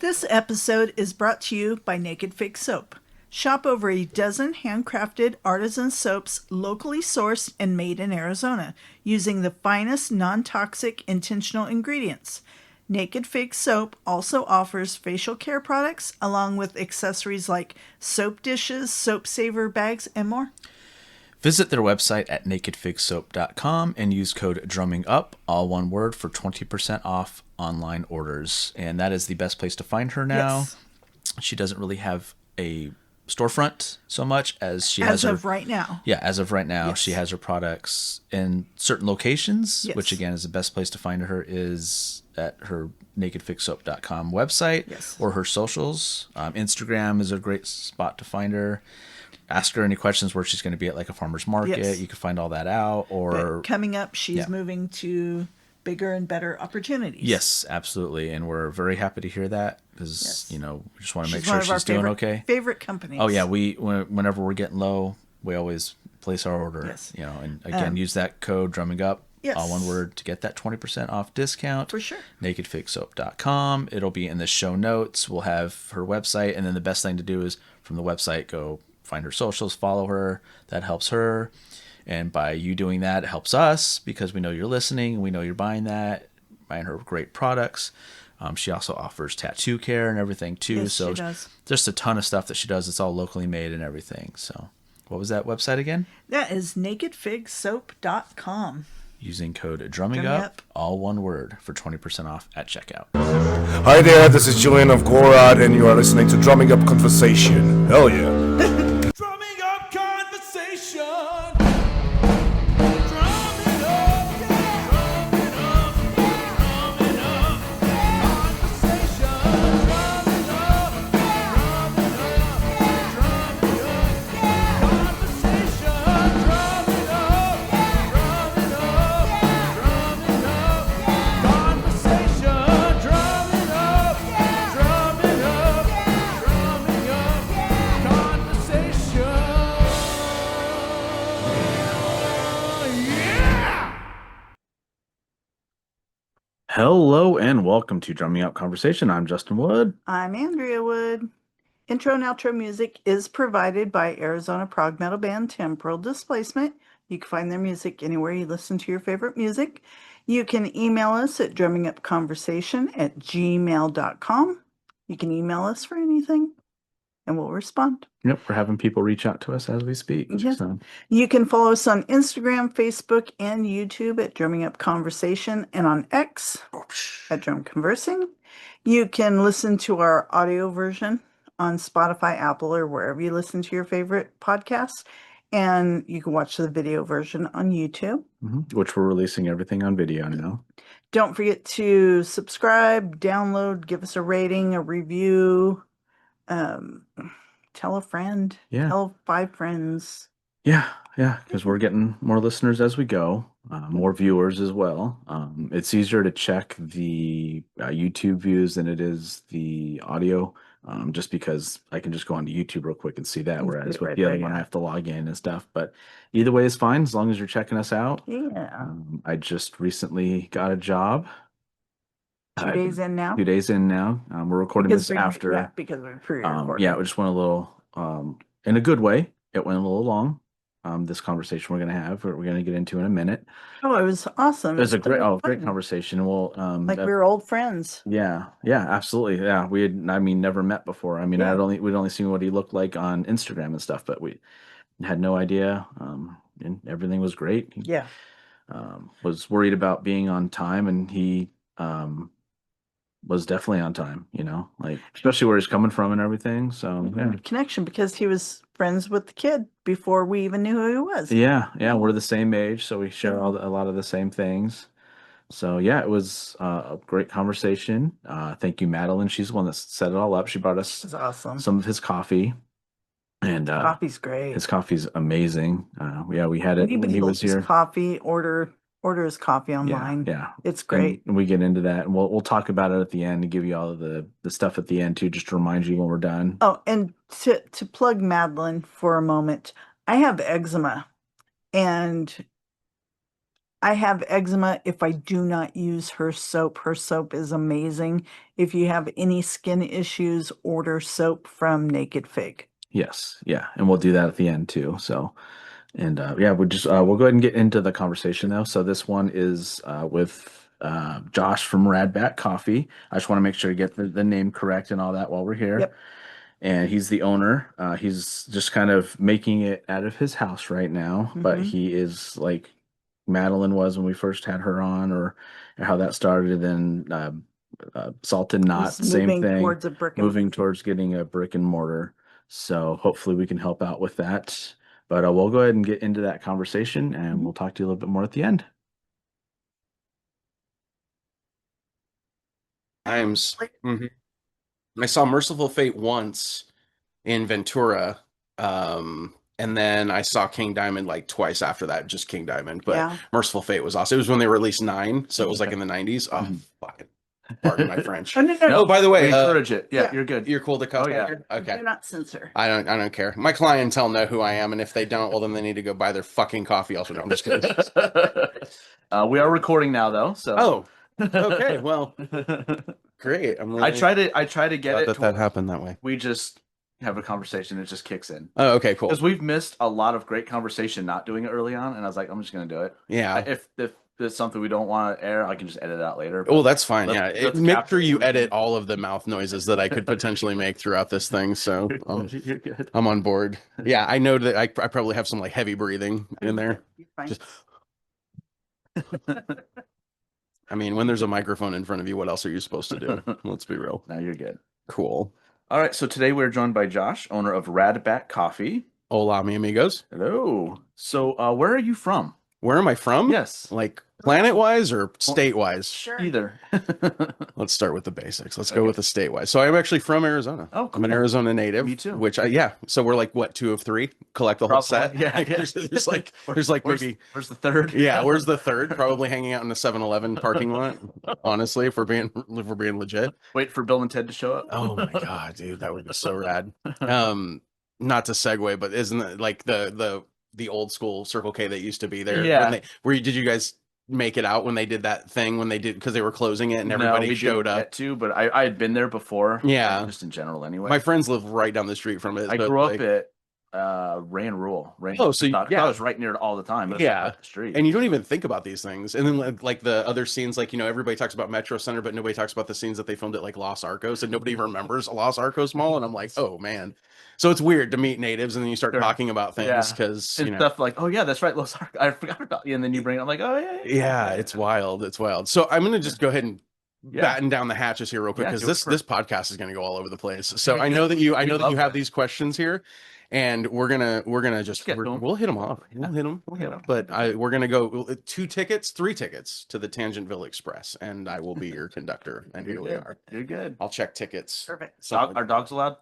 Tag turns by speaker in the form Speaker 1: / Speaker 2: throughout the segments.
Speaker 1: This episode is brought to you by Naked Fig Soap. Shop over a dozen handcrafted artisan soaps locally sourced and made in Arizona using the finest non-toxic intentional ingredients. Naked Fig Soap also offers facial care products along with accessories like soap dishes, soap saver bags, and more.
Speaker 2: Visit their website at nakedfigsoap.com and use code DRUMMINGUP, all one word, for 20% off online orders. And that is the best place to find her now.
Speaker 1: Yes.
Speaker 2: She doesn't really have a storefront so much as she has
Speaker 1: As of right now.
Speaker 2: Yeah, as of right now,
Speaker 1: Yes.
Speaker 2: she has her products in certain locations,
Speaker 1: Yes.
Speaker 2: which again is the best place to find her is at her nakedfigsoap.com website
Speaker 1: Yes.
Speaker 2: or her socials. Instagram is a great spot to find her. Ask her any questions where she's going to be at like a farmer's market.
Speaker 1: Yes.
Speaker 2: You can find all that out. Or
Speaker 1: But coming up, she's
Speaker 2: Yeah.
Speaker 1: moving to bigger and better opportunities.
Speaker 2: yes, absolutely, and we're very happy to hear that because
Speaker 1: Yes.
Speaker 2: we just want to make
Speaker 1: She's one
Speaker 2: sure
Speaker 1: of our
Speaker 2: she's doing
Speaker 1: favorite,
Speaker 2: okay.
Speaker 1: favorite companies.
Speaker 2: Oh yeah, whenever we're getting low, we always place our order.
Speaker 1: Yes.
Speaker 2: And again, use that code drumming up,
Speaker 1: Yes.
Speaker 2: all one word, to get that 20% off discount.
Speaker 1: For sure.
Speaker 2: nakedfigsoap.com. It'll be in the show notes. We'll have her website, and then the best thing to do is from the website go find her socials, follow her. That helps her, and by you doing that, it helps us because we know you're listening, we know you're buying her great products. She also offers tattoo care and everything too.
Speaker 1: Yes,
Speaker 2: So
Speaker 1: she does.
Speaker 2: just a ton of stuff that she does. It's all locally made and everything. So what was that website again?
Speaker 1: That is nakedfigsoap.com.
Speaker 2: Using code drumming
Speaker 1: Drumming
Speaker 2: up,
Speaker 1: Up.
Speaker 2: all one word, for 20% off at checkout.
Speaker 3: Hi there, this is Julian of Gorad, and you are listening to Drumming Up Conversation. Hell yeah.
Speaker 4: Drumming up conversation. Drumming up, yeah. Drumming up, drumming up conversation. Drumming up, drumming up, drumming up conversation. Drumming up, drumming up, drumming up conversation. Drumming up, drumming up, drumming up conversation. Yeah!
Speaker 2: Hello and welcome to Drumming Up Conversation. I'm Justin Wood.
Speaker 1: I'm Andrea Wood. Intro and outro music is provided by Arizona prog metal band Temporal Displacement. You can find their music anywhere you listen to your favorite music. You can email us at drummingupconversation@gmail.com. You can email us for anything and we'll respond.
Speaker 2: Yep, we're having people reach out to us as we speak.
Speaker 1: Yes.
Speaker 2: So,
Speaker 1: You can follow us on Instagram, Facebook, and YouTube at Drumming Up Conversation and on X at Drum Conversing. You can listen to our audio version on Spotify, Apple, or wherever you listen to your favorite podcasts. And you can watch the video version on YouTube.
Speaker 2: which we're releasing everything on video now.
Speaker 1: Don't forget to subscribe, download, give us a rating, a review, tell a friend,
Speaker 2: Yeah.
Speaker 1: tell 5 friends.
Speaker 2: Yeah, because we're getting more listeners as we go, more viewers as well. It's easier to check the YouTube views than it is the audio, just because I can just go onto YouTube real quick and see that, whereas
Speaker 1: it
Speaker 2: with
Speaker 1: right
Speaker 2: the other
Speaker 1: there,
Speaker 2: one, I
Speaker 1: yeah.
Speaker 2: have to log in and stuff. But either way is fine as long as you're checking us out.
Speaker 1: Yeah.
Speaker 2: I just recently got a job.
Speaker 1: 2 days in now.
Speaker 2: 2 days in now. We're recording this after.
Speaker 1: Yeah, because we pre-recorded.
Speaker 2: Yeah, it just went a little, in a good way. It went a little long. This conversation we're going to have, we're going to get into in a minute.
Speaker 1: Oh, it was awesome.
Speaker 2: It was a great,
Speaker 1: so
Speaker 2: great
Speaker 1: fun.
Speaker 2: conversation. Well,
Speaker 1: Like we were old friends.
Speaker 2: yeah, absolutely. Yeah, we had, never met before. We'd only seen what he looked like on Instagram and stuff, but we had no idea. And everything was great. He,
Speaker 1: Yeah.
Speaker 2: was worried about being on time, and he, was definitely on time, like especially where he's coming from and everything. So yeah.
Speaker 1: Connection because he was friends with the kid before we even knew who he was.
Speaker 2: Yeah, we're the same age, so we share a lot of the same things. So yeah, it was a great conversation. Thank you, Madeline. She's the one that set it all up. She brought us
Speaker 1: It was awesome.
Speaker 2: some of his coffee, and
Speaker 1: Coffee's great.
Speaker 2: his coffee's amazing. We had it when
Speaker 1: Anybody
Speaker 2: he was
Speaker 1: loves
Speaker 2: here.
Speaker 1: coffee, order his coffee online.
Speaker 2: Yeah.
Speaker 1: It's great.
Speaker 2: And we get into that, and we'll talk about it at the end and give you all of the stuff at the end too, just to remind you when we're done.
Speaker 1: Oh, and to plug Madeline for a moment, I have eczema, and I have eczema if I do not use her soap. Her soap is amazing. If you have any skin issues, order soap from Naked Fig.
Speaker 2: Yes, yeah, and we'll do that at the end too. So, and yeah, we'll go ahead and get into the conversation now. So this one is with Josh from Radbat Coffee. I just want to make sure to get the name correct and all that while we're here.
Speaker 1: Yep.
Speaker 2: And he's the owner. He's just kind of making it out of his house right now, but
Speaker 1: Mhm.
Speaker 2: he is like Madeline was when we first had her on, or how that started. And then Salted Knot,
Speaker 1: He's
Speaker 2: same
Speaker 1: moving
Speaker 2: thing,
Speaker 1: towards a brick and
Speaker 2: moving towards getting a brick and mortar. So hopefully we can help out with that. But we'll go ahead and get into that conversation, and we'll talk to you a little bit more at the end.
Speaker 5: Times. I saw Merciful Fate once in Ventura, and then I saw King Diamond like twice after that, just King Diamond. But
Speaker 1: Yeah.
Speaker 5: Merciful Fate was awesome. It was when they released 9, so it was like in the 90s. Oh, fucking pardon my French.
Speaker 1: Oh, no.
Speaker 5: Oh, by the
Speaker 2: We
Speaker 5: way,
Speaker 2: encourage it. Yeah,
Speaker 1: yeah.
Speaker 2: you're good.
Speaker 5: you're cool to cuss
Speaker 2: Oh, yeah.
Speaker 5: out here? Okay.
Speaker 1: Do not censor.
Speaker 5: I don't care. My clientele know who I am, and if they don't, well, then they need to go buy their fucking coffee elsewhere. No, I'm just kidding.
Speaker 2: We are recording now, though. So
Speaker 5: Oh, okay. Well, great. I'm really
Speaker 2: I try to get
Speaker 5: glad
Speaker 2: it.
Speaker 5: that
Speaker 2: to
Speaker 5: that happened that way.
Speaker 2: We just have a conversation. It just kicks in.
Speaker 5: Oh, okay, cool.
Speaker 2: Because we've missed a lot of great conversation not doing it early on, and I was like, I'm just gonna do it.
Speaker 5: Yeah.
Speaker 2: If there's something we don't want to air, I can just edit it out later.
Speaker 5: Oh, that's fine.
Speaker 2: Let's-
Speaker 5: Yeah.
Speaker 2: let's
Speaker 5: Make
Speaker 2: capture
Speaker 5: sure you
Speaker 2: everything.
Speaker 5: edit all of the mouth noises that I could potentially make throughout this thing. So
Speaker 2: You're good.
Speaker 5: I'm on board. Yeah, I know that I probably have some like heavy breathing in there.
Speaker 1: You're fine.
Speaker 5: Just- I mean, when there's a microphone in front of you, what else are you supposed to do? Let's be real.
Speaker 2: Now you're good.
Speaker 5: Cool.
Speaker 2: All right, so today we're joined by Josh, owner of Radbat Coffee.
Speaker 5: Hola, mi amigos.
Speaker 2: Hello. So, where are you from?
Speaker 5: Where am I from?
Speaker 2: Yes.
Speaker 5: Like planet wise or state wise?
Speaker 1: Sure.
Speaker 2: Either.
Speaker 5: Let's start with the basics. Let's go with the state wise. So I'm actually from Arizona.
Speaker 2: Oh,
Speaker 5: I'm an
Speaker 2: cool.
Speaker 5: Arizona native.
Speaker 2: Me too.
Speaker 5: Which yeah. So we're like what, 2 of 3? Collect the whole set.
Speaker 2: Probably. Yeah,
Speaker 5: There's like
Speaker 2: where's
Speaker 5: maybe
Speaker 2: where's the third?
Speaker 5: yeah. Where's the third? Probably hanging out in the 7-Eleven parking lot. Honestly, if we're being legit.
Speaker 2: Wait for Bill and Ted to show up.
Speaker 5: Oh my god, dude, that would be so rad. Not to segue, but isn't it like the old school Circle K that used to be there?
Speaker 2: Yeah.
Speaker 5: Did you guys make it out when they did that thing when they did because they were closing it and
Speaker 2: No,
Speaker 5: everybody
Speaker 2: we
Speaker 5: showed
Speaker 2: didn't
Speaker 5: up?
Speaker 2: get to, but I had been there before.
Speaker 5: Yeah.
Speaker 2: Just in general, anyway.
Speaker 5: My friends live right down the street from it.
Speaker 2: I
Speaker 5: but,
Speaker 2: grew up
Speaker 5: like,
Speaker 2: at Rain Rural.
Speaker 5: Oh, so
Speaker 2: I was right near it all the time. It was
Speaker 5: Yeah.
Speaker 2: up the street.
Speaker 5: and you don't even think about these things. And then like the other scenes, like, you know, everybody talks about Metro Center, but nobody talks about the scenes that they filmed at like Los Arcos, and nobody even remembers Los Arcos Mall. And I'm like, oh man. So it's weird to meet natives and then you start
Speaker 2: Sure.
Speaker 5: talking about things
Speaker 2: Yeah.
Speaker 5: because
Speaker 2: and
Speaker 5: you know.
Speaker 2: stuff like, oh yeah, that's right, Los Arcos. I forgot about you, and then you bring it. I'm like, oh yeah.
Speaker 5: Yeah, it's wild. It's wild. So I'm gonna just go ahead and
Speaker 2: Yeah.
Speaker 5: batten down the hatches here real quick
Speaker 2: Yeah,
Speaker 5: because
Speaker 2: do it
Speaker 5: this
Speaker 2: first.
Speaker 5: podcast is gonna go all over the place. So I know that you
Speaker 2: love
Speaker 5: have
Speaker 2: that.
Speaker 5: these questions here, and we're gonna just
Speaker 2: get to 'em.
Speaker 5: we'll hit them off. We'll hit them.
Speaker 2: hit 'em.
Speaker 5: But we're gonna go 3 tickets to the Tangentville Express, and I will be your conductor. And here we are.
Speaker 2: You're good.
Speaker 5: I'll check tickets.
Speaker 1: Perfect.
Speaker 2: Are dogs allowed?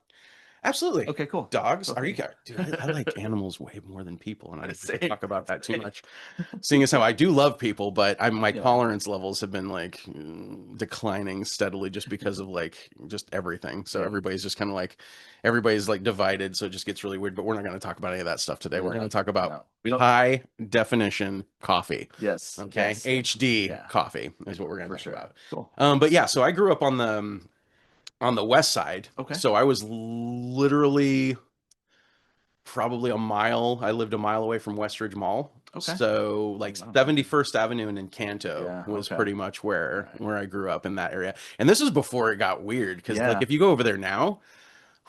Speaker 5: Absolutely.
Speaker 2: Okay, cool.
Speaker 5: Dogs?
Speaker 2: Okay.
Speaker 5: Are you guys? Dude, I like animals way more than people, and I didn't
Speaker 2: Same.
Speaker 5: talk about that too
Speaker 2: Same.
Speaker 5: much. Seeing as how I do love people, but my
Speaker 2: Yeah.
Speaker 5: tolerance levels have been like declining steadily just because of like just everything. So everybody's just kind of like everybody's like divided, so it just gets really weird. But we're not going to talk about any of that stuff today. We're going to talk about
Speaker 2: No, we don't.
Speaker 5: high definition coffee.
Speaker 2: Yes.
Speaker 5: Okay,
Speaker 2: Yes.
Speaker 5: HD
Speaker 2: Yeah.
Speaker 5: coffee is what we're going to
Speaker 2: For
Speaker 5: talk
Speaker 2: sure.
Speaker 5: about.
Speaker 2: Cool.
Speaker 5: But yeah, so I grew up on the west side.
Speaker 2: Okay.
Speaker 5: So I was literally probably I lived a mile away from Westridge Mall.
Speaker 2: Okay.
Speaker 5: So like
Speaker 2: Wow.
Speaker 5: 71st Avenue and Encanto
Speaker 2: Yeah,
Speaker 5: was
Speaker 2: okay.
Speaker 5: pretty much where
Speaker 2: Right.
Speaker 5: I grew up in that area. And this is before it got weird because
Speaker 2: Yeah.
Speaker 5: like if you go over there now,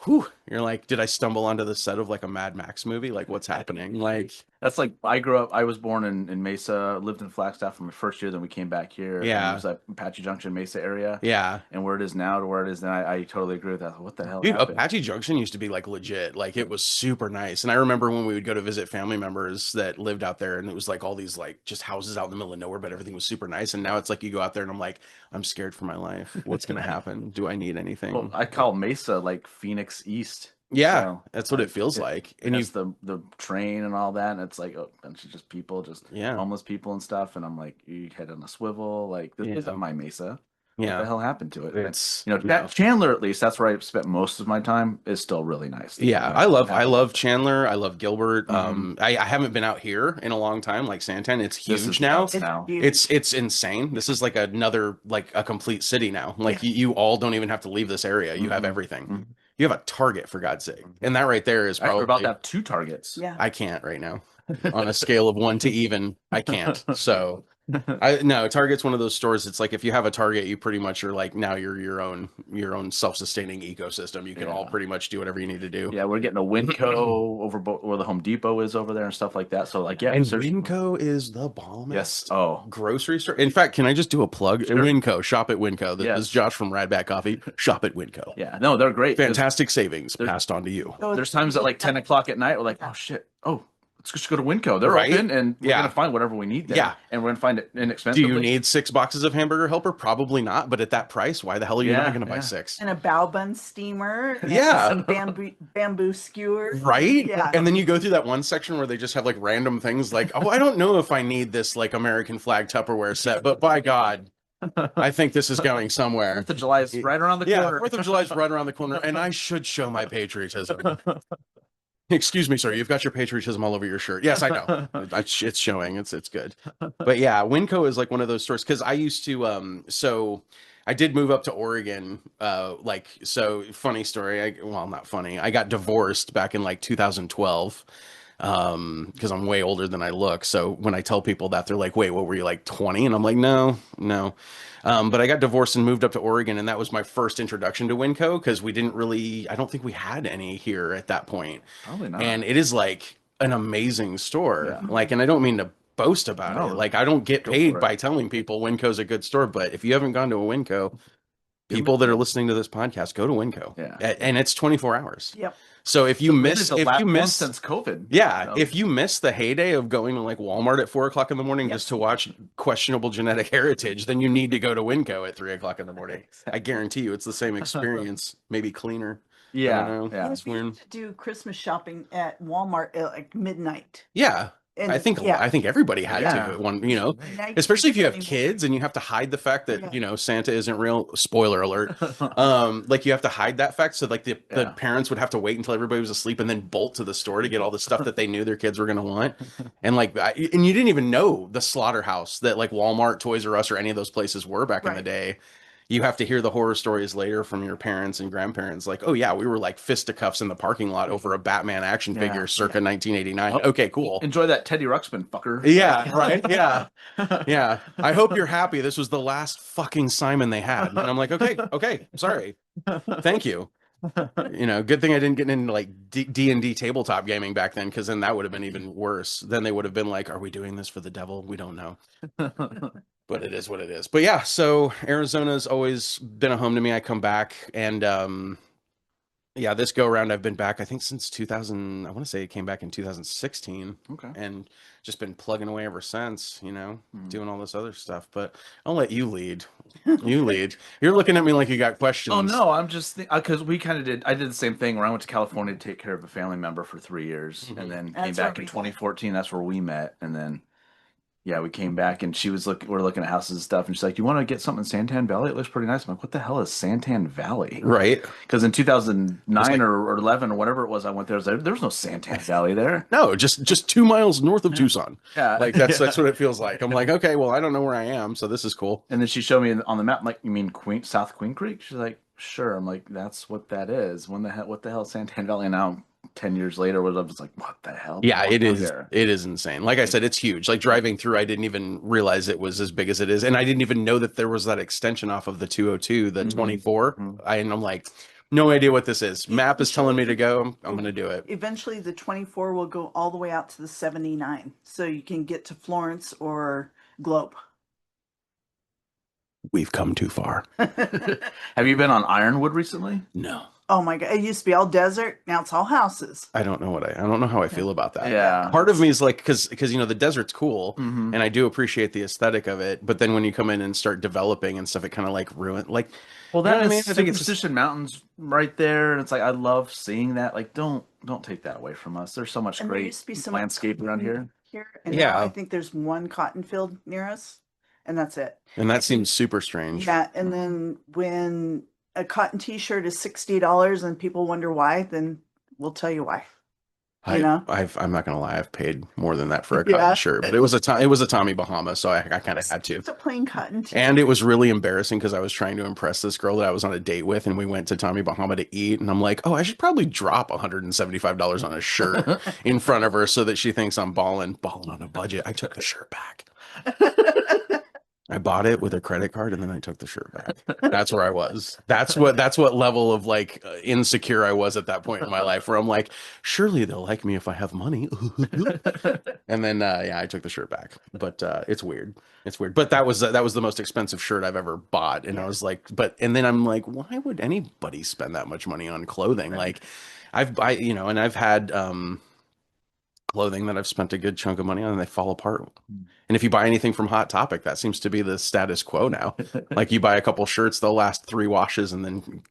Speaker 5: whew, you're like, did I stumble onto the set of like a Mad Max movie? Like what's happening? Like
Speaker 2: That's like I was born in Mesa, lived in Flagstaff for my first year, then we came back here.
Speaker 5: Yeah.
Speaker 2: And it was like Apache Junction, Mesa area.
Speaker 5: yeah.
Speaker 2: And where it is now to where it is now, I totally agree with that. What the hell?
Speaker 5: Dude,
Speaker 2: happened?
Speaker 5: Apache Junction used to be like legit. Like it was super nice. And I remember when we would go to visit family members that lived out there and it was like all these like just houses out in the middle of nowhere, but everything was super nice. And now it's like you go out there and I'm like, I'm scared for my life. What's going to happen? Do I need anything?
Speaker 2: Well, I call Mesa like Phoenix East.
Speaker 5: yeah,
Speaker 2: so,
Speaker 5: that's what it feels like. And
Speaker 2: And
Speaker 5: you,
Speaker 2: it's the train and all that, and it's like a bunch of just people, just
Speaker 5: yeah.
Speaker 2: homeless people and stuff. And I'm like, you head on a swivel, like this
Speaker 5: Yeah.
Speaker 2: isn't my Mesa.
Speaker 5: Yeah.
Speaker 6: What the hell happened to it? And,
Speaker 5: It's
Speaker 6: Chandler, at least that's where I spent most of my time, is still really nice.
Speaker 5: yeah, I love Chandler. I love Gilbert.
Speaker 6: Mhm.
Speaker 5: I haven't been out here in a long time, like Santan. It's
Speaker 6: This
Speaker 5: huge
Speaker 6: is
Speaker 5: now.
Speaker 6: nuts now.
Speaker 5: It's insane. This is like another like a complete city now. Like you all don't even have to leave this area. You have
Speaker 6: Mhm.
Speaker 5: everything.
Speaker 6: Mhm.
Speaker 5: You have a Target, for God's sake, and that right there is
Speaker 6: We're about
Speaker 5: probably
Speaker 6: to have 2 Targets.
Speaker 1: Yeah.
Speaker 5: I can't right now. On a scale of 1 to even, I can't. So no, Target's one of those stores. It's like if you have a Target, you pretty much are like now you're your own self-sustaining ecosystem. You can all
Speaker 6: Yeah.
Speaker 5: pretty much do whatever you need to do.
Speaker 6: Yeah, we're getting a Winco over where the Home Depot is over there and stuff like that. So like, yeah,
Speaker 5: And
Speaker 6: there's-
Speaker 5: Winco is the bomb.
Speaker 6: yes. Oh,
Speaker 5: Grocery store. In fact, can I just do a plug?
Speaker 6: Sure.
Speaker 5: Winco. Shop at Winco. This
Speaker 6: Yes.
Speaker 5: is Josh from Radback Coffee. Shop at Winco.
Speaker 6: yeah. No, they're great.
Speaker 5: Fantastic savings
Speaker 6: There's-
Speaker 5: passed on to you.
Speaker 6: There's times at like 10 o'clock at night, we're like, oh shit, let's just go to Winco. They're
Speaker 5: Right?
Speaker 6: open, and we're
Speaker 5: Yeah.
Speaker 6: gonna find whatever we need there.
Speaker 5: Yeah.
Speaker 6: And we're gonna find it
Speaker 5: Do
Speaker 6: inexpensively.
Speaker 5: you need 6 boxes of Hamburger Helper? Probably not. But at that price, why the hell are you
Speaker 6: Yeah,
Speaker 5: not going to buy
Speaker 6: yeah.
Speaker 5: 6?
Speaker 1: And a bao bun steamer. And
Speaker 5: Yeah.
Speaker 1: some bamboo skewers.
Speaker 5: Right?
Speaker 1: Yeah.
Speaker 5: And then you go through that one section where they just have like random things like, oh, I don't know if I need this like American flag Tupperware set, but by God, I think this is going somewhere.
Speaker 6: 4th of July is right around the
Speaker 5: Yeah,
Speaker 6: corner.
Speaker 5: 4th of July is right around the corner, and I should show my patriotism. Excuse me, sir. You've got your patriotism all over your shirt. Yes, I know. It's showing. It's good. But yeah, Winco is like one of those stores because I used to. So I did move up to Oregon. So funny story. Well, not funny. I got divorced back in like 2012. Because I'm way older than I look. So when I tell people that, they're like, wait, what were you, like 20? And I'm like, no. But I got divorced and moved up to Oregon, and that was my first introduction to Winco because I don't think we had any here at that point.
Speaker 6: Probably not.
Speaker 5: And it is like an amazing store.
Speaker 6: Yeah.
Speaker 5: Like, and I don't mean to boast about
Speaker 6: No.
Speaker 5: it. Like, I don't get
Speaker 6: Go
Speaker 5: paid
Speaker 6: for it.
Speaker 5: by telling people Winco's a good store, but if you haven't gone to a Winco, people that are listening to this podcast, go to Winco.
Speaker 6: Yeah.
Speaker 5: And it's 24 hours.
Speaker 1: Yep.
Speaker 5: So if you
Speaker 6: This
Speaker 5: miss,
Speaker 6: is the
Speaker 5: if
Speaker 6: last
Speaker 5: you
Speaker 6: one
Speaker 5: miss,
Speaker 6: since COVID.
Speaker 5: yeah,
Speaker 6: So-
Speaker 5: if you miss the heyday of going to like Walmart at 4 o'clock in the morning just to watch questionable genetic heritage, then you need to go to Winco at 3 o'clock in the morning. I guarantee you, it's the same experience, maybe cleaner. I
Speaker 6: yeah,
Speaker 5: don't know.
Speaker 6: yeah.
Speaker 5: It's weird.
Speaker 1: To do Christmas shopping at Walmart at like midnight.
Speaker 5: Yeah,
Speaker 1: And
Speaker 5: I think everybody had
Speaker 6: Yeah.
Speaker 5: to at one,
Speaker 1: Night
Speaker 5: especially if you have
Speaker 1: anymore.
Speaker 5: kids and you have to hide the fact that
Speaker 1: Yeah.
Speaker 5: Santa isn't real. Spoiler alert. Like you have to hide that fact, so like the
Speaker 6: Yeah.
Speaker 5: parents would have to wait until everybody was asleep and then bolt to the store to get all the stuff that they knew their kids were going to want. And like and you didn't even know the slaughterhouse that like Walmart, Toys R Us, or any of those places were back in the
Speaker 1: Right.
Speaker 5: day. You have to hear the horror stories later from your parents and grandparents like, oh yeah, we were like fisticuffs in the parking lot over a Batman action
Speaker 6: Yeah.
Speaker 5: figure circa 1989.
Speaker 6: Oh.
Speaker 5: Okay, cool.
Speaker 6: Enjoy that Teddy Ruxpin fucker.
Speaker 5: Yeah, right. Yeah. Yeah. I hope you're happy. This was the last fucking Simon they had. And I'm like, okay, sorry. Thank you. Good thing I didn't get into like D&D tabletop gaming back then, because then that would have been even worse. Then they would have been like, are we doing this for the devil? We don't know. But it is what it is. But yeah, so Arizona's always been a home to me. I come back and yeah, this go around I've been back I think since 2000. I want to say it came back in 2016
Speaker 6: Okay.
Speaker 5: and just been plugging away ever since,
Speaker 6: Hmm.
Speaker 5: doing all this other stuff. But I'll let you lead. You lead. You're looking at me like you got questions.
Speaker 6: Oh no, I'm just because we kind of did. I did the same thing where I went to California to take care of a family member for 3 years,
Speaker 5: Mhm.
Speaker 6: and then came
Speaker 1: That's
Speaker 6: back
Speaker 1: where
Speaker 6: in
Speaker 1: we-
Speaker 6: 2014. That's where we met, and then yeah, we came back, and she was we're looking at houses and stuff, and she's like, "You want to get something in Santan Valley? It looks pretty nice." I'm like, "What the hell is Santan Valley?"
Speaker 5: Right.
Speaker 6: Because in 2009
Speaker 5: like-
Speaker 6: or 11 or whatever it was, I went there. There was no Santan Valley there.
Speaker 5: No, just 2 miles north of Tucson.
Speaker 6: Yeah,
Speaker 5: Like that's what it feels like. I'm like, okay, well, I don't know where I am, so this is cool.
Speaker 6: And then she showed me on the map. I'm like, "You mean South Queen Creek?" She's like, "Sure." I'm like, "That's what that is." What the hell is Santan Valley? And now 10 years later, I was like, "What the hell?"
Speaker 5: Yeah,
Speaker 6: What's
Speaker 5: it
Speaker 6: on
Speaker 5: is.
Speaker 6: there?
Speaker 5: It is insane. Like I said, it's huge. Like driving through, I didn't even realize it was as big as it is, and I didn't even know that there was that extension off of the 202, the
Speaker 6: Mhm.
Speaker 5: 24.
Speaker 6: Mhm.
Speaker 5: And I'm like, no idea what this is. Map is telling me to go. I'm going to do it.
Speaker 1: Eventually, the 24 will go all the way out to the 79, so you can get to Florence or Globe.
Speaker 5: We've come too far.
Speaker 6: Have you been on Ironwood recently?
Speaker 5: No,
Speaker 1: Oh my God! It used to be all desert. Now it's all houses.
Speaker 5: I don't know I don't know how I feel about that.
Speaker 6: Yeah.
Speaker 5: Part of me is like, because the desert's cool,
Speaker 6: Mhm.
Speaker 5: and I do appreciate the aesthetic of it. But then when you come in and start developing and stuff, it kind of like ruin. Like,
Speaker 6: Well,
Speaker 5: You know
Speaker 6: that
Speaker 5: what I mean?
Speaker 6: is
Speaker 5: I think it's just-
Speaker 6: Superstition Mountains right there, and it's like I love seeing that. Like, don't take that away from us. There's so much
Speaker 1: And there
Speaker 6: great
Speaker 1: used to be so much
Speaker 6: landscape around here.
Speaker 1: Here, and
Speaker 5: Yeah.
Speaker 1: now I think there's one cotton field near us, and that's it.
Speaker 5: And that seems super strange.
Speaker 1: Yeah, and then when a cotton t-shirt is $60 and people wonder why, then we'll tell you why. You know?
Speaker 5: I'm not gonna lie, I've paid more than that for a
Speaker 1: Yeah.
Speaker 5: cotton shirt, but it was a Tommy Bahama, so I kind of had to.
Speaker 1: It's a plain cotton t-shirt.
Speaker 5: And it was really embarrassing because I was trying to impress this girl that I was on a date with, and we went to Tommy Bahama to eat, and I'm like, oh, I should probably drop $175 on a shirt in front of her so that she thinks I'm balling on a budget. I took the shirt back. I bought it with a credit card and then I took the shirt back. That's where I was. That's what level of like insecure I was at that point in my life, where I'm like, surely they'll like me if I have money. And then yeah, I took the shirt back. But it's weird. It's weird. But that was the most expensive shirt I've ever bought. And I was like, and then I'm like, why would anybody spend that much money on clothing? Like I've had clothing that I've spent a good chunk of money on and they fall apart. And if you buy anything from Hot Topic, that seems to be the status quo now. Like you buy a couple shirts, they'll last 3 washes and then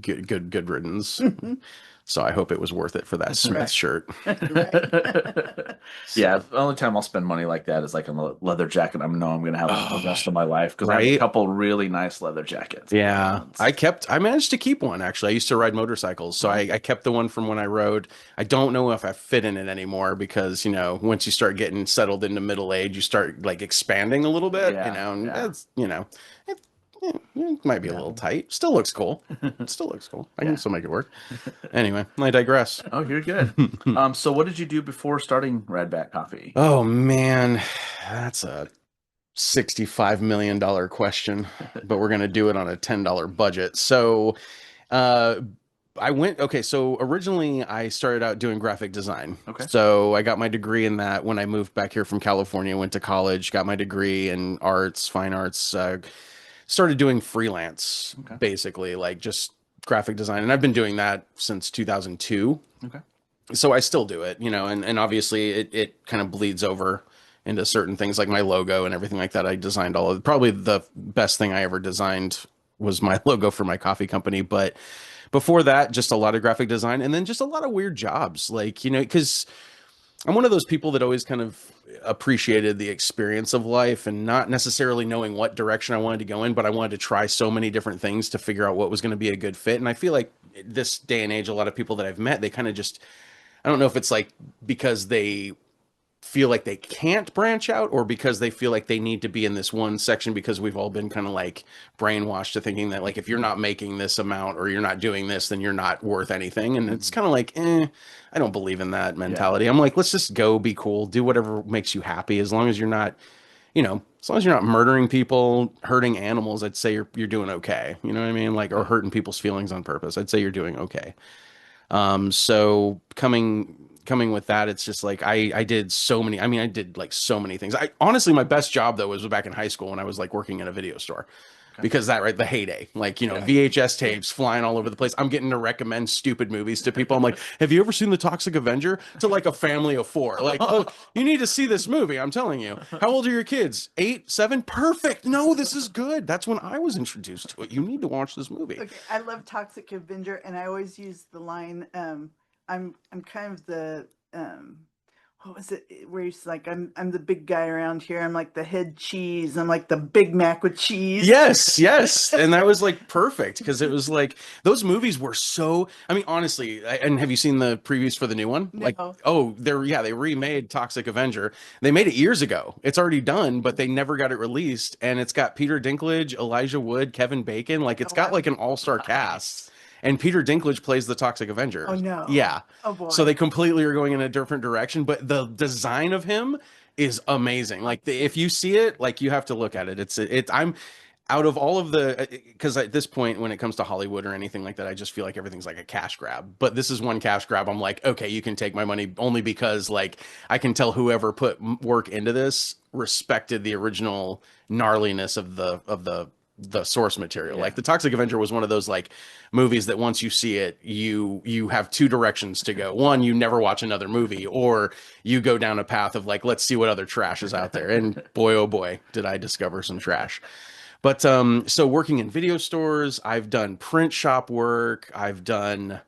Speaker 5: good riddance. So I hope it was worth it for that Smith shirt.
Speaker 6: Yeah, the only time I'll spend money like that is like on a leather jacket. I'm going to have it the rest of my life because I have a
Speaker 5: Right?
Speaker 6: couple really nice leather jackets.
Speaker 5: Yeah, I managed to keep one actually. I used to ride motorcycles, so I kept the one from when I rode. I don't know if I fit in it anymore because, you know, once you start getting settled into middle age, you start like expanding a little bit,
Speaker 6: Yeah,
Speaker 5: you know, and
Speaker 6: yeah.
Speaker 5: that's, you know, it might be a little tight. Still looks cool. It still looks cool. I can still make it work. Anyway, I digress.
Speaker 6: Oh, you're good. So what did you do before starting Redback Coffee?
Speaker 5: Oh man, that's a $65 million question, but we're going to do it on a $10 budget. So, so originally I started out doing graphic design.
Speaker 6: Okay.
Speaker 5: So I got my degree in that when I moved back here from California, went to college, got my degree in fine arts, started doing freelance, basically like just graphic design. And I've been doing that since 2002.
Speaker 6: Okay.
Speaker 5: So I still do it, you know, and obviously it kind of bleeds over into certain things like my logo and everything like that. I designed probably the best thing I ever designed was my logo for my coffee company. But before that, just a lot of graphic design and then just a lot of weird jobs. Like, you know, because I'm one of those people that always kind of appreciated the experience of life and not necessarily knowing what direction I wanted to go in, but I wanted to try so many different things to figure out what was going to be a good fit. And I feel like this day and age, a lot of people that I've met, they kind of just, I don't know if it's like because they feel like they can't branch out or because they feel like they need to be in this one section because we've all been kind of like brainwashed to thinking that like if you're not making this amount or you're not doing this, then you're not worth anything. And it's kind of like, I don't believe in that mentality. I'm like, let's just go be cool, do whatever makes you happy as long as you're not, you know, as long as you're not murdering people, hurting animals, I'd say you're doing okay. You know what I mean? Like, or hurting people's feelings on purpose. I'd say you're doing okay. So coming with that, it's just like I did so many. I mean, I did like so many things. I honestly, my best job though was back in high school when I was like working in a video store. Because the heyday, like, you know, VHS tapes flying all over the place. I'm getting to recommend stupid movies to people. I'm like, have you ever seen The Toxic Avenger? To like a family of 4. Like, oh, you need to see this movie. I'm telling you. How old are your kids? 8, 7? Perfect. No, this is good. That's when I was introduced to it. You need to watch this movie.
Speaker 1: Okay, I love Toxic Avenger, and I always use the line, I'm kind of the what was it where he's like, I'm the big guy around here. I'm like the head cheese. I'm like the Big Mac with cheese.
Speaker 5: Yes. And that was like perfect because it was like those movies were so, I mean, honestly, and have you seen the previews for the new one?
Speaker 1: No.
Speaker 5: Like, oh, they remade Toxic Avenger. They made it years ago. It's already done, but they never got it released. And it's got Peter Dinklage, Elijah Wood, Kevin Bacon. Like it's got like an all-star cast. And Peter Dinklage plays the Toxic Avenger.
Speaker 1: Oh, no.
Speaker 5: Yeah.
Speaker 1: Oh, boy.
Speaker 5: So they completely are going in a different direction, but the design of him is amazing. Like if you see it, like you have to look at it. I'm out of all of the, because at this point, when it comes to Hollywood or anything like that, I just feel like everything's like a cash grab. But this is one cash grab. I'm like, okay, you can take my money only because like I can tell whoever put work into this respected the original gnarliness of the source material. Like the Toxic Avenger was one of those like movies that once you see it, you have 2 directions to go. One, you never watch another movie, or you go down a path of like, let's see what other trash is out there. And boy, oh boy, did I discover some trash. But so working in video stores, I've done print shop work, I've done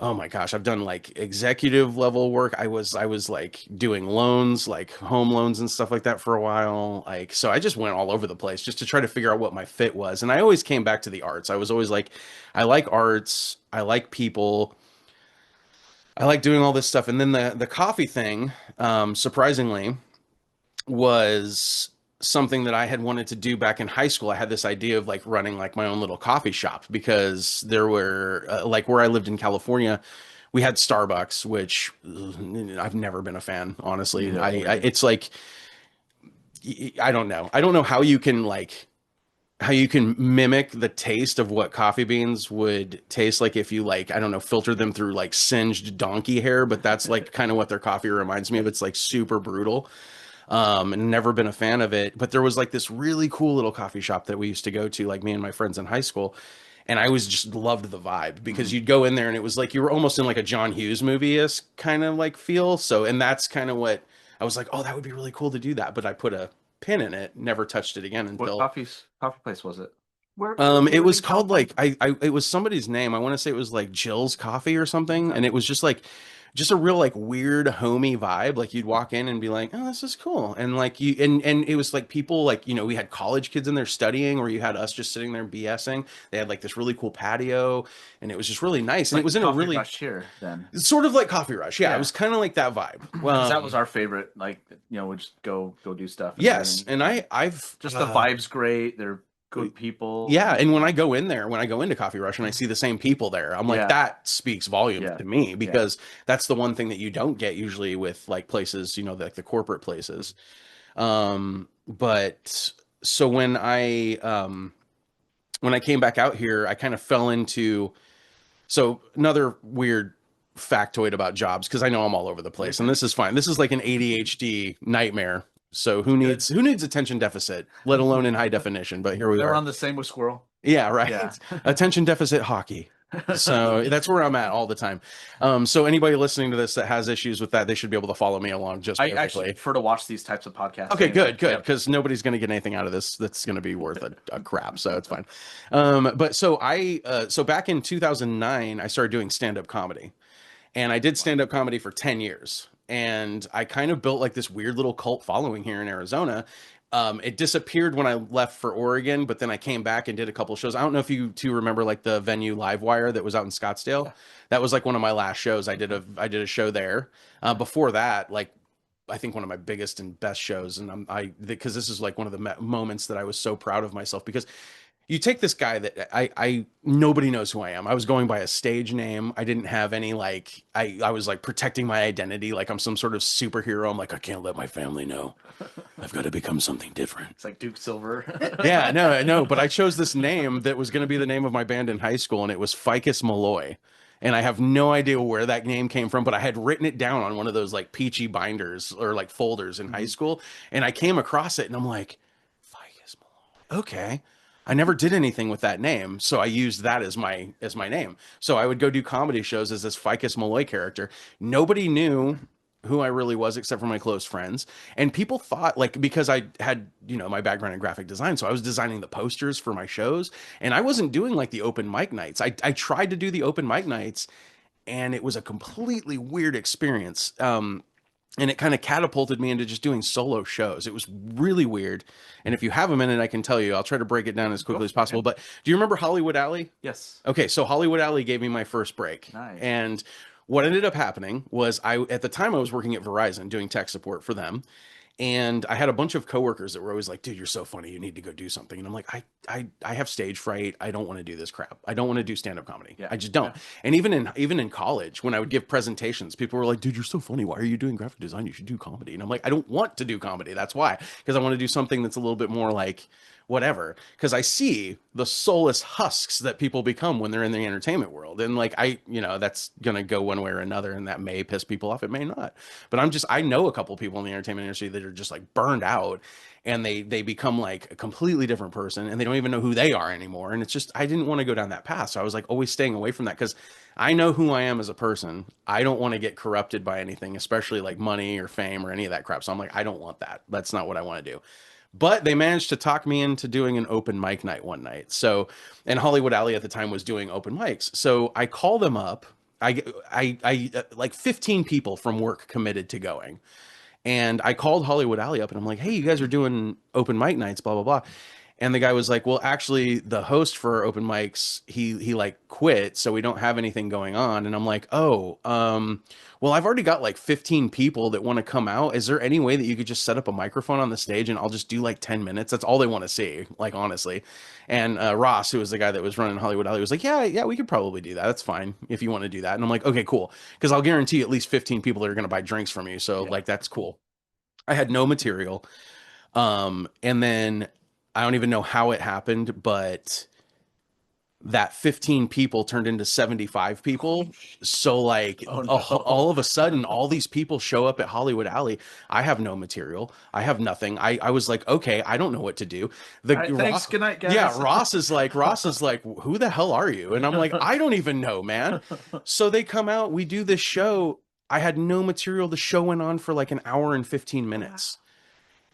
Speaker 5: oh my gosh, I've done like executive level work. I was like doing loans, like home loans and stuff like that for a while. Like, so I just went all over the place just to try to figure out what my fit was. And I always came back to the arts. I was always like, I like arts, I like people, I like doing all this stuff. And then the coffee thing, surprisingly, was something that I had wanted to do back in high school. I had this idea of like running like my own little coffee shop because there were like where I lived in California, we had Starbucks, which I've never been a fan, honestly. I it's like I don't know. I don't know how you can like how you can mimic the taste of what coffee beans would taste like if you like, I don't know, filter them through like singed donkey hair, but that's like kind of what their coffee reminds me of. It's like super brutal. And never been a fan of it. But there was like this really cool little coffee shop that we used to go to, like me and my friends in high school. And I was just loved the vibe because you'd go in there and it was like you were almost in like a John Hughes movie-esque kind of like feel. So, and that's kind of what I was like, oh, that would be really cool to do that. But I put a pin in it, never touched it again
Speaker 6: What
Speaker 5: until
Speaker 6: coffee place was it?
Speaker 5: it was called like I it was somebody's name. I want to say it was like Jill's Coffee or something, and it was just like just a real like weird homey vibe. Like you'd walk in and be like, "Oh, this is cool," and like you and it was like people like we had college kids in there studying, or you had us just sitting there BSing. They had like this really cool patio, and it was just really nice. And
Speaker 6: Like
Speaker 5: it was in a
Speaker 6: Coffee
Speaker 5: really
Speaker 6: Rush here then.
Speaker 5: sort of like Coffee Rush. Yeah,
Speaker 6: Yeah.
Speaker 5: it was kind of like that vibe.
Speaker 6: 'Cause that was our favorite. Like we just go do stuff. and
Speaker 5: yes,
Speaker 6: everything.
Speaker 5: and I've
Speaker 6: just the vibe's great. They're good people.
Speaker 5: Yeah, and when I go in there, when I go into Coffee Rush and I see the same people there, I'm like,
Speaker 6: Yeah.
Speaker 5: that speaks volumes
Speaker 6: Yeah.
Speaker 5: to me because that's the one thing that you don't get usually with like places, like the corporate places. But so when I came back out here, I kind of fell into another weird factoid about jobs because I know I'm all over the place, and this is fine. This is like an ADHD nightmare. So who needs attention deficit, let alone in high definition? But here we
Speaker 6: They're
Speaker 5: are.
Speaker 6: on the same with Squirrel.
Speaker 5: Yeah, right.
Speaker 6: Yeah.
Speaker 5: Attention deficit hockey. So that's where I'm at all the time. So anybody listening to this that has issues with that, they should be able to follow me along just
Speaker 6: I
Speaker 5: perfectly.
Speaker 6: actually prefer to watch these types of podcasts.
Speaker 5: Okay,
Speaker 6: anyway.
Speaker 5: good,
Speaker 6: Yeah.
Speaker 5: because nobody's going to get anything out of this that's going to be worth a crap, so it's fine. But so back in 2009, I started doing stand-up comedy, and I did stand-up comedy for 10 years, and I kind of built like this weird little cult following here in Arizona. It disappeared when I left for Oregon, but then I came back and did a couple of shows. I don't know if you two remember like the venue Livewire that was out in Scottsdale. Yeah. That was like one of my last shows. I did a show there. Before that, like I think one of my biggest and best shows, and because this is like one of the moments that I was so proud of myself because you take this guy that I nobody knows who I am. I was going by a stage name. I didn't have any like I was like protecting my identity like I'm some sort of superhero. I'm like I can't let my family know. I've got to become something different.
Speaker 6: It's like Duke Silver.
Speaker 5: Yeah, no, but I chose this name that was going to be the name of my band in high school, and it was Ficus Malloy. And I have no idea where that name came from, but I had written it down on one of those like peachy binders or like folders in high school, and I came across it, and I'm like, Ficus Malloy. Okay. I never did anything with that name, so I used that as my name. So I would go do comedy shows as this Ficus Malloy character. Nobody knew who I really was except for my close friends, and people thought like because I had my background in graphic design, so I was designing the posters for my shows, and I wasn't doing like the open mic nights. I tried to do the open mic nights, and it was a completely weird experience. And it kind of catapulted me into just doing solo shows. It was really weird. And if you have a minute, I can tell you. I'll try to break it down as quickly as possible. But do you remember Hollywood Alley?
Speaker 6: Yes.
Speaker 5: Okay, so Hollywood Alley gave me my first break.
Speaker 6: Nice.
Speaker 5: And what ended up happening was at the time I was working at Verizon doing tech support for them. And I had a bunch of coworkers that were always like, dude, you're so funny. You need to go do something. And I'm like, I have stage fright. I don't want to do this crap. I don't want to do stand-up comedy. Yeah. I just don't. Yeah. And even in college, when I would give presentations, people were like, dude, you're so funny. Why are you doing graphic design? You should do comedy. And I'm like, I don't want to do comedy. That's why. Because I want to do something that's a little bit more like whatever. Because I see the soulless husks that people become when they're in the entertainment world. And like, that's going to go one way or another. And that may piss people off. It may not. But I know a couple people in the entertainment industry that are just like burned out, and they become like a completely different person, and they don't even know who they are anymore. And it's just, I didn't want to go down that path. So I was like always staying away from that because I know who I am as a person. I don't want to get corrupted by anything, especially like money or fame or any of that crap. So I'm like, I don't want that. That's not what I want to do. But they managed to talk me into doing an open mic night one night. So, and Hollywood Alley at the time was doing open mics. So I call them up like 15 people from work committed to going. And I called Hollywood Alley up and I'm like, hey, you guys are doing open mic nights, blah, blah, blah. And the guy was like, well, actually the host for open mics, he like quit. So we don't have anything going on. And I'm like, oh, well, I've already got like 15 people that want to come out. Is there any way that you could just set up a microphone on the stage and I'll just do like 10 minutes? That's all they want to see, like, honestly. And Ross, who was the guy that was running Hollywood Alley, was like, yeah, we could probably do that. That's fine if you want to do that. And I'm like, okay, cool. Because I'll guarantee at least 15 people that are going to buy drinks from you. So like, that's cool. I had no material. And then I don't even know how it happened, but that 15 people turned into 75 people. So like all of a sudden, all these people show up at Hollywood Alley. I have no material. I have nothing. I was like, okay, I don't know what to do.
Speaker 6: Thanks. Good night, guys.
Speaker 5: Yeah. Ross is like, who the hell are you? And I'm like, I don't even know, man. So they come out, we do this show. I had no material. The show went on for like an hour and 15 minutes.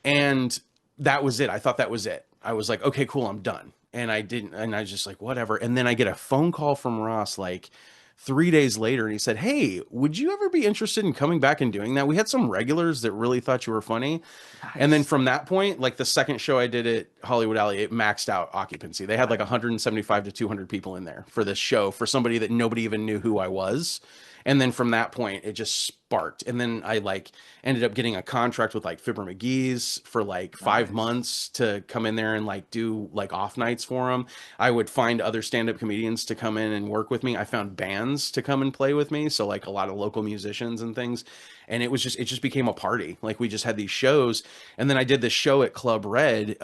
Speaker 5: And that was it. I thought that was it. I was like, okay, cool, I'm done. And I didn't, and I was just like, whatever. And then I get a phone call from Ross like 3 days later, and he said, hey, would you ever be interested in coming back and doing that? We had some regulars that really thought you were funny. Nice. And then from that point, like the second show I did at Hollywood Alley, it maxed out occupancy. They had like 175 to 200 people in there for this show for somebody that nobody even knew who I was. And then from that point, it just sparked. And then I like ended up getting a contract with like Fibber McGee's for like 5 months to come in there and like do like off nights for them. I would find other stand-up comedians to come in and work with me. I found bands to come and play with me. So like a lot of local musicians and things. And it just became a party. Like we just had these shows. And then I did this show at Club Red,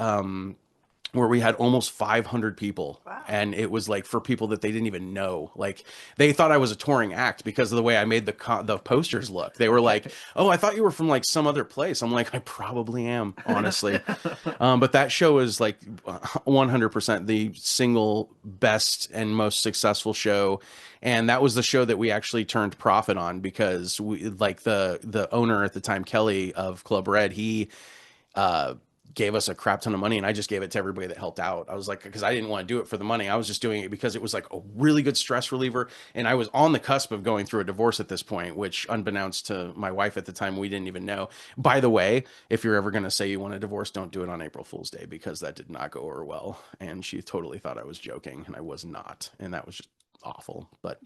Speaker 5: where we had almost 500 people. Wow. And it was like for people that they didn't even know. Like they thought I was a touring act because of the way I made the posters look. They were like, oh, I thought you were from like some other place. I'm like, I probably am, honestly. But that show is like 100% the single best and most successful show. And that was the show that we actually turned profit on because we like the owner at the time, Kelly of Club Red, he gave us a crap ton of money, and I just gave it to everybody that helped out. I was like, because I didn't want to do it for the money. I was just doing it because it was like a really good stress reliever. And I was on the cusp of going through a divorce at this point, which unbeknownst to my wife at the time, we didn't even know. By the way, if you're ever going to say you want a divorce, don't do it on April Fool's Day, because that did not go over well. And she totally thought I was joking, and I was not. And that was just awful, but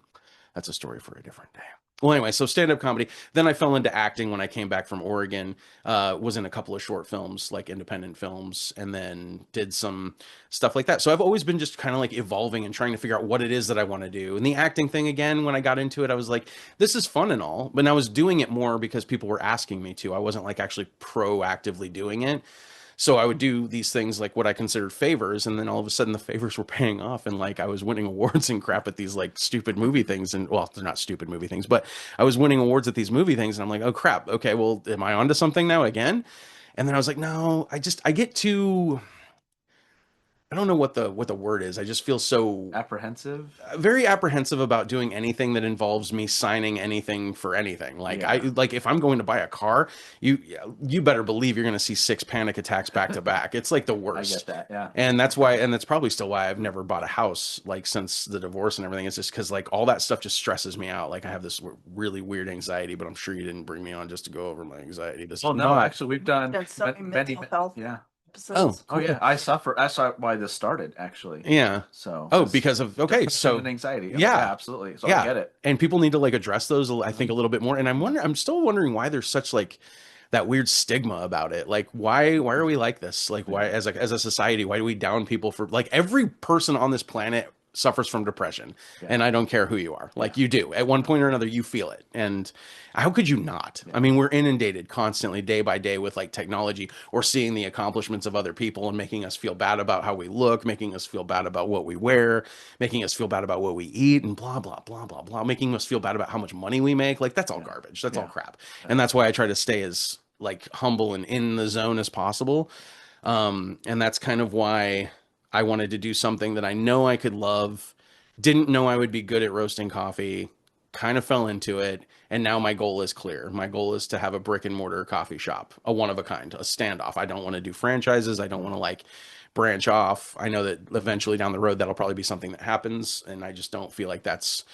Speaker 5: that's a story for a different day. Well, anyway, so stand-up comedy. Then I fell into acting when I came back from Oregon, was in a couple of short films, like independent films, and then did some stuff like that. So I've always been just kind of like evolving and trying to figure out what it is that I want to do. And the acting thing, again, when I got into it, I was like, this is fun and all, but I was doing it more because people were asking me to. I wasn't like actually proactively doing it. So I would do these things like what I considered favors, and then all of a sudden the favors were paying off, and like I was winning awards and crap at these like stupid movie things. And well, they're not stupid movie things, but I was winning awards at these movie things, and I'm like, oh crap, okay, well, am I onto something now again? And then I was like, no, I get too, I don't know what the word is. I just feel so
Speaker 6: apprehensive,
Speaker 5: very apprehensive about doing anything that involves me signing anything for anything. Like I like if I'm going to buy a car, you better believe you're going to see 6 panic attacks back to back. It's like the worst.
Speaker 6: I get that, yeah.
Speaker 5: And that's why, and that's probably still why I've never bought a house like since the divorce and everything. It's just because like all that stuff just stresses me out. Like I have this really weird anxiety, but I'm sure you didn't bring me on just to go over my anxiety.
Speaker 6: Well, no, actually, we've done
Speaker 1: so many mental health.
Speaker 6: Yeah.
Speaker 1: Episodes.
Speaker 6: Oh yeah, I suffer. That's why this started, actually.
Speaker 5: Yeah.
Speaker 6: So.
Speaker 5: Oh, because of so
Speaker 6: and anxiety.
Speaker 5: Yeah,
Speaker 6: absolutely. So
Speaker 5: yeah.
Speaker 6: I get it.
Speaker 5: And people need to like address those, I think, a little bit more. And I'm still wondering why there's such like that weird stigma about it. Like why are we like this? Like why as a society, why do we down people for like every person on this planet suffers from depression, and I don't care who you are. Like you do at one point or another, you feel it. And how could you not? I mean, we're inundated constantly day by day with like technology or seeing the accomplishments of other people and making us feel bad about how we look, making us feel bad about what we wear, making us feel bad about what we eat, and blah, blah, blah, blah, blah, making us feel bad about how much money we make. Like that's all garbage. That's all crap. And that's why I try to stay as like humble and in the zone as possible. And that's kind of why I wanted to do something that I know I could love, didn't know I would be good at roasting coffee, kind of fell into it. And now my goal is clear. My goal is to have a brick and mortar coffee shop, a one of a kind, a standoff. I don't want to do franchises. I don't want to like branch off. I know that eventually down the road, that'll probably be something that happens. And I just don't feel like that's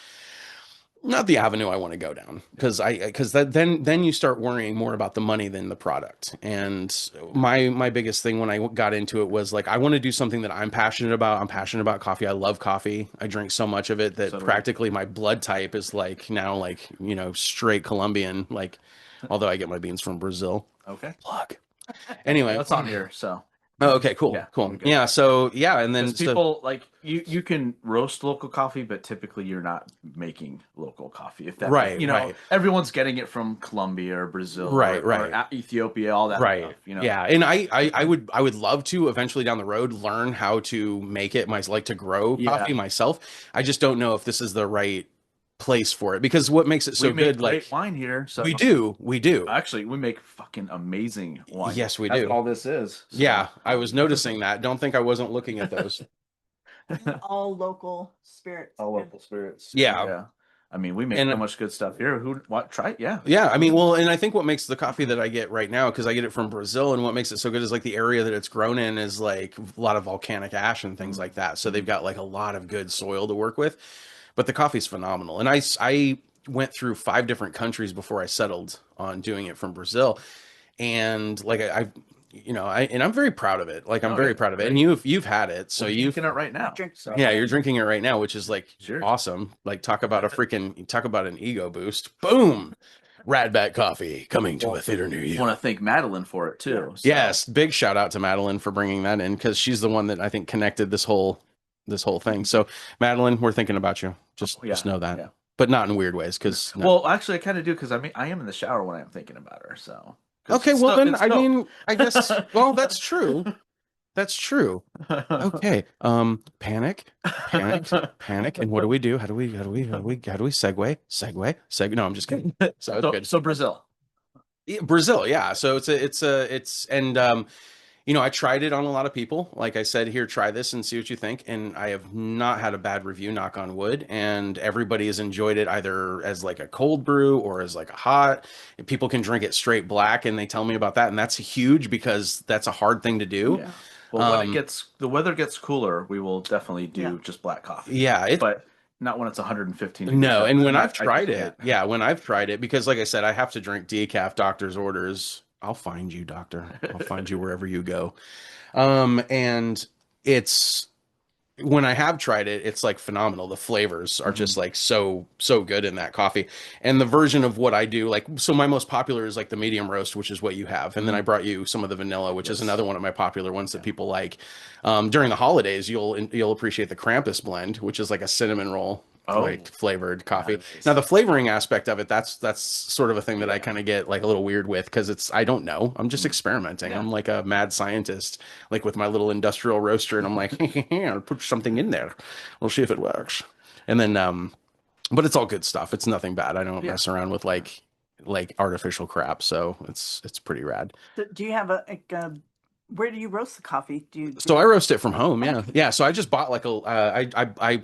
Speaker 5: not the avenue I want to go down, because then you start worrying more about the money than the product. And my biggest thing when I got into it was like, I want to do something that I'm passionate about. I'm passionate about coffee. I love coffee. I drink so much of it that
Speaker 6: So do I.
Speaker 5: practically my blood type is like now like, you know, straight Colombian, like, although I get my beans from Brazil.
Speaker 6: Okay.
Speaker 5: Plug. Anyway,
Speaker 6: That's on here. So
Speaker 5: oh, okay, cool,
Speaker 6: Yeah,
Speaker 5: cool.
Speaker 6: we're good.
Speaker 5: Yeah, so yeah, and then
Speaker 6: 'cause people like you can roast local coffee, but typically you're not making local coffee. If that
Speaker 5: Right,
Speaker 6: you know,
Speaker 5: right.
Speaker 6: everyone's getting it from Colombia or Brazil,
Speaker 5: Right,
Speaker 6: or
Speaker 5: right.
Speaker 6: Ethiopia, all that
Speaker 5: Right.
Speaker 6: stuff. You know,
Speaker 5: Yeah. And I would love to eventually down the road learn how to make it like to grow
Speaker 6: Yeah.
Speaker 5: coffee myself. I just don't know if this is the right place for it, because what makes it so
Speaker 6: we make
Speaker 5: good,
Speaker 6: great
Speaker 5: like
Speaker 6: wine here. So
Speaker 5: we do.
Speaker 6: Actually, we make fucking amazing wine.
Speaker 5: Yes, we
Speaker 6: That's
Speaker 5: do.
Speaker 6: what all this is. So,
Speaker 5: Yeah, I was noticing that. Don't think I wasn't looking at those.
Speaker 1: All local spirits.
Speaker 6: all local spirits.
Speaker 5: Yeah.
Speaker 6: Yeah. I mean, we make
Speaker 5: And-
Speaker 6: so much good stuff here. Who what try it? Yeah.
Speaker 5: Yeah, I mean, well, and I think what makes the coffee that I get right now, because I get it from Brazil, and what makes it so good is like the area that it's grown in is like a lot of volcanic ash and things like that. So they've got like a lot of good soil to work with. But the coffee's phenomenal. And I went through 5 different countries before I settled on doing it from Brazil. And like I'm very proud of it. Like I'm
Speaker 6: Oh,
Speaker 5: very
Speaker 6: yeah,
Speaker 5: proud of it.
Speaker 6: great.
Speaker 5: And you've had it. So
Speaker 6: We're
Speaker 5: you've
Speaker 6: drinking it right now.
Speaker 1: Drink-
Speaker 6: So
Speaker 5: yeah, you're drinking it right now, which is like
Speaker 6: Sure.
Speaker 5: awesome. Like talk about an ego boost. Boom. Radback Coffee coming to a theater near
Speaker 6: I
Speaker 5: you.
Speaker 6: want to thank Madeline for it too. So,
Speaker 5: Yes, big shout out to Madeline for bringing that in, because she's the one that I think connected this whole thing. So Madeline, we're thinking about you. Just know that,
Speaker 6: yeah.
Speaker 5: but not in weird ways. Because
Speaker 6: Well, actually, I kind of do because I am in the shower when I'm thinking about her. So 'cause
Speaker 5: okay,
Speaker 6: it's
Speaker 5: well
Speaker 6: still-
Speaker 5: then
Speaker 6: it's
Speaker 5: I
Speaker 6: still-
Speaker 5: mean I guess well that's true. That's true. Okay. Panic. And what do we do? How do we segue? No, I'm just kidding. So it's good.
Speaker 6: So Brazil.
Speaker 5: Yeah, Brazil, yeah. So I tried it on a lot of people. Like I said, here, try this and see what you think. And I have not had a bad review, knock on wood. And everybody has enjoyed it either as like a cold brew or as like a hot. People can drink it straight black, and they tell me about that. And that's huge because that's a hard thing to do.
Speaker 6: Yeah. Well, when the weather gets cooler, we will definitely do just black coffee.
Speaker 5: Yeah,
Speaker 6: But not when it's 115 degrees.
Speaker 5: no, and when
Speaker 6: I-
Speaker 5: I've
Speaker 6: I
Speaker 5: tried
Speaker 6: can't.
Speaker 5: it, when I've tried it, because like I said, I have to drink decaf doctor's orders. I'll find you, doctor. I'll find you wherever you go. And it's when I have tried it, it's like phenomenal. The flavors are just like so good in that coffee. And the version of what I do, like, so my most popular is like the medium roast, which is what you have. And then I brought you some of the vanilla, which is another one of my popular ones that people like. During the holidays, you'll appreciate the Krampus blend, which is like a cinnamon roll. Like flavored coffee.
Speaker 6: Nice.
Speaker 5: Now the flavoring aspect of it, that's sort of a thing that I kind of get like a little weird with, because I don't know. I'm just experimenting. I'm like a mad scientist, like with my little industrial roaster, and I'm like, I'll put something in there. We'll see if it works. And then but it's all good stuff. It's nothing bad. I don't mess around with like artificial crap. So it's pretty rad.
Speaker 1: Do you have where do you roast the coffee?
Speaker 5: So I roast it from home. Yeah. Yeah. So I just bought like I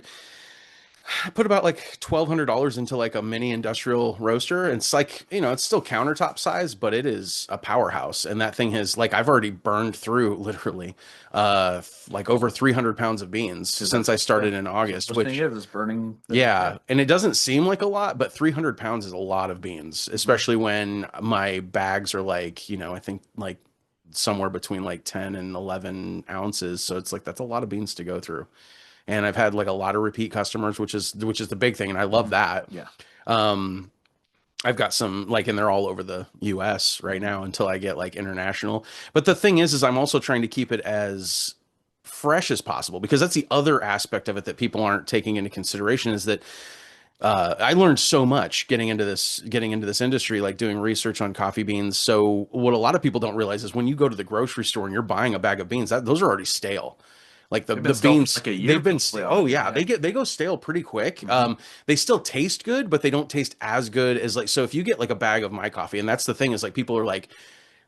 Speaker 5: put about like $1,200 into like a mini industrial roaster. And it's like, it's still countertop size, but it is a powerhouse. And that thing has like, I've already burned through literally like over 300 pounds of beans since I started in August,
Speaker 6: The thing is burning.
Speaker 5: And it doesn't seem like a lot, but 300 pounds is a lot of beans, especially when my bags are like, I think like somewhere between like 10 and 11 ounces. So it's like, that's a lot of beans to go through. And I've had like a lot of repeat customers, which is the big thing. And I love that.
Speaker 6: Yeah.
Speaker 5: I've got some like, and they're all over the US right now until I get like international. But the thing is I'm also trying to keep it as fresh as possible, because that's the other aspect of it that people aren't taking into consideration, is that I learned so much getting into this industry, like doing research on coffee beans. So what a lot of people don't realize is when you go to the grocery store and you're buying a bag of beans, those are already stale. Like the
Speaker 6: been stale for
Speaker 5: beans,
Speaker 6: like a year
Speaker 5: they've been
Speaker 6: probably.
Speaker 5: stale. Oh yeah, they go stale pretty quick. They still taste good, but they don't taste as good as like. So if you get like a bag of my coffee, and that's the thing is like people are like,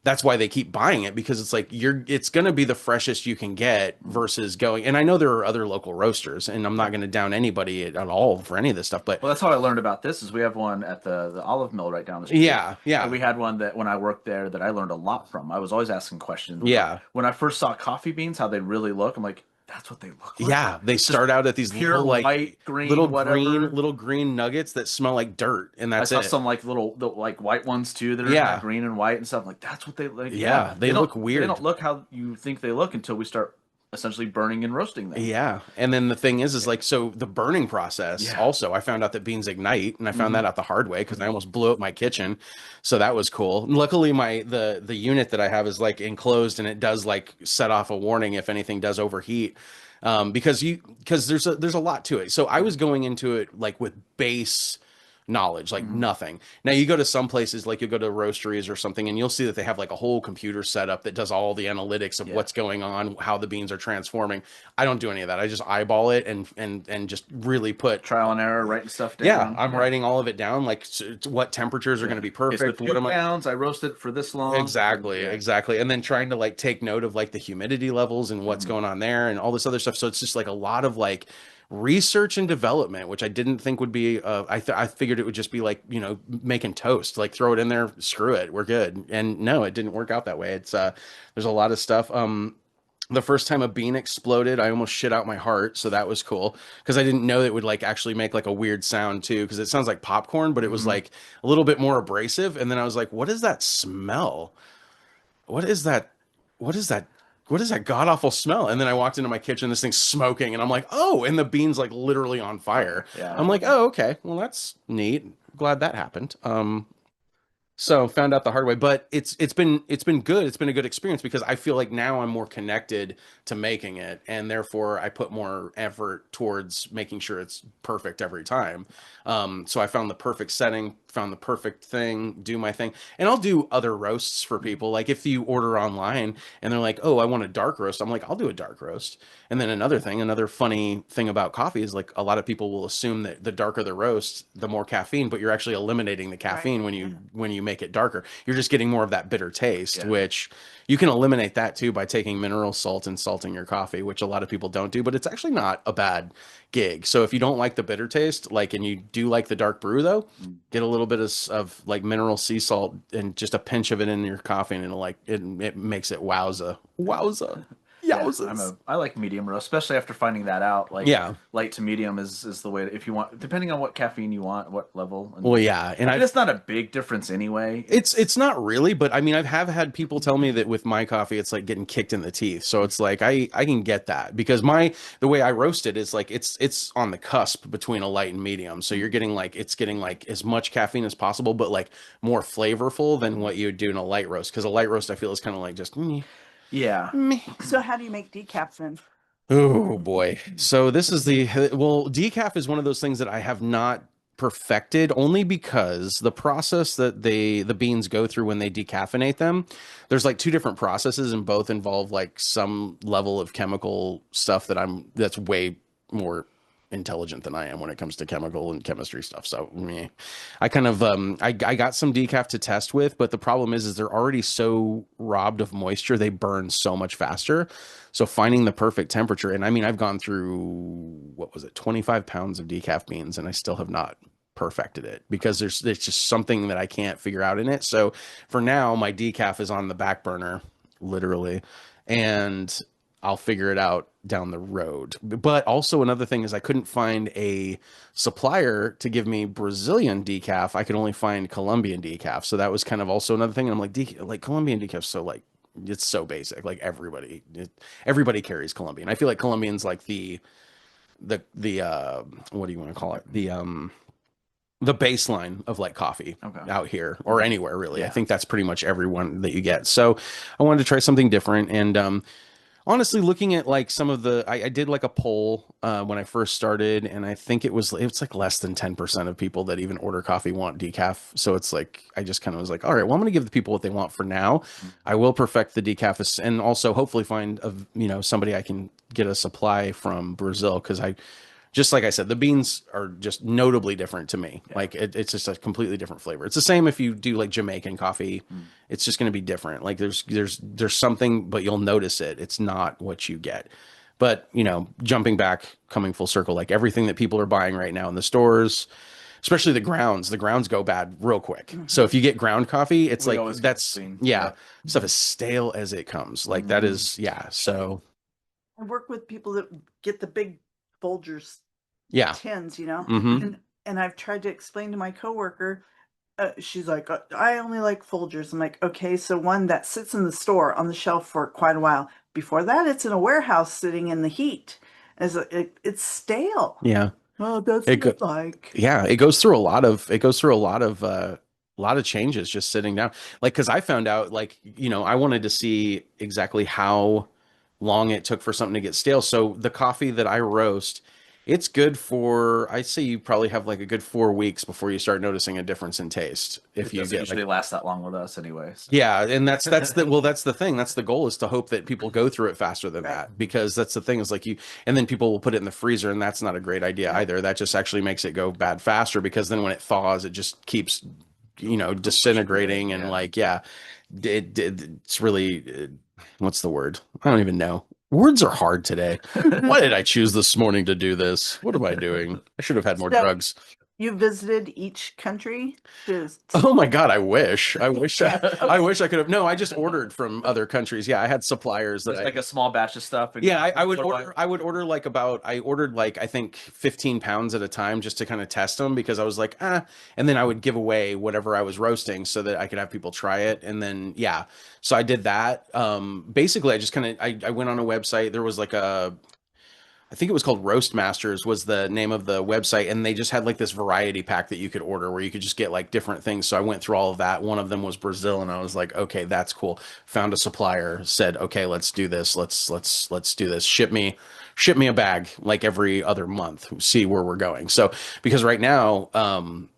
Speaker 5: that's why they keep buying it, because it's like it's going to be the freshest you can get versus going. And I know there are other local roasters, and I'm not going to down anybody at all for any of this stuff, but
Speaker 6: Well, that's how I learned about this. Is we have one at the olive mill right down the street.
Speaker 5: yeah.
Speaker 6: And we had one that when I worked there that I learned a lot from. I was always asking questions.
Speaker 5: Yeah.
Speaker 6: When I first saw coffee beans, how they really look, I'm like, that's what they look like.
Speaker 5: Yeah, they start out at these
Speaker 6: Pure
Speaker 5: little like
Speaker 6: white, green,
Speaker 5: little
Speaker 6: whatever.
Speaker 5: green nuggets that smell like dirt, and
Speaker 6: I
Speaker 5: that's
Speaker 6: saw
Speaker 5: it.
Speaker 6: some like little like white ones too that are
Speaker 5: Yeah.
Speaker 6: kind of green and white and stuff. Like that's what they like.
Speaker 5: Yeah, they
Speaker 6: don't-
Speaker 5: look weird.
Speaker 6: They don't look how you think they look until we start essentially burning and roasting them.
Speaker 5: Yeah, and then the thing is like, so the burning process
Speaker 6: Yeah.
Speaker 5: also, I found out that beans ignite, and I found that out the hard way because I almost blew up my kitchen, so that was cool. Luckily, the unit that I have is like enclosed, and it does like set off a warning if anything does overheat, because there's a lot to it. So I was going into it like with base knowledge, like nothing. Now you go to some places, like you go to roasteries or something, and you'll see that they have like a whole computer setup that does all the analytics of what's going on, how the beans are transforming. I don't do any of that. I just eyeball it and just really put
Speaker 6: Trial and error, writing stuff down.
Speaker 5: yeah, I'm writing all of it down, like what temperatures are going to be
Speaker 6: Okay,
Speaker 5: perfect.
Speaker 6: so
Speaker 5: What
Speaker 6: 2
Speaker 5: am I
Speaker 6: pounds, I roasted for this long.
Speaker 5: exactly,
Speaker 6: Yeah.
Speaker 5: exactly, and then trying to like take note of like the humidity levels and what's going on there and all this other stuff. So it's just like a lot of like research and development, which I didn't think would be. I figured it would just be like, you know, making toast, like throw it in there, screw it, we're good. And no, it didn't work out that way. It's there's a lot of stuff. The first time a bean exploded, I almost shit out my heart. So that was cool because I didn't know it would like actually make like a weird sound too. Because it sounds like popcorn, but it was like a little bit more abrasive. And then I was like, what is that smell? What is that? What is that? What is that god awful smell? And then I walked into my kitchen, this thing's smoking, and I'm like, oh, and the bean's like literally on fire.
Speaker 6: Yeah.
Speaker 5: I'm like, oh, okay, well that's neat. Glad that happened. So found out the hard way, but it's been good. It's been a good experience because I feel like now I'm more connected to making it, and therefore I put more effort towards making sure it's perfect every time. So I found the perfect setting, found the perfect thing, do my thing, and I'll do other roasts for people. Like if you order online and they're like, "Oh, I want a dark roast," I'm like, "I'll do a dark roast." And then another funny thing about coffee is like a lot of people will assume that the darker the roast, the more caffeine, but you're actually eliminating the caffeine when you make it darker. You're just getting more of that bitter taste, which you can eliminate that too by taking mineral salt and salting your coffee, which a lot of people don't do, but it's actually not a bad gig. So if you don't like the bitter taste, like, and you do like the dark brew though, get a little bit of like mineral sea salt and just a pinch of it in your coffee, and it'll like it makes it wowza.
Speaker 6: Yeah,
Speaker 5: Yowzas.
Speaker 6: I like medium roast, especially after finding that out. Like,
Speaker 5: Yeah.
Speaker 6: light to medium is the way if you want, depending on what caffeine you want, what level.
Speaker 5: Well, yeah, and
Speaker 6: it's not a big difference anyway.
Speaker 5: It's not really, but I mean, I have had people tell me that with my coffee, it's like getting kicked in the teeth. So it's like I can get that because the way I roast it is like it's on the cusp between a light and medium. So you're getting like as much caffeine as possible, but like more flavorful than what you would do in a light roast. Because a light roast, I feel, is kind of like just
Speaker 6: Yeah.
Speaker 7: So how do you make decaf then?
Speaker 5: Oh boy. So this is decaf is one of those things that I have not perfected only because the process that the beans go through when they decaffeinate them, there's like two different processes and both involve like some level of chemical stuff that's way more intelligent than I am when it comes to chemical and chemistry stuff. So I kind of I got some decaf to test with, but the problem is they're already so robbed of moisture, they burn so much faster. So finding the perfect temperature, and I mean I've gone through, what was it, 25 pounds of decaf beans, and I still have not perfected it because there's just something that I can't figure out in it. So for now my decaf is on the back burner, literally, and I'll figure it out down the road. But also another thing is I couldn't find a supplier to give me Brazilian decaf. I could only find Colombian decaf. So that was kind of also another thing. And I'm like, Colombian decaf, so like, it's so basic. Like everybody carries Colombian. I feel like Colombian's like the what do you want to call it? The baseline of like coffee out here or anywhere really. Yeah. I think that's pretty much everyone that you get. So I wanted to try something different. And, honestly, looking at like some of I did like a poll when I first started, and I think it's like less than 10% of people that even order coffee want decaf. So it's like, I just kind of was like, all right, well, I'm going to give the people what they want for now. I will perfect the decaf and also hopefully find somebody I can get a supply from Brazil. Cause just like I said, the beans are just notably different to me. Yeah. Like it's just a completely different flavor. It's the same if you do like Jamaican coffee. It's just going to be different. Like there's something, but you'll notice it. It's not what you get. But, jumping back, coming full circle, like everything that people are buying right now in the stores, especially the grounds go bad real quick. So if you get ground coffee, it's like, that's, stuff as stale as it comes. Like that is, so
Speaker 7: I work with people that get the big Folgers
Speaker 5: Yeah.
Speaker 7: tins, you know,
Speaker 5: Hmm.
Speaker 7: and I've tried to explain to my coworker. She's like, I only like Folgers. I'm like, okay, so one that sits in the store on the shelf for quite a while. Before that, it's in a warehouse sitting in the heat. It's stale.
Speaker 5: Yeah.
Speaker 7: Oh, that's
Speaker 5: It
Speaker 7: what
Speaker 5: go-
Speaker 7: I like.
Speaker 5: yeah, it goes through a lot of changes just sitting down. Like, because I found out, like, I wanted to see exactly how long it took for something to get stale. So the coffee that I roast, it's good for, I'd say you probably have like a good 4 weeks before you start noticing a difference in taste. If
Speaker 6: It
Speaker 5: you
Speaker 6: doesn't
Speaker 5: get
Speaker 6: usually
Speaker 5: like,
Speaker 6: last that long with us, anyways.
Speaker 5: yeah, and that's that's the thing. That's the goal, is to hope that people go through it faster than
Speaker 7: Right.
Speaker 5: that, because that's the thing, is like and then people will put it in the freezer, and that's not a great idea either. That just actually makes it go bad faster, because then when it thaws, it just keeps disintegrating, and
Speaker 6: Yeah.
Speaker 5: like, yeah, it's really what's the word? I don't even know. Words are hard today. Why did I choose this morning to do this? What am I doing? I should have had more
Speaker 7: So-
Speaker 5: drugs.
Speaker 7: You visited each country to
Speaker 5: Oh my God, I wish. I wish
Speaker 7: Yeah.
Speaker 5: I wish I could have. No, I just ordered from other countries. Yeah, I had suppliers that
Speaker 6: Just like a small batch of stuff. And
Speaker 5: yeah, I would
Speaker 6: sort of
Speaker 5: order. I would order like I ordered like, I think 15 pounds at a time, just to kind of test them, because I was like, and then I would give away whatever I was roasting so that I could have people try it. And then, yeah, so I did that. Basically I just kind of, I went on a website. There was like I think it was called Roast Masters was the name of the website, and they just had like this variety pack that you could order where you could just get like different things. So I went through all of that. One of them was Brazil, and I was like, okay, that's cool. Found a supplier, said, okay, let's do this. Let's do this. Ship me a bag like every other month. See where we're going. So because right now,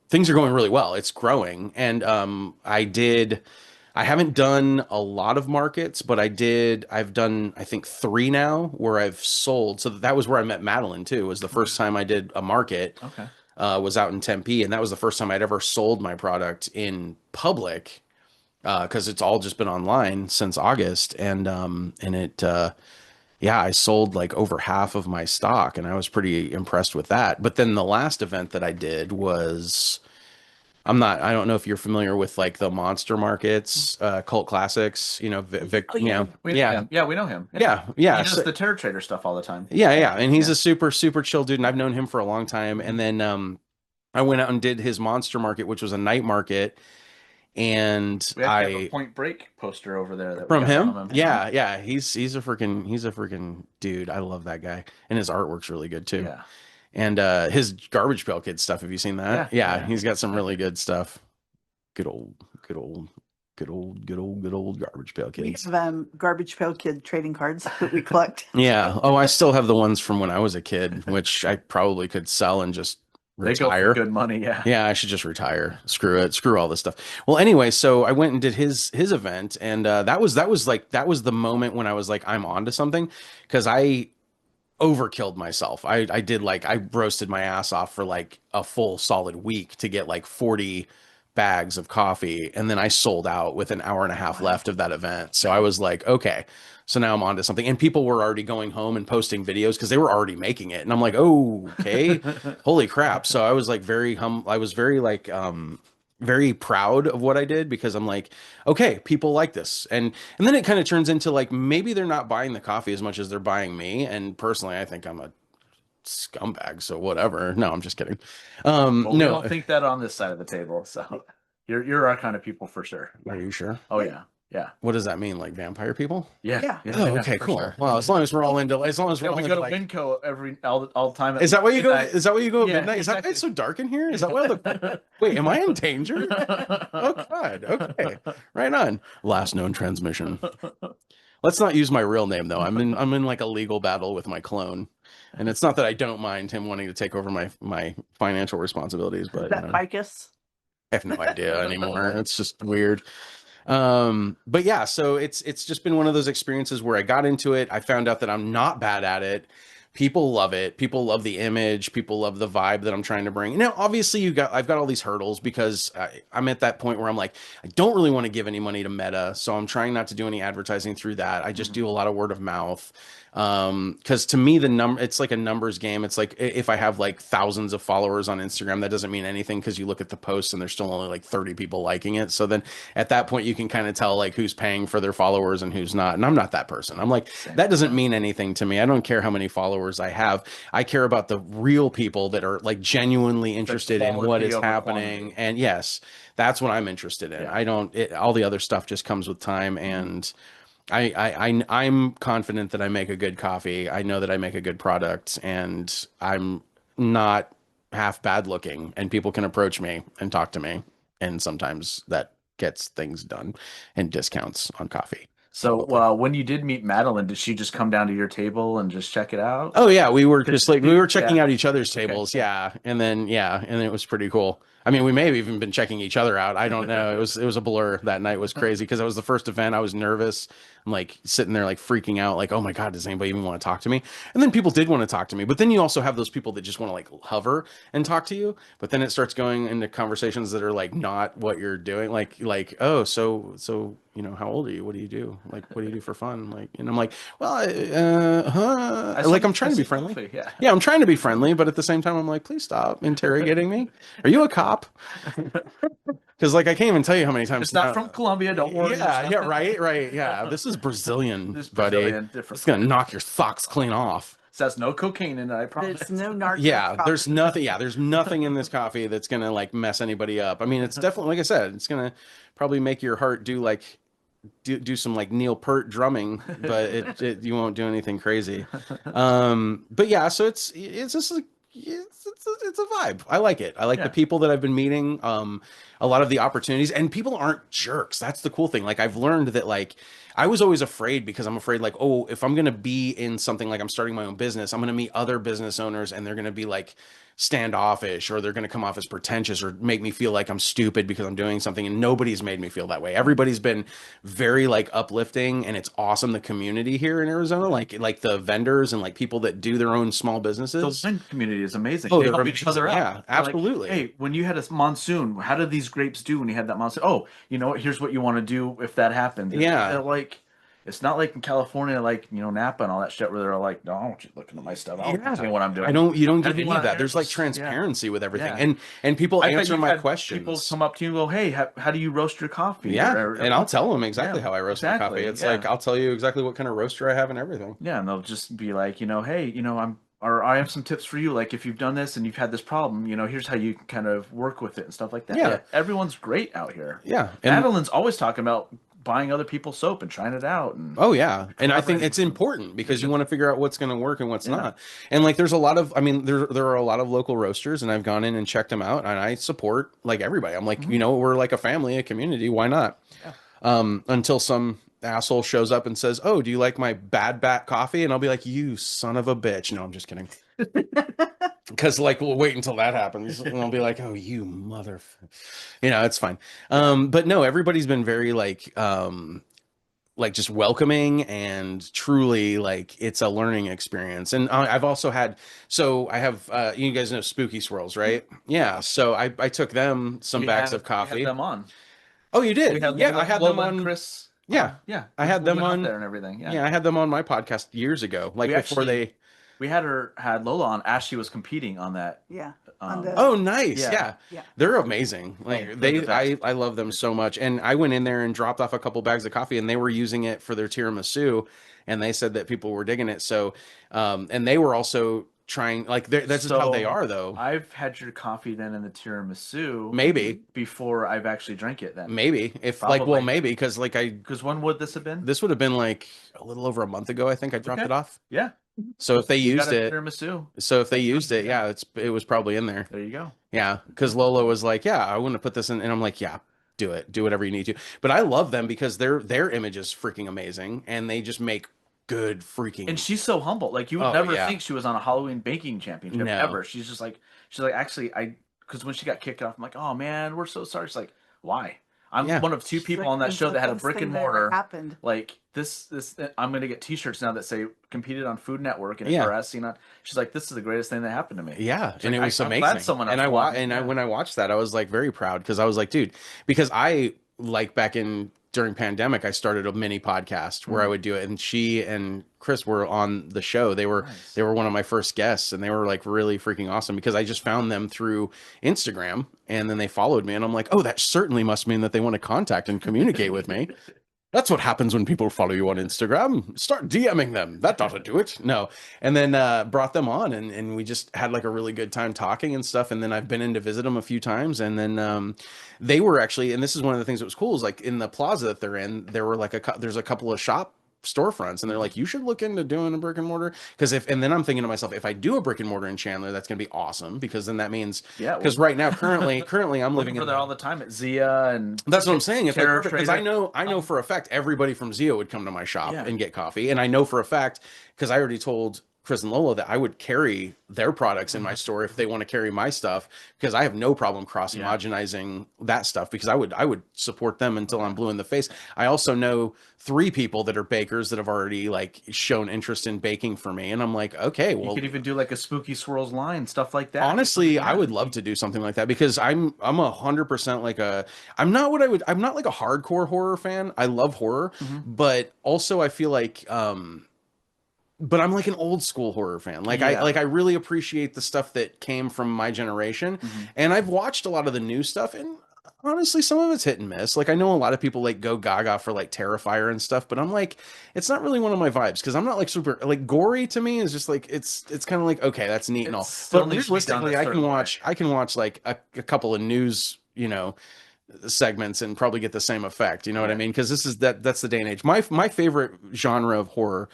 Speaker 5: things are going really well. It's growing, and I haven't done a lot of markets, but I've done, I think, 3 now where I've sold. So that was where I met Madeline too. Was the first time I did a market.
Speaker 6: Okay.
Speaker 5: Was out in Tempe, and that was the first time I'd ever sold my product in public, because it's all just been online since August, and yeah, I sold like over half of my stock, and I was pretty impressed with that. But then the last event that I did was, I don't know if you're familiar with like the monster markets, Cult Classics, Vic,
Speaker 7: Oh, yeah.
Speaker 6: We know
Speaker 5: yeah,
Speaker 6: him. Yeah, we know him.
Speaker 5: yeah,
Speaker 6: He
Speaker 5: yeah.
Speaker 6: does
Speaker 5: So-
Speaker 6: the Terror Trader stuff all the time.
Speaker 5: yeah. And he's
Speaker 6: Yeah.
Speaker 5: a super, super chill dude. And I've known him for a long time. And then I went out and did his monster market, which was a night market. And
Speaker 6: We actually have a Point Break poster over there that we
Speaker 5: from
Speaker 6: got
Speaker 5: him, yeah. He's a freaking dude. I love that guy. And his artwork's really good too.
Speaker 6: Yeah.
Speaker 5: And his Garbage Pail Kid stuff. Have you seen that?
Speaker 6: Yeah.
Speaker 5: He's got some really good stuff. Good old Garbage Pail
Speaker 7: We
Speaker 5: Kids.
Speaker 7: have Garbage Pail Kid trading cards that we collect.
Speaker 5: Yeah. Oh, I still have the ones from when I was a kid, which I probably could sell and just
Speaker 6: They go
Speaker 5: retire.
Speaker 6: for good money. Yeah.
Speaker 5: Yeah, I should just retire. Screw it. Screw all this stuff. Well, anyway, so I went and did his event, and that was the moment when I was like, I'm onto something, because I overkilled myself. I roasted my ass off for like a full solid week to get like 40 bags of coffee, and then I sold out with an hour and a half left of that event. So I was like, okay, so now I'm onto something. And people were already going home and posting videos because they were already making it, and I'm like, oh, okay, holy crap. So I was like I was very like very proud of what I did, because I'm like, okay, people like this. And then it kind of turns into like, maybe they're not buying the coffee as much as they're buying me. And personally, I think I'm a scumbag, so whatever. No, I'm just kidding.
Speaker 6: Well, we
Speaker 5: No,
Speaker 6: don't think that on this side of the table. So you're our kind of people for sure.
Speaker 5: are you sure?
Speaker 6: Oh yeah. Yeah.
Speaker 5: What does that mean? Like vampire people?
Speaker 7: Yeah.
Speaker 5: Oh, okay,
Speaker 6: for
Speaker 5: cool.
Speaker 6: sure.
Speaker 5: Well, as long as we're all into, as long as we're
Speaker 6: Yeah,
Speaker 5: all
Speaker 6: we
Speaker 5: into,
Speaker 6: go to
Speaker 5: like,
Speaker 6: Winco all the time.
Speaker 5: is that why you go?
Speaker 6: midnight.
Speaker 5: Is that why you go at
Speaker 6: Yeah,
Speaker 5: midnight? Is that why
Speaker 6: exactly.
Speaker 5: it's so dark in here? Is that why the? Wait, am I in danger? Oh God. Okay. Right on. Last known transmission. Let's not use my real name though. I'm in like a legal battle with my clone, and it's not that I don't mind him wanting to take over my financial responsibilities, but
Speaker 7: Is that Ficus?
Speaker 5: I have no idea anymore. It's just weird. But yeah, so it's just been one of those experiences where I got into it. I found out that I'm not bad at it. People love it. People love the image. People love the vibe that I'm trying to bring. Now, obviously, I've got all these hurdles because I'm at that point where I'm like, I don't really want to give any money to Meta, so I'm trying not to do any advertising through that. I just do a lot of word of mouth. Because to me, it's like a numbers game. It's like if I have like thousands of followers on Instagram, that doesn't mean anything because you look at the posts and there's still only like 30 people liking it. So then at that point, you can kind of tell like who's paying for their followers and who's not. And I'm not that person. I'm like, that doesn't mean anything to me. I don't care how many followers I have. I care about the real people that are like genuinely interested in what is
Speaker 6: over
Speaker 5: happening.
Speaker 6: quantity.
Speaker 5: And yes, that's what I'm interested in. All the other stuff just comes with time. And I'm confident that I make a good coffee. I know that I make a good product, and I'm not half bad looking, and people can approach me and talk to me. And sometimes that gets things done and discounts on coffee.
Speaker 6: So when you did meet Madeline, did she just come down to your table and just check it out?
Speaker 5: Oh yeah, we were just like we were checking
Speaker 6: Yeah.
Speaker 5: out each other's tables, and then it was pretty cool. I mean, we may have even been checking each other out. I don't know. It was a blur. That night was crazy because it was the first event. I was nervous. I'm like sitting there like freaking out, like, oh my God, does anybody even want to talk to me? And then people did want to talk to me, but then you also have those people that just want to like hover and talk to you. But then it starts going into conversations that are like not what you're doing. Like, oh, so how old are you? What do you do? Like, what do you do for fun? Like, and I'm like, well, I'm trying to be friendly.
Speaker 6: Coffee, yeah.
Speaker 5: Yeah, I'm trying to be friendly, but at the same time, I'm like, please stop interrogating me. Are you a cop? Because like I can't even tell you how many times.
Speaker 6: It's not from Colombia, don't worry.
Speaker 5: Yeah, right. Yeah, this is Brazilian,
Speaker 6: This is
Speaker 5: buddy.
Speaker 6: Brazilian, different.
Speaker 5: It's gonna knock your socks clean off.
Speaker 6: Says no cocaine in it, I promise.
Speaker 7: There's no narc.
Speaker 5: Yeah, there's nothing. Yeah, there's nothing in this coffee that's gonna like mess anybody up. I mean, it's definitely like I said, it's gonna probably make your heart do some like Neil Peart drumming, but you won't do anything crazy. But yeah, so it's just like it's a vibe. I like it. I like the people that I've been meeting. A lot of the opportunities, and people aren't jerks. That's the cool thing. Like I've learned that like I was always afraid because I'm afraid like, oh, if I'm going to be in something like I'm starting my own business, I'm going to meet other business owners and they're going to be like standoffish, or they're going to come off as pretentious or make me feel like I'm stupid because I'm doing something. And nobody's made me feel that way. Everybody's been very like uplifting, and it's awesome. The community here in Arizona, like the vendors and like people that do their own small businesses.
Speaker 6: The wine community is amazing.
Speaker 5: Oh,
Speaker 6: They
Speaker 5: they're
Speaker 6: help each other out.
Speaker 5: yeah,
Speaker 6: They're like,
Speaker 5: absolutely.
Speaker 6: hey, when you had a monsoon, how did these grapes do when you had that monsoon? Oh, you know what? Here's what you want to do if that happened.
Speaker 5: Yeah.
Speaker 6: They're like, it's not like in California, like, Napa and all that shit, where they're like, no, I don't want you looking at my stuff. I don't tell you what I'm doing.
Speaker 5: You don't get any
Speaker 6: Everyone
Speaker 5: of that.
Speaker 6: out
Speaker 5: There's
Speaker 6: there
Speaker 5: like
Speaker 6: is-
Speaker 5: transparency with everything.
Speaker 6: Yeah.
Speaker 5: And people
Speaker 6: I bet
Speaker 5: answer
Speaker 6: you've
Speaker 5: my
Speaker 6: had
Speaker 5: questions.
Speaker 6: People come up to you and go, hey, how do you roast your coffee?
Speaker 5: Yeah,
Speaker 6: Or-
Speaker 5: and I'll tell them exactly
Speaker 6: Yeah,
Speaker 5: how I roast my
Speaker 6: exactly,
Speaker 5: coffee. It's
Speaker 6: yeah.
Speaker 5: like I'll tell you exactly what kind of roaster I have and everything.
Speaker 6: Yeah, and they'll just be like, hey, I have some tips for you. Like if you've done this and you've had this problem, here's how you can kind of work with it and stuff like that.
Speaker 5: Yeah.
Speaker 6: Everyone's great out here.
Speaker 5: Yeah, and
Speaker 6: Madeline's always talking about buying other people's soap and trying it out. And
Speaker 5: oh yeah, and I think it's important because you want to figure out what's going to work and what's not. And like, there's a lot of, I mean, there are a lot of local roasters, and I've gone in and checked them out, and I support like everybody. I'm like, we're like a family, a community. Why not? Until some asshole shows up and says, "Oh, do you like my bad bat coffee?" And I'll be like, "You son of a bitch!" No, I'm just kidding. Because like we'll wait until that happens, and I'll be like, "Oh, you mother," it's fine. But no, everybody's been very like just welcoming, and truly like it's a learning experience. And I've also had, I have you guys know Spooky Swirls, right? Yeah, so I took them some bags of coffee.
Speaker 6: We had them on.
Speaker 5: Oh, you did?
Speaker 6: We had
Speaker 5: Yeah, I had them
Speaker 6: Lola and
Speaker 5: on.
Speaker 6: Chris.
Speaker 5: Yeah,
Speaker 6: Yeah,
Speaker 5: I had
Speaker 6: we
Speaker 5: them
Speaker 6: went out
Speaker 5: on
Speaker 6: there and everything. Yeah,
Speaker 5: Yeah, I had them on my podcast years ago, like
Speaker 6: We
Speaker 5: before
Speaker 6: actually- we had Lola on as she was competing on that.
Speaker 7: Yeah.
Speaker 5: Oh, nice.
Speaker 6: Yeah.
Speaker 5: Yeah. They're amazing. Like
Speaker 6: Oh, they're the best.
Speaker 5: I love them so much. And I went in there and dropped off a couple bags of coffee, and they were using it for their tiramisu, and they said that people were digging it. So, and they were also trying, like, that's just how they are, though.
Speaker 6: I've had your coffee then in the tiramisu.
Speaker 5: Maybe.
Speaker 6: Before I've actually drank it then.
Speaker 5: Maybe if
Speaker 6: Probably.
Speaker 5: maybe because like
Speaker 6: Because when would this have been?
Speaker 5: this would have been like a little over a month ago. I think I dropped
Speaker 6: Okay.
Speaker 5: it off.
Speaker 6: Yeah.
Speaker 5: So if they
Speaker 6: You
Speaker 5: used
Speaker 6: got a
Speaker 5: it,
Speaker 6: tiramisu.
Speaker 5: so if they used it, yeah, it was probably in there.
Speaker 6: There you go.
Speaker 5: Yeah, because Lola was like, "Yeah, I want to put this in," and I'm like, "Yeah, do it, do whatever you need to." But I love them because their image is freaking amazing, and they just make good freaking.
Speaker 6: And she's so humble. Like you would
Speaker 5: Oh,
Speaker 6: never
Speaker 5: yeah.
Speaker 6: think she was on a Halloween baking championship
Speaker 5: No.
Speaker 6: ever. She's like actually because when she got kicked off, I'm like, oh man, we're so sorry. She's like, why? I'm
Speaker 5: Yeah.
Speaker 6: one of two people on that
Speaker 7: It's
Speaker 6: show
Speaker 7: the
Speaker 6: that had a
Speaker 7: best
Speaker 6: brick
Speaker 7: thing
Speaker 6: and
Speaker 7: that ever
Speaker 6: mortar.
Speaker 7: happened.
Speaker 6: Like this, I'm gonna get T-shirts now that say competed on Food Network and
Speaker 5: Yeah.
Speaker 6: FRS. She's like, this is the greatest thing that happened to me.
Speaker 5: Yeah,
Speaker 6: She's
Speaker 5: and
Speaker 6: like,
Speaker 5: it was
Speaker 6: I'm
Speaker 5: amazing.
Speaker 6: glad someone else
Speaker 5: and
Speaker 6: won.
Speaker 5: and
Speaker 6: Yeah.
Speaker 5: when I watched that, I was like very proud because I was like, dude, because I like back in during pandemic, I started a mini podcast where I would do it, and she and Chris were on the show. They were one of my first guests, and they were like really freaking awesome because I just found them through Instagram, and then they followed me, and I'm like, oh, that certainly must mean that they want to contact and communicate with me. That's what happens when people follow you on Instagram. Start DMing them. That ought to do it. No. And then brought them on, and we just had like a really good time talking and stuff. And then I've been in to visit them a few times. And then they were actually, and this is one of the things that was cool, is like in the plaza that they're in, there were like there's a couple of storefronts, and they're like, you should look into doing a brick and mortar, and then I'm thinking to myself, if I do a brick and mortar in Chandler, that's going to be awesome, because then that means, because right now currently I'm living in
Speaker 6: there all the time at Zia, and
Speaker 5: that's what I'm saying. If
Speaker 6: Terror
Speaker 5: because I know for a fact everybody from Zia would come to my shop and get coffee, and I know for a fact, because I already told Chris and Lola that I would carry their products in my store if they want to carry my stuff, because I have no problem cross homogenizing that stuff, because I would support them until I'm blue in the face. I also know 3 people that are bakers that have already like shown interest in baking for me, and I'm like, okay, well,
Speaker 6: you could even do like a Spooky Swirls line, stuff like that.
Speaker 5: Honestly, I would love to do something like that, because I'm 100% like I'm not like a hardcore horror fan. I love horror, but also I feel like but I'm like an old school horror fan. Like I really appreciate the stuff that came from my generation. And I've watched a lot of the new stuff, and honestly, some of it's hit and miss. Like I know a lot of people like go gaga for like Terrifier and stuff, but I'm like, it's not really one of my vibes, because I'm not like super like gory. To me is just like it's kind of like, okay, that's neat and all. But realistically, I can watch like a couple of news, segments and probably get the same effect. You know what I mean? Because that's the day and age. My favorite genre of horror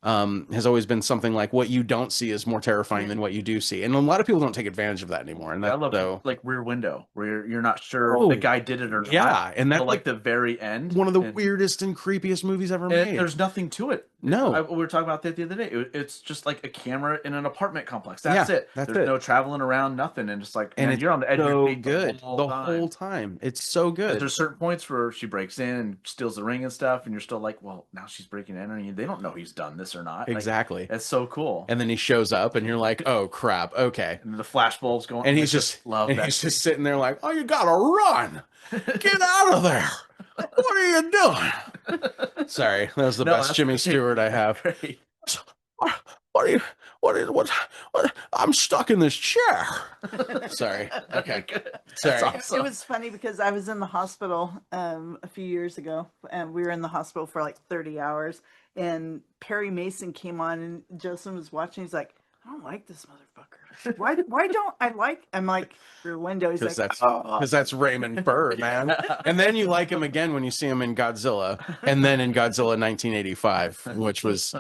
Speaker 5: has always been something like what you don't see is more terrifying than what you do see, and a lot of people don't take advantage of that anymore. And
Speaker 6: I love like Rear Window, where you're not sure if the guy did it or not.
Speaker 5: And that's
Speaker 6: like the very end,
Speaker 5: one of the weirdest and creepiest movies ever made.
Speaker 6: There's nothing to it.
Speaker 5: No,
Speaker 6: we were talking about that the other day. It's just like a camera in an apartment complex. That's it.
Speaker 5: There's
Speaker 6: no traveling around, nothing, and just like,
Speaker 5: and
Speaker 6: you're on the edge of your seat
Speaker 5: the whole time. It's so good.
Speaker 6: There's certain points where she breaks in and steals the ring and stuff, and you're still like, well, now she's breaking in, and they don't know he's done this or not.
Speaker 5: Exactly.
Speaker 6: It's so cool.
Speaker 5: And then he shows up, and you're like, oh crap, okay.
Speaker 6: And the flashbulbs going,
Speaker 5: and he's just just sitting there like, oh, you gotta run, get out of there. What are you doing? Sorry, that was the best Jimmy Stewart I have. What? I'm stuck in this chair. Sorry. Okay. Sorry.
Speaker 7: Awesome. It was funny because I was in the hospital a few years ago, and we were in the hospital for like 30 hours. And Perry Mason came on, and Joseph was watching. He's like, I don't like this motherfucker. Why don't I like? I'm like, Rear Window. He's like,
Speaker 5: because that's Raymond Burr, man. And then you like him again when you see him in Godzilla, and then in Godzilla 1985, which was.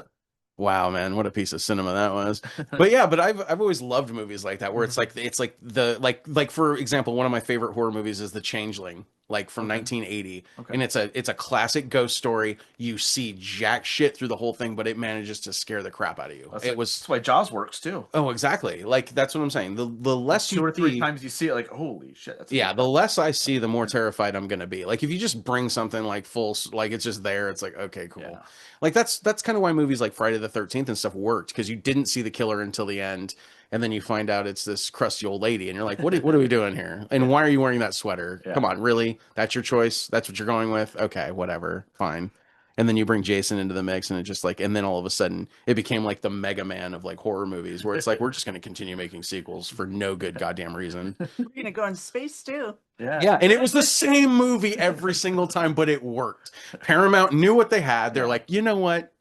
Speaker 5: Wow, man, what a piece of cinema that was. But yeah, I've always loved movies like that, where it's like for example, one of my favorite horror movies is The Changeling, like from 1980. And it's a classic ghost story. You see jack shit through the whole thing, but it manages to scare the crap out of you.
Speaker 6: That's why Jaws works too.
Speaker 5: Oh, exactly. Like that's what I'm saying. The less
Speaker 6: 2 or 3 times you see it, like, holy shit. That's
Speaker 5: the less I see, the more terrified I'm gonna be. Like if you just bring something like full, like it's just there, it's like, okay, cool. Yeah. Like that's kind of why movies like Friday the 13th and stuff worked, because you didn't see the killer until the end, and then you find out it's this crusty old lady, and you're like, what are we doing here? And why are you wearing that sweater? Come on, really? That's your choice? That's what you're going with? Okay, whatever, fine. And then you bring Jason into the mix, and it just like, and then all of a sudden it became like the Mega Man of like horror movies, where it's like, we're just going to continue making sequels for no good goddamn reason.
Speaker 7: We're going to go into space too.
Speaker 5: Yeah, and it was the same movie every single time, but it worked. Paramount knew what they had. They're like, you know what?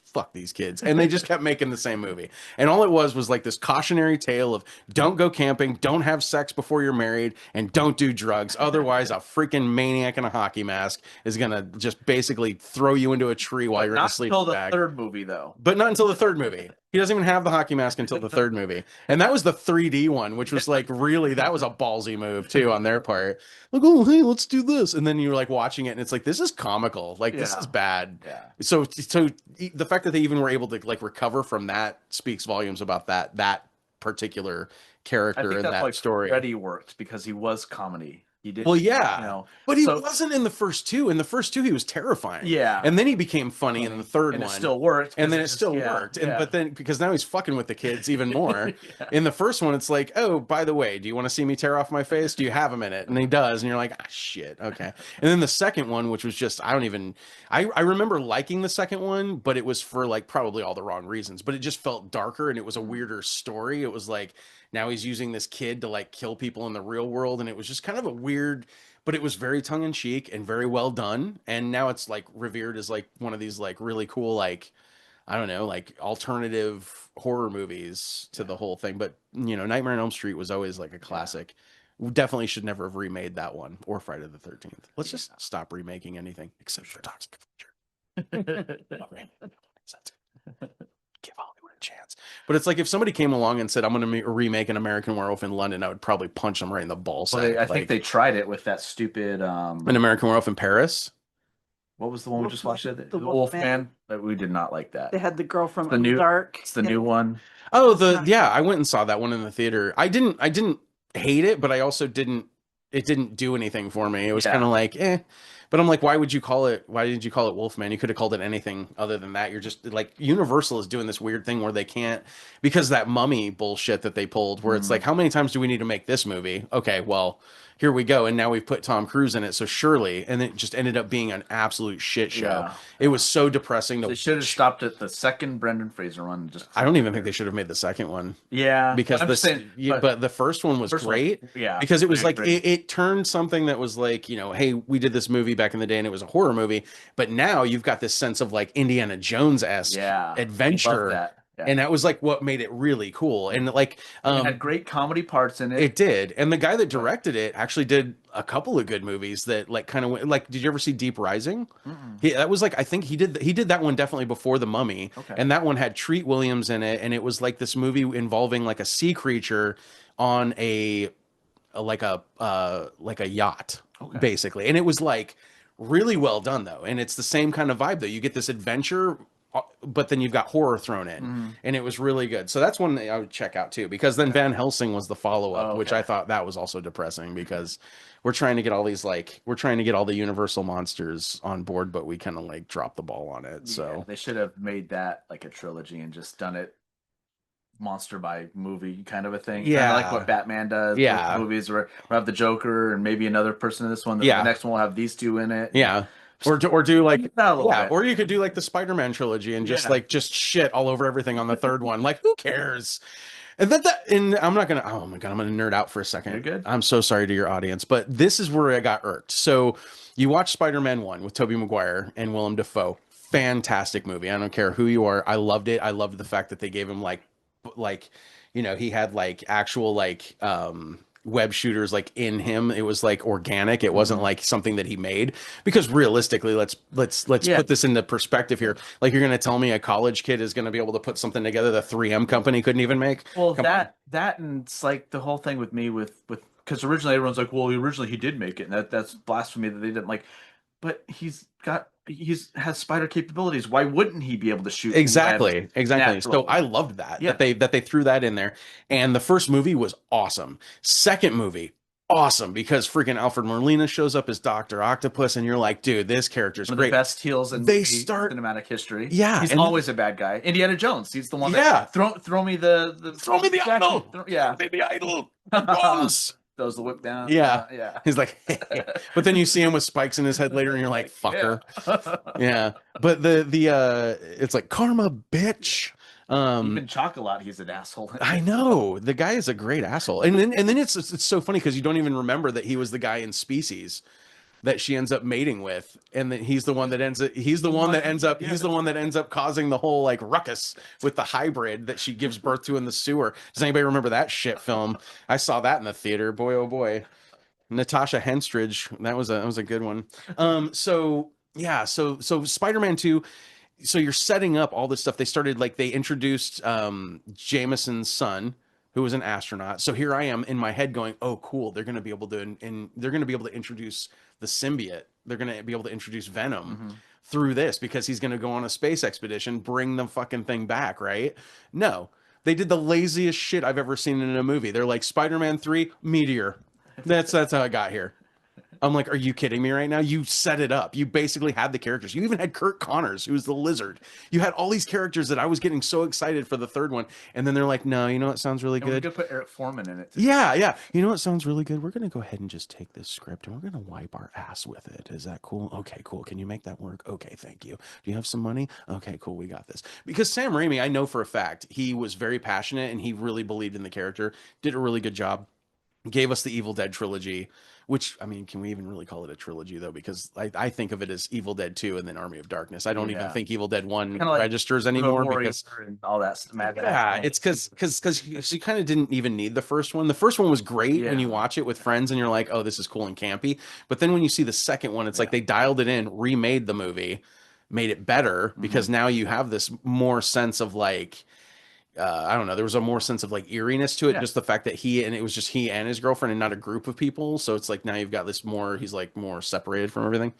Speaker 5: Fuck these kids. And they just kept making the same movie. And all it was like this cautionary tale of don't go camping, don't have sex before you're married, and don't do drugs. Otherwise, a freaking maniac in a hockey mask is going to just basically throw you into a tree while you're in a sleeping bag.
Speaker 6: Not until the third movie, though.
Speaker 5: But not until the third movie. He doesn't even have the hockey mask until the third movie. And that was the 3D one, which was like, really, that was a ballsy move too on their part. Like, oh, hey, let's do this. And then you're like watching it and it's like, this is comical. Like, this is bad. Yeah. So the fact that they even were able to like recover from that speaks volumes about that particular character in that story.
Speaker 6: Freddy worked because he was comedy. He did.
Speaker 5: Well, yeah,
Speaker 6: You know,
Speaker 5: but he
Speaker 6: so-
Speaker 5: wasn't in the first two. In the first two, he was terrifying.
Speaker 6: Yeah.
Speaker 5: and then he became funny in the third
Speaker 6: and
Speaker 5: one.
Speaker 6: it still worked.
Speaker 5: And
Speaker 6: 'cause
Speaker 5: then it
Speaker 6: just-
Speaker 5: still
Speaker 6: yeah,
Speaker 5: worked. And
Speaker 6: yeah.
Speaker 5: but then because now he's fucking with the kids even more.
Speaker 6: Yeah.
Speaker 5: In the first one, it's like, oh, by the way, do you want to see me tear off my face? Do you have a minute? And he does, and you're like, ah, shit, okay. And then the second one, which was just, I remember liking the second one, but it was for like probably all the wrong reasons. But it just felt darker, and it was a weirder story. It was like now he's using this kid to like kill people in the real world, and it was just kind of a weird. But it was very tongue in cheek and very well done. And now it's like revered as like one of these like really cool, like, I don't know, like alternative horror movies to the whole thing. But, you know, Nightmare on Elm Street was always like a classic. We definitely should never have remade that one or Friday the 13th. Let's just stop remaking anything except for Toxic Avenger. Give Hollywood a chance. But it's like if somebody came along and said, I'm going to remake an American Werewolf in London, I would probably punch them right in the ball
Speaker 6: Well,
Speaker 5: sack.
Speaker 6: I think they tried it with that stupid.
Speaker 5: An American Werewolf in Paris.
Speaker 6: What was the one we just watched? The
Speaker 7: The
Speaker 6: Wolfman. But we did not like that.
Speaker 7: They had the girl from
Speaker 6: The new-
Speaker 7: Dark.
Speaker 6: It's the new one.
Speaker 5: Oh,
Speaker 7: not-
Speaker 5: yeah, I went and saw that one in the theater. I didn't hate it, but I also didn't do anything for me. It was
Speaker 6: Yeah.
Speaker 5: kind of like, eh. But I'm like, why did you call it Wolfman? You could have called it anything other than that. You're just like, Universal is doing this weird thing where they can't, because that Mummy bullshit that they pulled, where it's like, how many times do we need to make this movie? Okay, well, here we go. And now we've put Tom Cruise in it. So surely, and it just ended up being an absolute shit show.
Speaker 6: Yeah.
Speaker 5: It was so depressing.
Speaker 6: They should have stopped at the second Brendan Fraser one. Just
Speaker 5: I don't even think they should have made the second one.
Speaker 6: Yeah,
Speaker 5: Because
Speaker 6: I'm just saying,
Speaker 5: but the first one was
Speaker 6: first one-
Speaker 5: great.
Speaker 6: yeah,
Speaker 5: Because it was
Speaker 6: very
Speaker 5: like
Speaker 6: great.
Speaker 5: it turned something that was like, you know, hey, we did this movie back in the day and it was a horror movie, but now you've got this sense of like Indiana Jones-esque
Speaker 6: Yeah,
Speaker 5: adventure.
Speaker 6: love that. Yeah.
Speaker 5: And that was like what made it really cool. And like
Speaker 6: It had great comedy parts in it.
Speaker 5: it did. And the guy that directed it actually did a couple of good movies that like kind of like, did you ever see Deep Rising? That was like, I think he did that one definitely before The Mummy.
Speaker 6: Okay.
Speaker 5: And that one had Treat Williams in it, and it was like this movie involving like a sea creature on a yacht, basically. And it was like really well done though. And it's the same kind of vibe though. You get this adventure, but then you've got horror thrown in, and it was really good. So that's one that I would check out too, because then Van Helsing was the follow-up, which I thought that was also depressing because we're trying to get all the Universal monsters on board, but we kind of like dropped the ball on it. So
Speaker 6: Yeah, they should have made that like a trilogy and just done it monster by movie kind of a thing. Kinda
Speaker 5: Yeah.
Speaker 6: like what Batman does.
Speaker 5: Yeah.
Speaker 6: With movies where we'll have the Joker and maybe another person in this one.
Speaker 5: Yeah.
Speaker 6: The next one will have these two in it.
Speaker 5: yeah. Or do like
Speaker 6: That a little
Speaker 5: yeah,
Speaker 6: bit.
Speaker 5: or you could do like the Spider-Man trilogy and just
Speaker 6: Yeah.
Speaker 5: like just shit all over everything on the third one. Like who cares? And I'm not gonna. Oh my god, I'm gonna nerd out for a second.
Speaker 6: You're good.
Speaker 5: I'm so sorry to your audience, but this is where I got irked. So you watch Spider-Man 1 with Tobey Maguire and Willem Dafoe. Fantastic movie. I don't care who you are. I loved it. I loved the fact that they gave him like you know, he had like actual like web shooters like in him. It was like organic. It wasn't like something that he made, because realistically, let's
Speaker 6: Yeah.
Speaker 5: put this into perspective here. Like you're going to tell me a college kid is going to be able to put something together that 3M company couldn't even make?
Speaker 6: Well,
Speaker 5: Come on.
Speaker 6: that and it's like the whole thing with me with because originally everyone's like, well, originally he did make it, and that's blasphemy that they didn't like. But he's has spider capabilities. Why wouldn't he be able to shoot?
Speaker 5: Exactly. So
Speaker 6: naturally?
Speaker 5: I loved that,
Speaker 6: Yeah.
Speaker 5: that they threw that in there. And the first movie was awesome. Second movie, awesome, because freaking Alfred Molina shows up as Dr. Octopus, and you're like, dude, this character's
Speaker 6: One of the
Speaker 5: great.
Speaker 6: best heels in
Speaker 5: They
Speaker 6: movie
Speaker 5: start-
Speaker 6: cinematic history.
Speaker 5: Yeah,
Speaker 6: he's
Speaker 5: and-
Speaker 6: always a bad guy. Indiana Jones. He's the one.
Speaker 5: Yeah.
Speaker 6: That, throw me the
Speaker 5: Throw me the idol.
Speaker 6: Yeah,
Speaker 5: The idol. Bones.
Speaker 6: throws the whip down.
Speaker 5: Yeah.
Speaker 6: yeah.
Speaker 5: He's like, but then you see him with spikes in his head later, and you're like, fucker. Yeah. But the it's like karma, bitch.
Speaker 6: Even Chocolat, he's an asshole.
Speaker 5: I know, the guy is a great asshole, and then it's so funny because you don't even remember that he was the guy in Species that she ends up mating with, and that he's the one that ends up causing the whole like ruckus with the hybrid that she gives birth to in the sewer. Does anybody remember that shit film? I saw that in the theater. Boy, oh boy. Natasha Henstridge, that was a good one. So Spider-Man 2. So you're setting up all this stuff. They introduced Jameson's son, who was an astronaut. So here I am in my head going, oh, cool. They're going to be able to, and they're going to be able to introduce the symbiote. They're going to be able to introduce Venom through this, because he's going to go on a space expedition, bring the fucking thing back, right? No, they did the laziest shit I've ever seen in a movie. They're like, Spider-Man 3, meteor. That's how I got here. I'm like, are you kidding me right now? You set it up. You basically had the characters. You even had Kurt Connors, who was the lizard. You had all these characters that I was getting so excited for the third one. And then they're like, no, you know what sounds really
Speaker 6: And we
Speaker 5: good?
Speaker 6: could put Eric Foreman in it. Too.
Speaker 5: Yeah, yeah. You know what sounds really good? We're going to go ahead and just take this script and we're going to wipe our ass with it. Is that cool? Okay, cool. Can you make that work? Okay, thank you. Do you have some money? Okay, cool. We got this. Because Sam Raimi, I know for a fact, he was very passionate and he really believed in the character, did a really good job, gave us the Evil Dead trilogy, which, I mean, can we even really call it a trilogy, though? Because I think of it as Evil Dead 2 and then Army of Darkness. I don't even think Evil Dead 1
Speaker 6: Kinda like
Speaker 5: registers anymore because
Speaker 6: and all that stuff.
Speaker 5: yeah, it's because you kind of didn't even need the first one. The first one was great when you watch it with friends and you're like, oh, this is cool and campy. But then when you see the second one, it's like they dialed it in, remade the movie, made it better because now you have this more sense of like, I don't know, there was a more sense of like eeriness to it, just the fact that it was just he and his girlfriend and not a group of people. So it's like now you've got this more, he's like more separated from everything.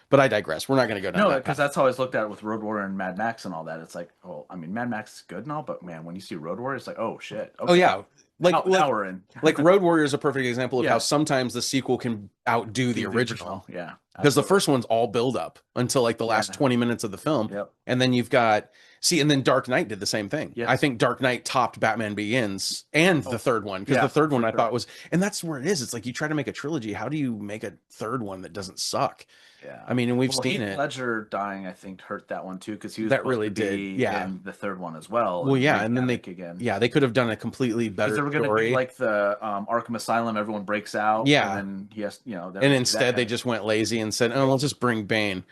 Speaker 5: But I digress. We're not going to go down that
Speaker 6: because
Speaker 5: path.
Speaker 6: that's how I always looked at it with Road Warrior and Mad Max and all that. It's like, oh, I mean, Mad Max is good and all, but man, when you see Road Warrior, it's like, oh shit. Okay.
Speaker 5: Oh yeah.
Speaker 6: Now we're in.
Speaker 5: Like Road Warrior is a perfect example of how sometimes the sequel can outdo the original.
Speaker 6: Yeah.
Speaker 5: Because the first one's all build up until like the last 20 minutes of the film.
Speaker 6: Yep.
Speaker 5: And then you've got, and then Dark Knight did the same thing.
Speaker 6: Yes.
Speaker 5: I think Dark Knight topped Batman Begins and the third one. Because the third one I thought was, and that's where it is. It's like you try to make a trilogy. How do you make a third one that doesn't suck?
Speaker 6: Yeah.
Speaker 5: I mean, and we've seen
Speaker 6: Heath
Speaker 5: it.
Speaker 6: Ledger dying, I think, hurt that one too, because he was
Speaker 5: That really did. Yeah.
Speaker 6: in the third one as well.
Speaker 5: Well, yeah, and then
Speaker 6: again.
Speaker 5: Yeah, they could have done a completely better
Speaker 6: They were going to
Speaker 5: story.
Speaker 6: be like the Arkham Asylum. Everyone breaks out.
Speaker 5: Yeah.
Speaker 6: And then he has,
Speaker 5: and instead they just went lazy and said, "Oh, let's just bring Bane."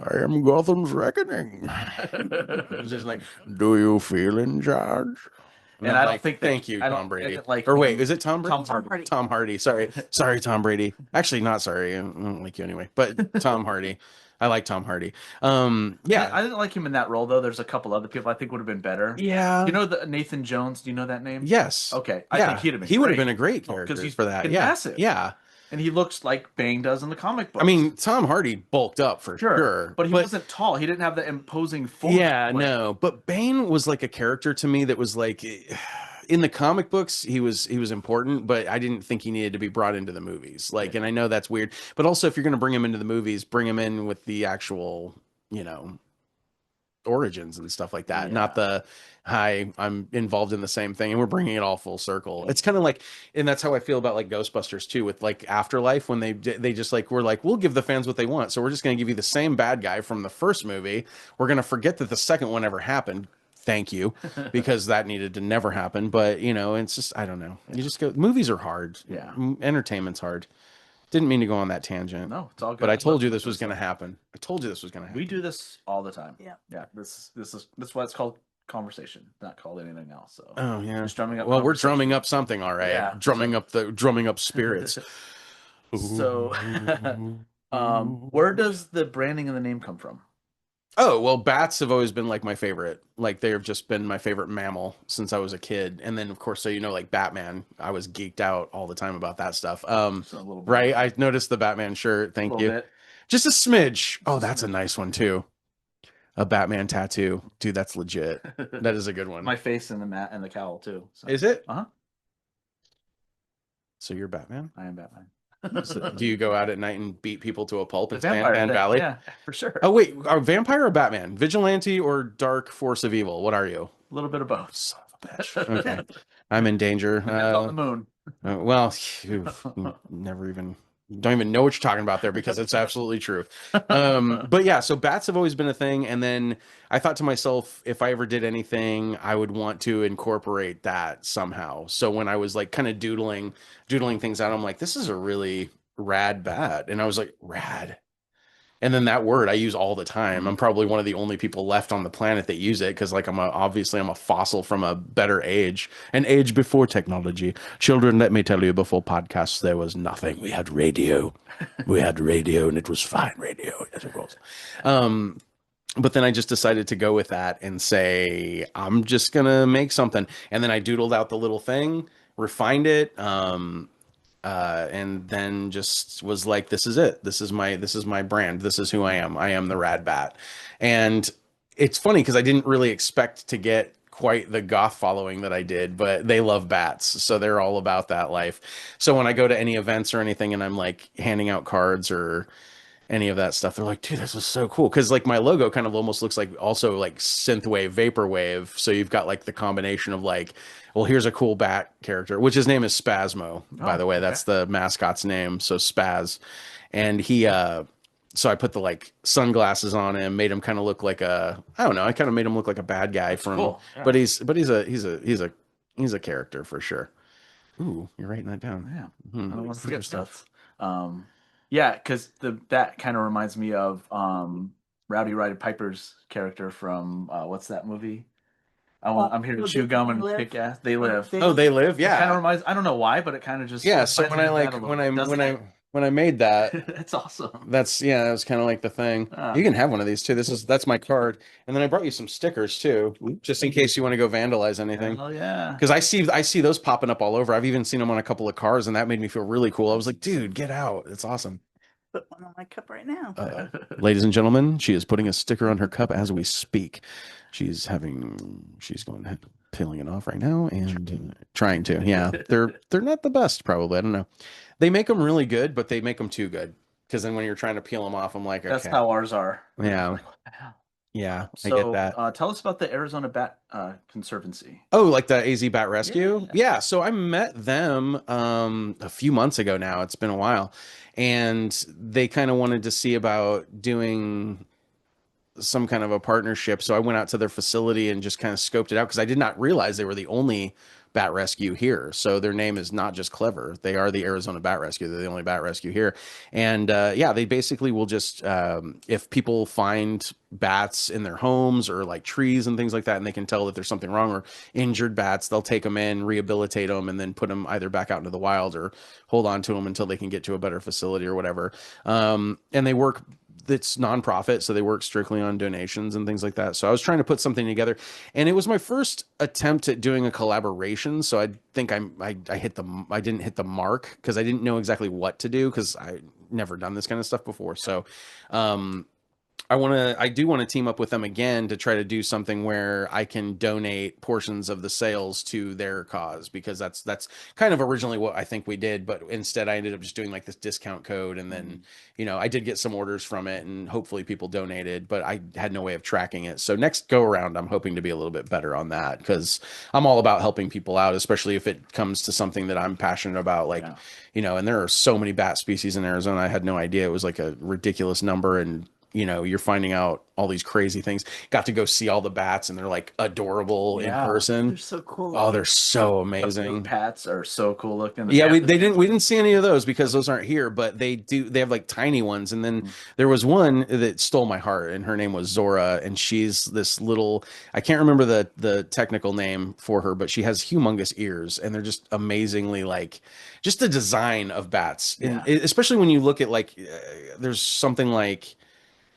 Speaker 5: I am Gotham's reckoning. It's just like, do you feel in charge?
Speaker 6: And I don't think
Speaker 5: thank you,
Speaker 6: I
Speaker 5: Tom
Speaker 6: don't-
Speaker 5: Brady.
Speaker 6: it, like,
Speaker 5: Or wait, is it Tom Brady?
Speaker 6: Tom Hardy.
Speaker 5: Tom Hardy. Sorry, Tom Brady. Actually, not sorry. I don't like you anyway. But Tom Hardy. I like Tom Hardy. Yeah,
Speaker 6: I didn't like him in that role though. There's a couple other people I think would have been better.
Speaker 5: yeah.
Speaker 6: You know the Nathan Jones. Do you know that name?
Speaker 5: Yes.
Speaker 6: Okay. I
Speaker 5: Yeah.
Speaker 6: think he'd have been.
Speaker 5: He would have
Speaker 6: great.
Speaker 5: been a great
Speaker 6: Oh, 'cause
Speaker 5: character
Speaker 6: he's
Speaker 5: for that.
Speaker 6: fucking
Speaker 5: Yeah.
Speaker 6: massive.
Speaker 5: Yeah.
Speaker 6: And he looks like Bane does in the comic book.
Speaker 5: I mean, Tom Hardy bulked up for sure.
Speaker 6: But he wasn't tall. He didn't have the imposing form.
Speaker 5: Yeah, no. But Bane was like a character to me that was like, in the comic books, he was important, but I didn't think he needed to be brought into the movies. Like, and I know that's weird, but also if you're going to bring him into the movies, bring him in with the actual, origins and stuff like that, not the hi, I'm involved in the same thing and we're bringing it all full circle. It's kind of like, and that's how I feel about like Ghostbusters too, with like Afterlife, when they just like we're like, we'll give the fans what they want, so we're just going to give you the same bad guy from the first movie. We're going to forget that the second one ever happened. Thank you, because that needed to never happen. But it's just, I don't know. You just go. Movies are hard.
Speaker 6: Yeah.
Speaker 5: Entertainment's hard. Didn't mean to go on that tangent.
Speaker 6: No, it's all good.
Speaker 5: But I told you this was going to happen. I told you this was going to happen.
Speaker 6: We do this all the time.
Speaker 7: Yeah.
Speaker 6: Yeah. That's why it's called conversation, not called anything else. So.
Speaker 5: Oh yeah.
Speaker 6: Just drumming up.
Speaker 5: Well, we're
Speaker 6: conversation.
Speaker 5: drumming up something, all right.
Speaker 6: Yeah.
Speaker 5: Drumming up spirits.
Speaker 6: So, where does the branding and the name come from?
Speaker 5: Oh, well, bats have always been like my favorite. Like they've just been my favorite mammal since I was a kid. And then of course, so like Batman, I was geeked out all the time about that stuff. Right. I noticed the Batman shirt. Thank you.
Speaker 6: Bit.
Speaker 5: Just a smidge. Oh, that's a nice one too. A Batman tattoo. Dude, that's legit. That is a good one.
Speaker 6: My face and the mat and the cowl too. So.
Speaker 5: Is it?
Speaker 6: Uh-huh.
Speaker 5: So you're Batman?
Speaker 6: I am Batman.
Speaker 5: So do you go out at night and beat people to a pulp in
Speaker 6: Vampire
Speaker 5: Fan
Speaker 6: thing,
Speaker 5: Valley?
Speaker 6: Yeah, for sure.
Speaker 5: Oh wait, are vampire or Batman? Vigilante or dark force of evil? What are you?
Speaker 6: A little bit of both.
Speaker 5: Son of a bitch. Okay. I'm in danger.
Speaker 6: On the moon.
Speaker 5: Well, don't even know what you're talking about there, because it's absolutely true. But yeah, so bats have always been a thing. And then I thought to myself, if I ever did anything, I would want to incorporate that somehow. So when I was like kind of doodling things out, I'm like, this is a really rad bat. And I was like, rad. And then that word I use all the time. I'm probably one of the only people left on the planet that use it, because like I'm a fossil from a better age, an age before technology. Children, let me tell you, before podcasts there was nothing. We had radio. And it was fine radio. Yes, it was. But then I just decided to go with that and say, I'm just gonna make something. And then I doodled out the little thing, refined it, and then just was like, this is it. This is my brand. This is who I am. I am the Rad Bat. And it's funny because I didn't really expect to get quite the goth following that I did, but they love bats, so they're all about that life. So when I go to any events or anything and I'm like handing out cards or any of that stuff, they're like, dude, this is so cool. Because like my logo kind of almost looks like also like synthwave, vaporwave. So you've got like the combination of like, well, here's a cool bat character, which his name is Spasmo, by the way. That's the mascot's name. So Spaz. And he so I put the like sunglasses on him, made him kind of look like a, I don't know, I kind of made him look like a bad guy from
Speaker 6: cool. Yeah.
Speaker 5: but he's a character for sure. Ooh, you're writing that down.
Speaker 6: Yeah,
Speaker 5: Hmm.
Speaker 6: I don't want to forget stuff. Yeah, because that kind of reminds me of Rowdy Roddy Piper's character from what's that movie? I'm here to chew gum and kick ass. They live.
Speaker 5: Oh, they live?
Speaker 6: Kind of
Speaker 5: Yeah.
Speaker 6: reminds. I don't know why, but it kind of just
Speaker 5: Yeah, so
Speaker 6: reminds
Speaker 5: when
Speaker 6: me
Speaker 5: I
Speaker 6: of
Speaker 5: like
Speaker 6: that a
Speaker 5: when
Speaker 6: little
Speaker 5: I
Speaker 6: bit,
Speaker 5: when
Speaker 6: doesn't
Speaker 5: I when I made that,
Speaker 6: it? That's awesome.
Speaker 5: that's that was kind of like the thing.
Speaker 6: Ah.
Speaker 5: You can have one of these too. That's my card. And then I brought you some stickers too, just in case you want to go vandalize anything.
Speaker 6: Hell yeah.
Speaker 5: Because I see those popping up all over. I've even seen them on a couple of cars, and that made me feel really cool. I was like, dude, get out. It's awesome.
Speaker 7: Put one on my cup right now.
Speaker 5: Ladies and gentlemen, she is putting a sticker on her cup as we speak. She's going peeling it off right now and trying to. Yeah, they're not the best, probably. I don't know. They make them really good, but they make them too good. Because then when you're trying to peel them off, I'm like, okay.
Speaker 6: That's how ours are.
Speaker 5: Yeah.
Speaker 6: Like, what the hell?
Speaker 5: Yeah, I
Speaker 6: So,
Speaker 5: get that.
Speaker 6: tell us about the Arizona Bat Conservancy.
Speaker 5: Oh, like the AZ Bat Rescue?
Speaker 6: Yeah.
Speaker 5: Yeah, so I met them a few months ago now. It's been a while. And they kind of wanted to see about doing some kind of a partnership. So I went out to their facility and just kind of scoped it out because I did not realize they were the only bat rescue here. So their name is not just clever. They are the Arizona Bat Rescue. They're the only bat rescue here. And yeah, they basically will just, if people find bats in their homes or like trees and things like that, and they can tell that there's something wrong or injured bats, they'll take them in, rehabilitate them, and then put them either back out into the wild or hold on to them until they can get to a better facility or whatever. And they work, it's nonprofit, so they work strictly on donations and things like that. So I was trying to put something together, and it was my first attempt at doing a collaboration. So I think I didn't hit the mark because I didn't know exactly what to do because I never done this kind of stuff before. So I do want to team up with them again to try to do something where I can donate portions of the sales to their cause, because that's kind of originally what I think we did, but instead I ended up just doing like this discount code, and then I did get some orders from it and hopefully people donated, but I had no way of tracking it. So next go around I'm hoping to be a little bit better on that, because I'm all about helping people out, especially if it comes to something that I'm passionate about, like and there are so many bat species in Arizona. I had no idea it was like a ridiculous number, and you're finding out all these crazy things. Got to go see all the bats, and they're like adorable in person.
Speaker 7: They're so cool.
Speaker 5: Oh, they're so
Speaker 6: The
Speaker 5: amazing.
Speaker 6: Pats are so cool looking.
Speaker 5: Yeah, we didn't see any of those because those aren't here, but they have like tiny ones. And then there was one that stole my heart, and her name was Zora, and she's this little, I can't remember the technical name for her, but she has humongous ears, and they're just amazingly like, just the design of bats.
Speaker 6: Yeah.
Speaker 5: And especially when you look at like there's something like,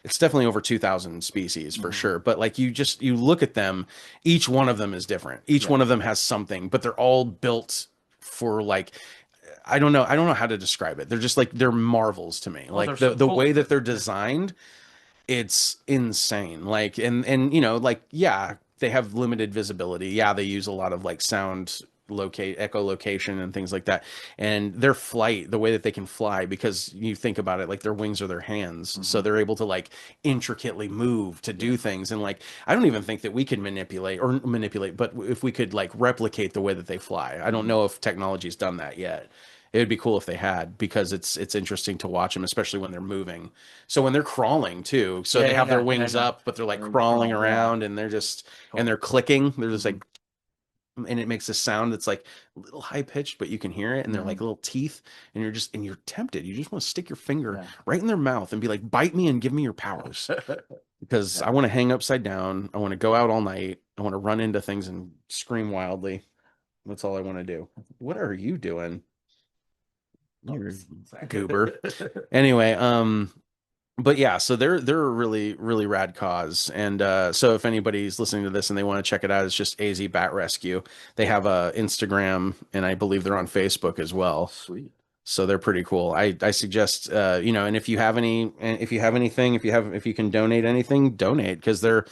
Speaker 5: it's definitely over 2,000 species for sure. But like you look at them, each one of them is different. Each one of them has something, but they're all built for like, I don't know how to describe it. They're just like, they're marvels to me. Like
Speaker 6: they're so
Speaker 5: the
Speaker 6: cool.
Speaker 5: way that they're designed, it's insane. Like, and like, yeah, they have limited visibility. Yeah, they use a lot of like sound echolocation and things like that, and their flight, the way that they can fly, because you think about it, like their wings are their hands, so they're able to like intricately move to do things. And like, I don't even think that we could manipulate, but if we could like replicate the way that they fly, I don't know if technology's done that yet. It would be cool if they had, because it's interesting to watch them, especially when they're moving. So when they're crawling too, so they have their wings up, but they're like crawling around, and they're just and they're clicking. They're just like, and it makes a sound that's like a little high pitched, but you can hear it, and they're like little teeth, and you're tempted. You just want to stick your finger right in their mouth and be like, bite me and give me your powers. Because I want to hang upside down. I want to go out all night. I want to run into things and scream wildly. That's all I want to do. What are you doing? You're a goober. Anyway, but yeah, so they're a really, really rad cause. And so if anybody's listening to this and they want to check it out, it's just AZ Bat Rescue. They have a Instagram, and I believe they're on Facebook as well.
Speaker 6: Sweet.
Speaker 5: So they're pretty cool. I suggest and if you have anything, if you can donate anything, donate, because they're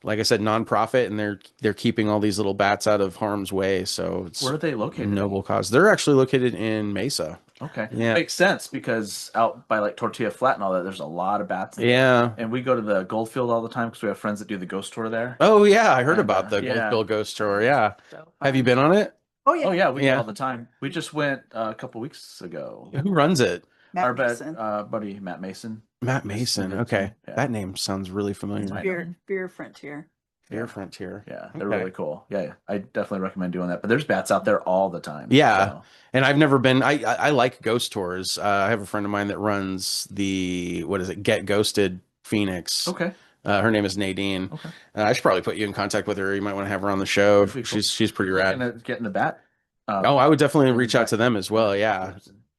Speaker 5: like I said, nonprofit, and they're keeping all these little bats out of harm's way. So it's
Speaker 6: Where are they
Speaker 5: a
Speaker 6: located?
Speaker 5: noble cause. They're actually located in Mesa.
Speaker 6: Okay.
Speaker 5: Yeah.
Speaker 6: Makes sense because out by like Tortilla Flat and all that, there's a lot of bats.
Speaker 5: Yeah.
Speaker 6: And we go to the Goldfield all the time because we have friends that do the ghost tour there.
Speaker 5: Oh yeah, I heard
Speaker 6: And,
Speaker 5: about the
Speaker 6: yeah.
Speaker 5: Goldfield Ghost Tour. Yeah.
Speaker 7: So
Speaker 5: Have you been on it?
Speaker 7: Oh yeah.
Speaker 6: Oh yeah, we
Speaker 5: Yeah.
Speaker 6: go all the time. We just went a couple weeks ago.
Speaker 5: Who runs it?
Speaker 7: Matt
Speaker 6: Our
Speaker 7: Mason.
Speaker 6: buddy Matt Mason.
Speaker 5: Matt Mason.
Speaker 6: Mason.
Speaker 5: Okay.
Speaker 6: Yeah.
Speaker 5: That name sounds really familiar.
Speaker 6: I
Speaker 7: Beer Frontier.
Speaker 5: Air Frontier.
Speaker 6: Yeah, they're
Speaker 5: Okay.
Speaker 6: really cool. Yeah, I definitely recommend doing that. But there's bats out there all the time.
Speaker 5: Yeah.
Speaker 6: so.
Speaker 5: And I've never been. I like ghost tours. I have a friend of mine that runs the Get Ghosted Phoenix.
Speaker 6: Okay.
Speaker 5: Her name is Nadine.
Speaker 6: Okay.
Speaker 5: I should probably put you in contact with her. You might want to have her on the show.
Speaker 6: That'd be cool.
Speaker 5: She's pretty rad.
Speaker 6: Getting the bat.
Speaker 5: Oh, I would definitely reach out to them as well. Yeah,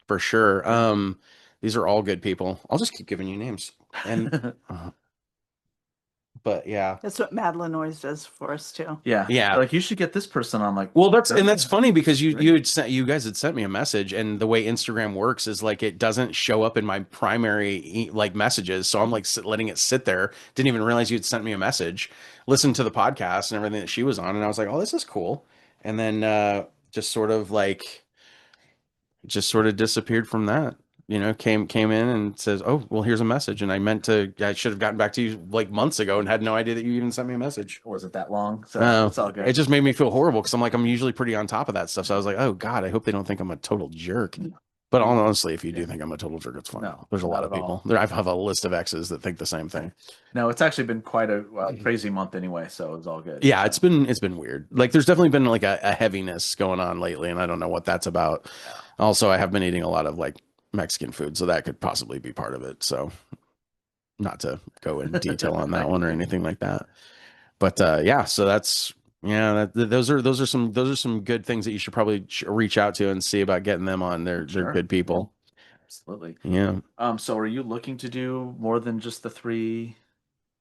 Speaker 5: for sure. These are all good people. I'll just keep giving you names. And but yeah.
Speaker 7: That's what Madeline always does for us too.
Speaker 6: Yeah.
Speaker 5: Yeah.
Speaker 6: Like you should get this person on. Like,
Speaker 5: Well, that's funny because
Speaker 6: Right.
Speaker 5: you guys had sent me a message, and the way Instagram works is like it doesn't show up in my primary like messages, so I'm like letting it sit there. Didn't even realize you'd sent me a message. Listened to the podcast and everything that she was on, and I was like, oh, this is cool. And then just sort of disappeared from that. You know, came in and says, "Oh, well, here's a message." And I should have gotten back to you like months ago and had no idea that you even sent me a message.
Speaker 6: or was it that long? So
Speaker 5: Oh,
Speaker 6: it's all good.
Speaker 5: It just made me feel horrible because I'm usually pretty on top of that stuff. So I was like, oh God, I hope they don't think I'm a total jerk. But honestly, if you do think I'm a total jerk, it's fine.
Speaker 6: No,
Speaker 5: There's a lot
Speaker 6: not
Speaker 5: of
Speaker 6: at
Speaker 5: people.
Speaker 6: all.
Speaker 5: There, I have a list of exes that think the same thing.
Speaker 6: No, it's actually been quite a crazy month anyway, so it's all good.
Speaker 5: Yeah, it's been weird. Like there's definitely been like a heaviness going on lately, and I don't know what that's about. Also, I have been eating a lot of like Mexican food, so that could possibly be part of it. So not to go in detail on that one or anything like that. But yeah, so that's those are some good things that you should probably reach out to and see about getting them on. They're
Speaker 6: Sure.
Speaker 5: good people.
Speaker 6: Absolutely.
Speaker 5: Yeah.
Speaker 6: So are you looking to do more than just the 3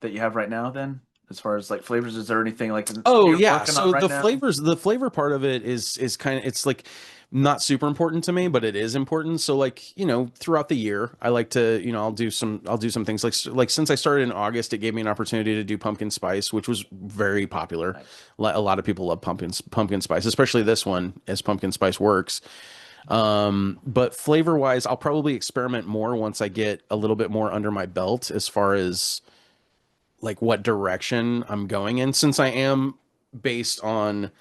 Speaker 6: that you have right now then? As far as like flavors, is there anything like
Speaker 5: Oh
Speaker 6: you're
Speaker 5: yeah.
Speaker 6: working
Speaker 5: So
Speaker 6: on right
Speaker 5: the
Speaker 6: now?
Speaker 5: the flavor part of it is kind of, it's like not super important to me, but it is important. So like, you know, throughout the year, I like to, you know, I'll do some things like since I started in August, it gave me an opportunity to do pumpkin spice, which was very popular.
Speaker 6: Nice.
Speaker 5: A lot of people love pumpkin spice, especially this one as pumpkin spice works. But flavor wise, I'll probably experiment more once I get a little bit more under my belt as far as like what direction I'm going in, since I am based on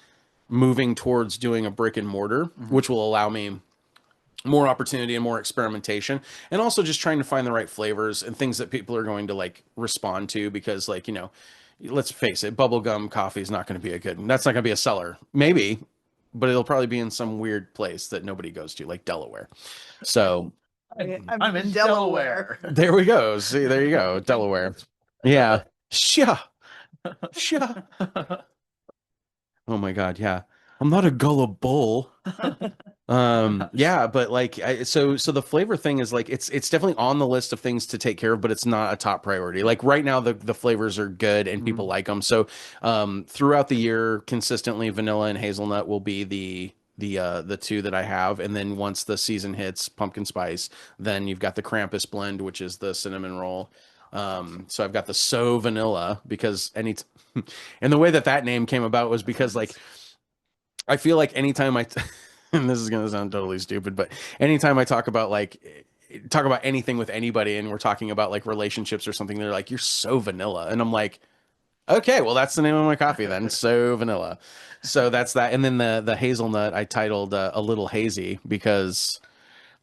Speaker 5: moving towards doing a brick and mortar, which will allow me more opportunity and more experimentation, and also just trying to find the right flavors and things that people are going to like respond to, because like, you know, let's face it, bubblegum coffee is not going to be that's not going to be a seller, maybe, but it'll probably be in some weird place that nobody goes to, like Delaware. So
Speaker 6: I'm in Delaware.
Speaker 5: there we go. See, there you go. Delaware. Yeah. Sure. Oh my God. Yeah. I'm not a gullible. Yeah, but like, so the flavor thing is like, it's definitely on the list of things to take care of, but it's not a top priority. Like right now, the flavors are good and people like them. So, throughout the year, consistently vanilla and hazelnut will be the 2 that I have. And then once the season hits, pumpkin spice, then you've got the Krampus blend, which is the cinnamon roll. So I've got the So Vanilla, because and the way that name came about was because like, I feel like anytime and this is going to sound totally stupid, but anytime I talk about anything with anybody and we're talking about like relationships or something, they're like, you're so vanilla. And I'm like, okay, well, that's the name of my coffee then. So Vanilla. So that's that. And then the hazelnut I titled A Little Hazy, because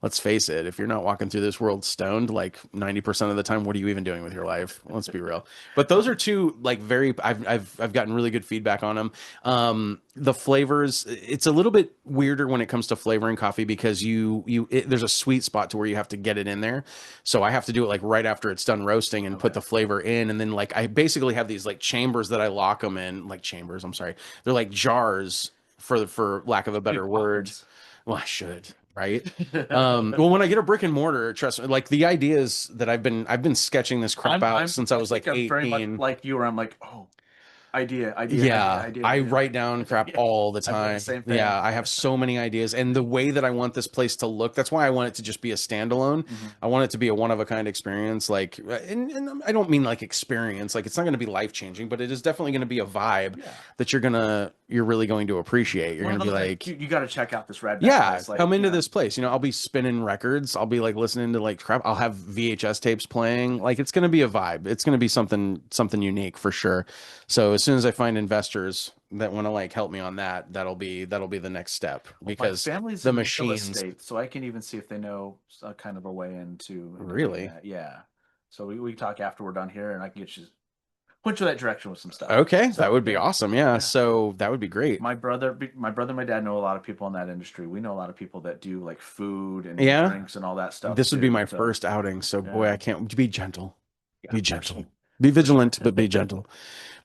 Speaker 5: let's face it, if you're not walking through this world stoned like 90% of the time, what are you even doing with your life? Let's be real. But those are 2 like I've gotten really good feedback on them. The flavors, it's a little bit weirder when it comes to flavoring coffee, because there's a sweet spot to where you have to get it in there. So I have to do it like right after it's done roasting and put the flavor in. And then like, I basically have these like chambers that I lock them in, like chambers, I'm sorry. They're like jars for lack of a better word. Well, I should. Right. Well, when I get a brick and mortar, trust me, like the idea is that I've been sketching this crap out since I was like
Speaker 6: I'm very
Speaker 5: 18.
Speaker 6: much like you, where I'm like, oh, idea.
Speaker 2: Yeah,
Speaker 6: idea.
Speaker 2: I write down crap all the
Speaker 6: I've done
Speaker 2: time.
Speaker 6: the same thing.
Speaker 2: Yeah, I have so many ideas, and the way that I want this place to look, that's why I want it to just be a standalone.
Speaker 6: Mhm.
Speaker 2: I want it to be a one of a kind experience. Like, and I don't mean like experience, like it's not going to be life changing, but it is definitely going to be a vibe
Speaker 6: Yeah.
Speaker 2: that you're really going to appreciate. You're
Speaker 6: One
Speaker 2: going
Speaker 6: of
Speaker 2: to be
Speaker 6: those,
Speaker 2: like,
Speaker 6: you got to check out this Red.
Speaker 2: yeah,
Speaker 6: Place, like,
Speaker 2: come into
Speaker 6: you know.
Speaker 2: this place. You know, I'll be spinning records. I'll be like listening to like crap. I'll have VHS tapes playing. Like it's going to be a vibe. It's going to be something unique for sure. So as soon as I find investors that want to like help me on that, that'll be the next step, because
Speaker 6: My family's
Speaker 2: the
Speaker 6: in real
Speaker 2: machines.
Speaker 6: estate, so I can even see if they know a kind of a way into doing
Speaker 2: Really?
Speaker 6: that. Yeah. So we talk after we're done here, and I can get you point you that direction with some stuff.
Speaker 2: Okay,
Speaker 6: So,
Speaker 2: that would be
Speaker 6: yeah.
Speaker 2: awesome. Yeah, so that would be great.
Speaker 6: My brother, and my dad know a lot of people in that industry. We know a lot of people that do like food and
Speaker 2: Yeah.
Speaker 6: drinks and all that stuff.
Speaker 2: This would be
Speaker 6: too,
Speaker 2: my
Speaker 6: so-
Speaker 2: first outing, so boy,
Speaker 6: Yeah.
Speaker 2: I can't be gentle.
Speaker 6: Yeah,
Speaker 2: Be gentle. Be vigilant, but be gentle.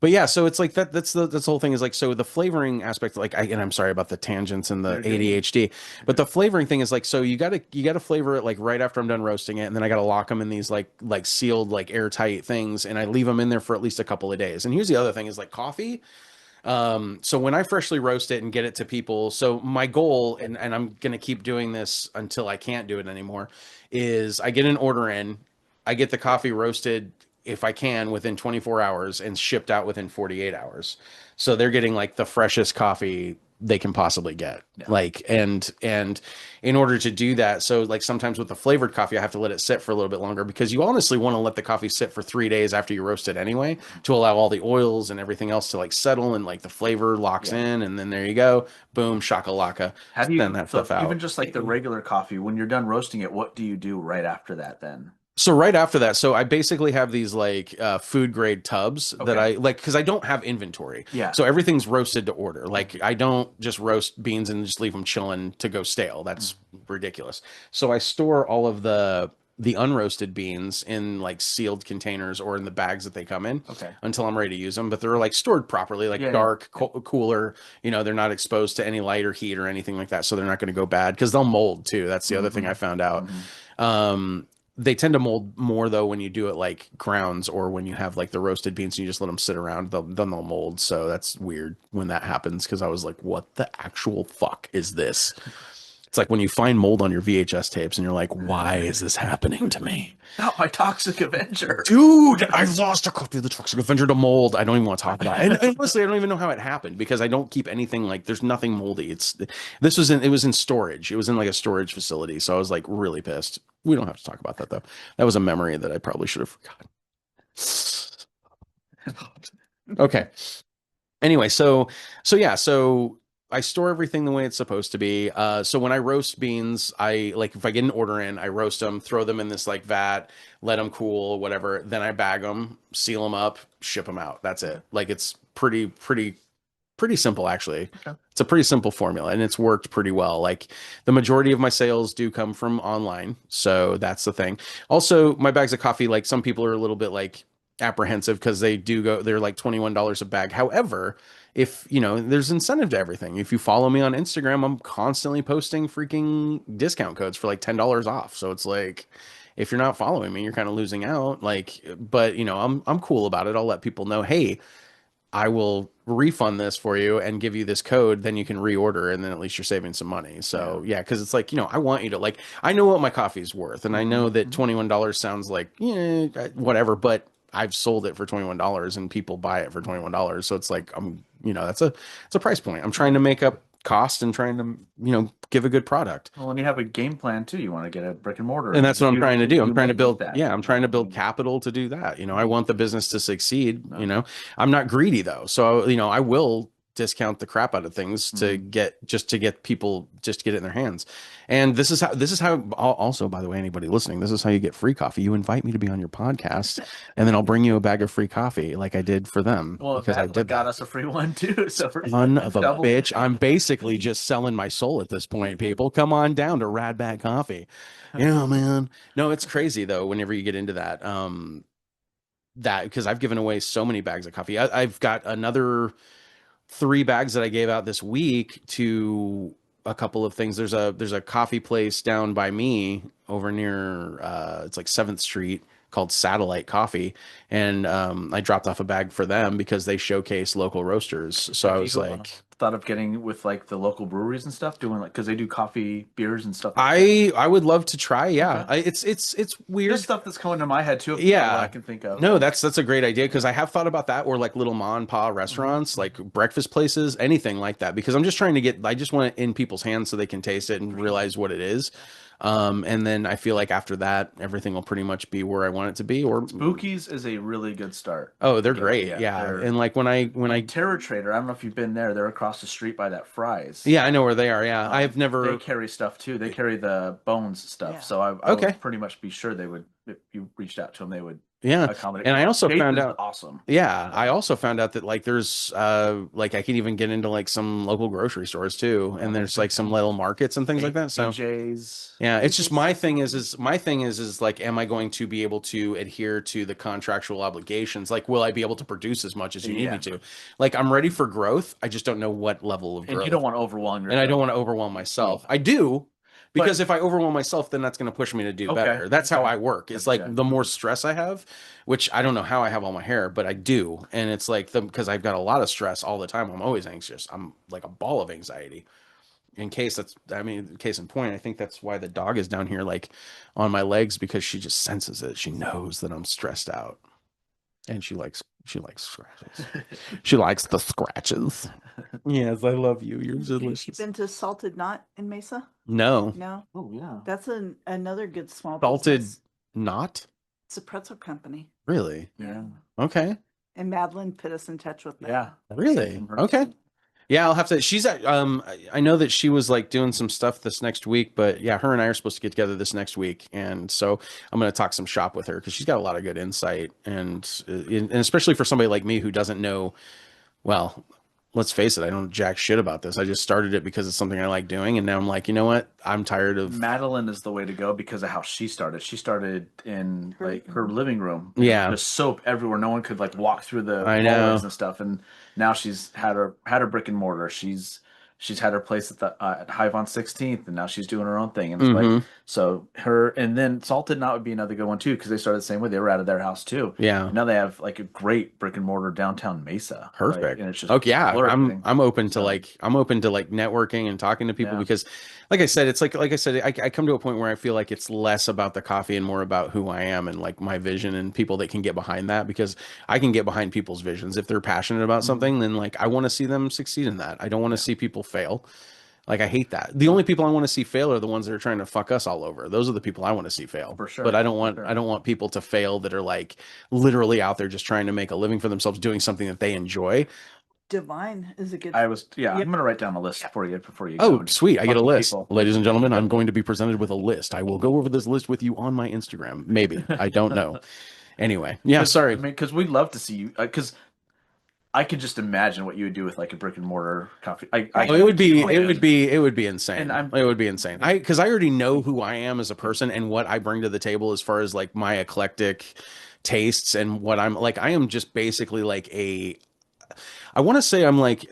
Speaker 2: But yeah, so it's like that's the whole thing is like, so the flavoring aspect, like and I'm sorry about the tangents and the
Speaker 6: You're good.
Speaker 2: ADHD, but the flavoring thing is like, so you gotta flavor it like right after I'm done roasting it, and then I gotta lock them in these like sealed, like airtight things, and I leave them in there for at least a couple of days. And here's the other thing is like coffee. So when I freshly roast it and get it to people, so my goal, and I'm gonna keep doing this until I can't do it anymore, is I get an order in, I get the coffee roasted if I can within 24 hours and shipped out within 48 hours. So they're getting like the freshest coffee they can possibly get.
Speaker 6: Yeah.
Speaker 2: Like, and in order to do that, so like sometimes with the flavored coffee, I have to let it sit for a little bit longer, because you honestly want to let the coffee sit for 3 days after you roast it anyway, to allow all the oils and everything else to like settle, and like the flavor locks in, and then there you go. Boom, shakalaka.
Speaker 6: How do you
Speaker 2: Send that
Speaker 6: so
Speaker 2: stuff out.
Speaker 6: even just like the regular coffee, when you're done roasting it, what do you do right after that then?
Speaker 2: So right after that, so I basically have these like food grade tubs that I like, because I don't have inventory.
Speaker 6: Yeah.
Speaker 2: So everything's roasted to order. Like I don't just roast beans and just leave them chilling to go stale. That's ridiculous. So I store all of the unroasted beans in like sealed containers or in the bags that they come in.
Speaker 6: Okay.
Speaker 2: Until I'm ready to use them, but they're like stored properly, like
Speaker 6: Yeah,
Speaker 2: dark, cooler. You know, they're not exposed to any light or heat or anything like that, so they're not going to go bad, because they'll mold too. That's the other thing I found out. They tend to mold more though when you do it like grounds, or when you have like the roasted beans and you just let them sit around, then they'll mold. So that's weird when that happens, because I was like, what the actual fuck is this? It's like when you find mold on your VHS tapes and you're like, why is this happening to me?
Speaker 6: Not my Toxic Avenger.
Speaker 2: Dude, I lost a copy of the Toxic Avenger to mold. I don't even want to talk about it. And honestly, I don't even know how it happened, because I don't keep anything, like there's nothing moldy. It was in storage. It was in like a storage facility. So I was like really pissed. We don't have to talk about that though. That was a memory that I probably should have forgotten. Okay. Anyway, so yeah, so I store everything the way it's supposed to be. So when I roast beans, I like, if I get an order in, I roast them, throw them in this like vat, let them cool, whatever. Then I bag them, seal them up, ship them out. That's it. Like it's pretty simple, actually.
Speaker 6: Okay.
Speaker 2: It's a pretty simple formula, and it's worked pretty well. Like the majority of my sales do come from online. So that's the thing. Also, my bags of coffee, like some people are a little bit like apprehensive, because they're like $21 a bag. However, if you know, there's incentive to everything. If you follow me on Instagram, I'm constantly posting freaking discount codes for like $10 off. So it's like, if you're not following me, you're kind of losing out. Like, but you know, I'm cool about it. I'll let people know, hey, I will refund this for you and give you this code, then you can reorder, and then at least you're saving some money. So yeah, because it's like, you know, I want you to like, I know what my coffee is worth, and I know that $21 sounds like whatever, but I've sold it for $21 and people buy it for $21. So it's like, you know, it's a price point. I'm trying to make up cost and trying to, you know, give a good product.
Speaker 6: Well, and you have a game plan too. You want to get a brick and mortar,
Speaker 2: And that's what I'm trying to do. I'm trying to
Speaker 6: might
Speaker 2: build,
Speaker 6: need that.
Speaker 2: yeah, I'm trying to build capital to do that. You know, I want the business to succeed. You know, I'm not greedy though. So, you know, I will discount the crap out of things to get people to get it in their hands. And this is how also, by the way, anybody listening, this is how you get free coffee. You invite me to be on your podcast, and then I'll bring you a bag of free coffee like I did for them.
Speaker 6: Well,
Speaker 2: because I did
Speaker 6: got
Speaker 2: that.
Speaker 6: us a free one too. So
Speaker 2: Son of a
Speaker 6: double-
Speaker 2: bitch. I'm basically just selling my soul at this point, people. Come on down to Rad Bag Coffee. Yeah, man. No, it's crazy though, whenever you get into that. That because I've given away so many bags of coffee. I've got another 3 bags that I gave out this week to a couple of things. There's a coffee place down by me over near it's like 7th Street
Speaker 5: called Satellite Coffee, and I dropped off a bag for them because they showcase local roasters. So I
Speaker 6: Have
Speaker 5: was
Speaker 6: you,
Speaker 5: like,
Speaker 6: thought of getting with like the local breweries and stuff, doing like because they do coffee, beers, and stuff. Like that.
Speaker 5: I would love to try. Yeah,
Speaker 6: Okay.
Speaker 5: it's weird.
Speaker 6: There's stuff that's coming to my head too.
Speaker 5: Yeah,
Speaker 6: what I can think of.
Speaker 5: No, that's a great idea because I have thought about that, or like little ma and pa restaurants, like breakfast places, anything like that. Because I'm just trying to I just want it in people's hands so they can taste it and realize what it is. And then I feel like after that, everything will pretty much be where I want it to be. Or
Speaker 6: Spookies is a really good start.
Speaker 5: oh, they're great. Yeah,
Speaker 6: they're-
Speaker 5: and like when I
Speaker 6: Terror Trader, I don't know if you've been there. They're across the street by that Fry's.
Speaker 5: yeah, I know where they are. Yeah, I've never.
Speaker 6: They carry stuff too. They carry the bones stuff.
Speaker 7: Yeah.
Speaker 6: So I
Speaker 5: Okay.
Speaker 6: would pretty much be sure they would, if you reached out to them, they would
Speaker 5: Yeah,
Speaker 6: accommodate.
Speaker 5: and I also
Speaker 6: Shape
Speaker 5: found
Speaker 6: is
Speaker 5: out.
Speaker 6: awesome.
Speaker 5: Yeah, I also found out that like there's like I can even get into like some local grocery stores too, and there's like some little markets and things like that. So
Speaker 6: AJ's.
Speaker 5: yeah, it's just my thing is like, am I going to be able to adhere to the contractual obligations? Like, will I be able to produce as much as you need
Speaker 6: Yeah.
Speaker 5: me to? Like, I'm ready for growth. I just don't know what level of
Speaker 6: And
Speaker 5: growth.
Speaker 6: you don't want to overwhelm yourself.
Speaker 5: And I don't want to overwhelm myself. I do. Because if I overwhelm myself, then that's going to push me to do
Speaker 6: Okay,
Speaker 5: better. That's how I work. It's like
Speaker 6: Okay.
Speaker 5: the more stress I have, which I don't know how I have all my hair, but I do. And it's like because I've got a lot of stress all the time. I'm always anxious. I'm like a ball of anxiety. Case in point, I think that's why the dog is down here like on my legs because she just senses it. She knows that I'm stressed out. And she likes scratches. She likes the scratches. Yes, I love you. You're
Speaker 7: You've
Speaker 5: delicious.
Speaker 7: been to Salted Knot in Mesa?
Speaker 5: No.
Speaker 7: No,
Speaker 6: Oh yeah.
Speaker 7: that's another good small
Speaker 5: Salted
Speaker 7: business.
Speaker 5: Not?
Speaker 7: It's a pretzel company,
Speaker 5: Really?
Speaker 6: Yeah.
Speaker 5: Okay.
Speaker 7: and Madeline put us in touch with them.
Speaker 6: Yeah.
Speaker 5: Really?
Speaker 6: From her.
Speaker 5: Okay. Yeah, I'll have to. She's at. I know that she was like doing some stuff this next week, but yeah, her and I are supposed to get together this next week, and so I'm going to talk some shop with her because she's got a lot of good insight, and especially for somebody like me who doesn't know. Well, let's face it, I don't know jack shit about this. I just started it because it's something I like doing, and now I'm like, you know what? I'm tired of.
Speaker 6: Madeline is the way to go because of how she started. She started in like her living room.
Speaker 5: Yeah.
Speaker 6: Just soap everywhere. No one could like walk through the
Speaker 5: I know.
Speaker 6: hallways and stuff. And now she's had her brick and mortar. She's had her place at the at Hive on 16th, and now she's doing her own thing. And it's
Speaker 5: Mhm.
Speaker 6: like so her, and then Salted Knot would be another good one too because they started the same way. They were out of their house too.
Speaker 5: Yeah.
Speaker 6: And now they have like a great brick and mortar downtown Mesa. Like,
Speaker 5: Perfect.
Speaker 6: and it's just
Speaker 5: Okay, yeah,
Speaker 6: everything.
Speaker 5: I'm open to
Speaker 6: So-
Speaker 5: I'm open to like networking and talking to people
Speaker 6: Yeah.
Speaker 5: because, like I said, it's like I said, I come to a point where I feel like it's less about the coffee and more about who I am and like my vision and people that can get behind that because I can get behind people's visions if they're passionate about something. Then like I want to see them succeed in that. I don't want to see people fail. Like I hate that. The only people I want to see fail are the ones that are trying to fuck us all over. Those are the people I want to see fail.
Speaker 6: For sure,
Speaker 5: But I don't
Speaker 6: for
Speaker 5: want
Speaker 6: sure.
Speaker 5: I don't want people to fail that are like literally out there just trying to make a living for themselves doing something that they enjoy.
Speaker 7: Divine is a good.
Speaker 6: I was
Speaker 7: Yep.
Speaker 6: I'm gonna write down a list for you before you
Speaker 5: Oh,
Speaker 6: go.
Speaker 5: sweet. I get a
Speaker 6: Fucking
Speaker 5: list.
Speaker 6: people.
Speaker 5: Ladies and gentlemen, I'm going to be presented with a list. I will go over this list with you on my Instagram. Maybe. I don't know. Anyway. Yeah, sorry.
Speaker 6: I mean, because we'd love to see you. Because I could just imagine what you would do with like a brick and mortar coffee.
Speaker 5: Oh, it would be insane.
Speaker 6: And I'm-
Speaker 5: It would be insane. Because I already know who I am as a person and what I bring to the table as far as like my eclectic tastes and what I'm like. I am just basically like I want to say I'm like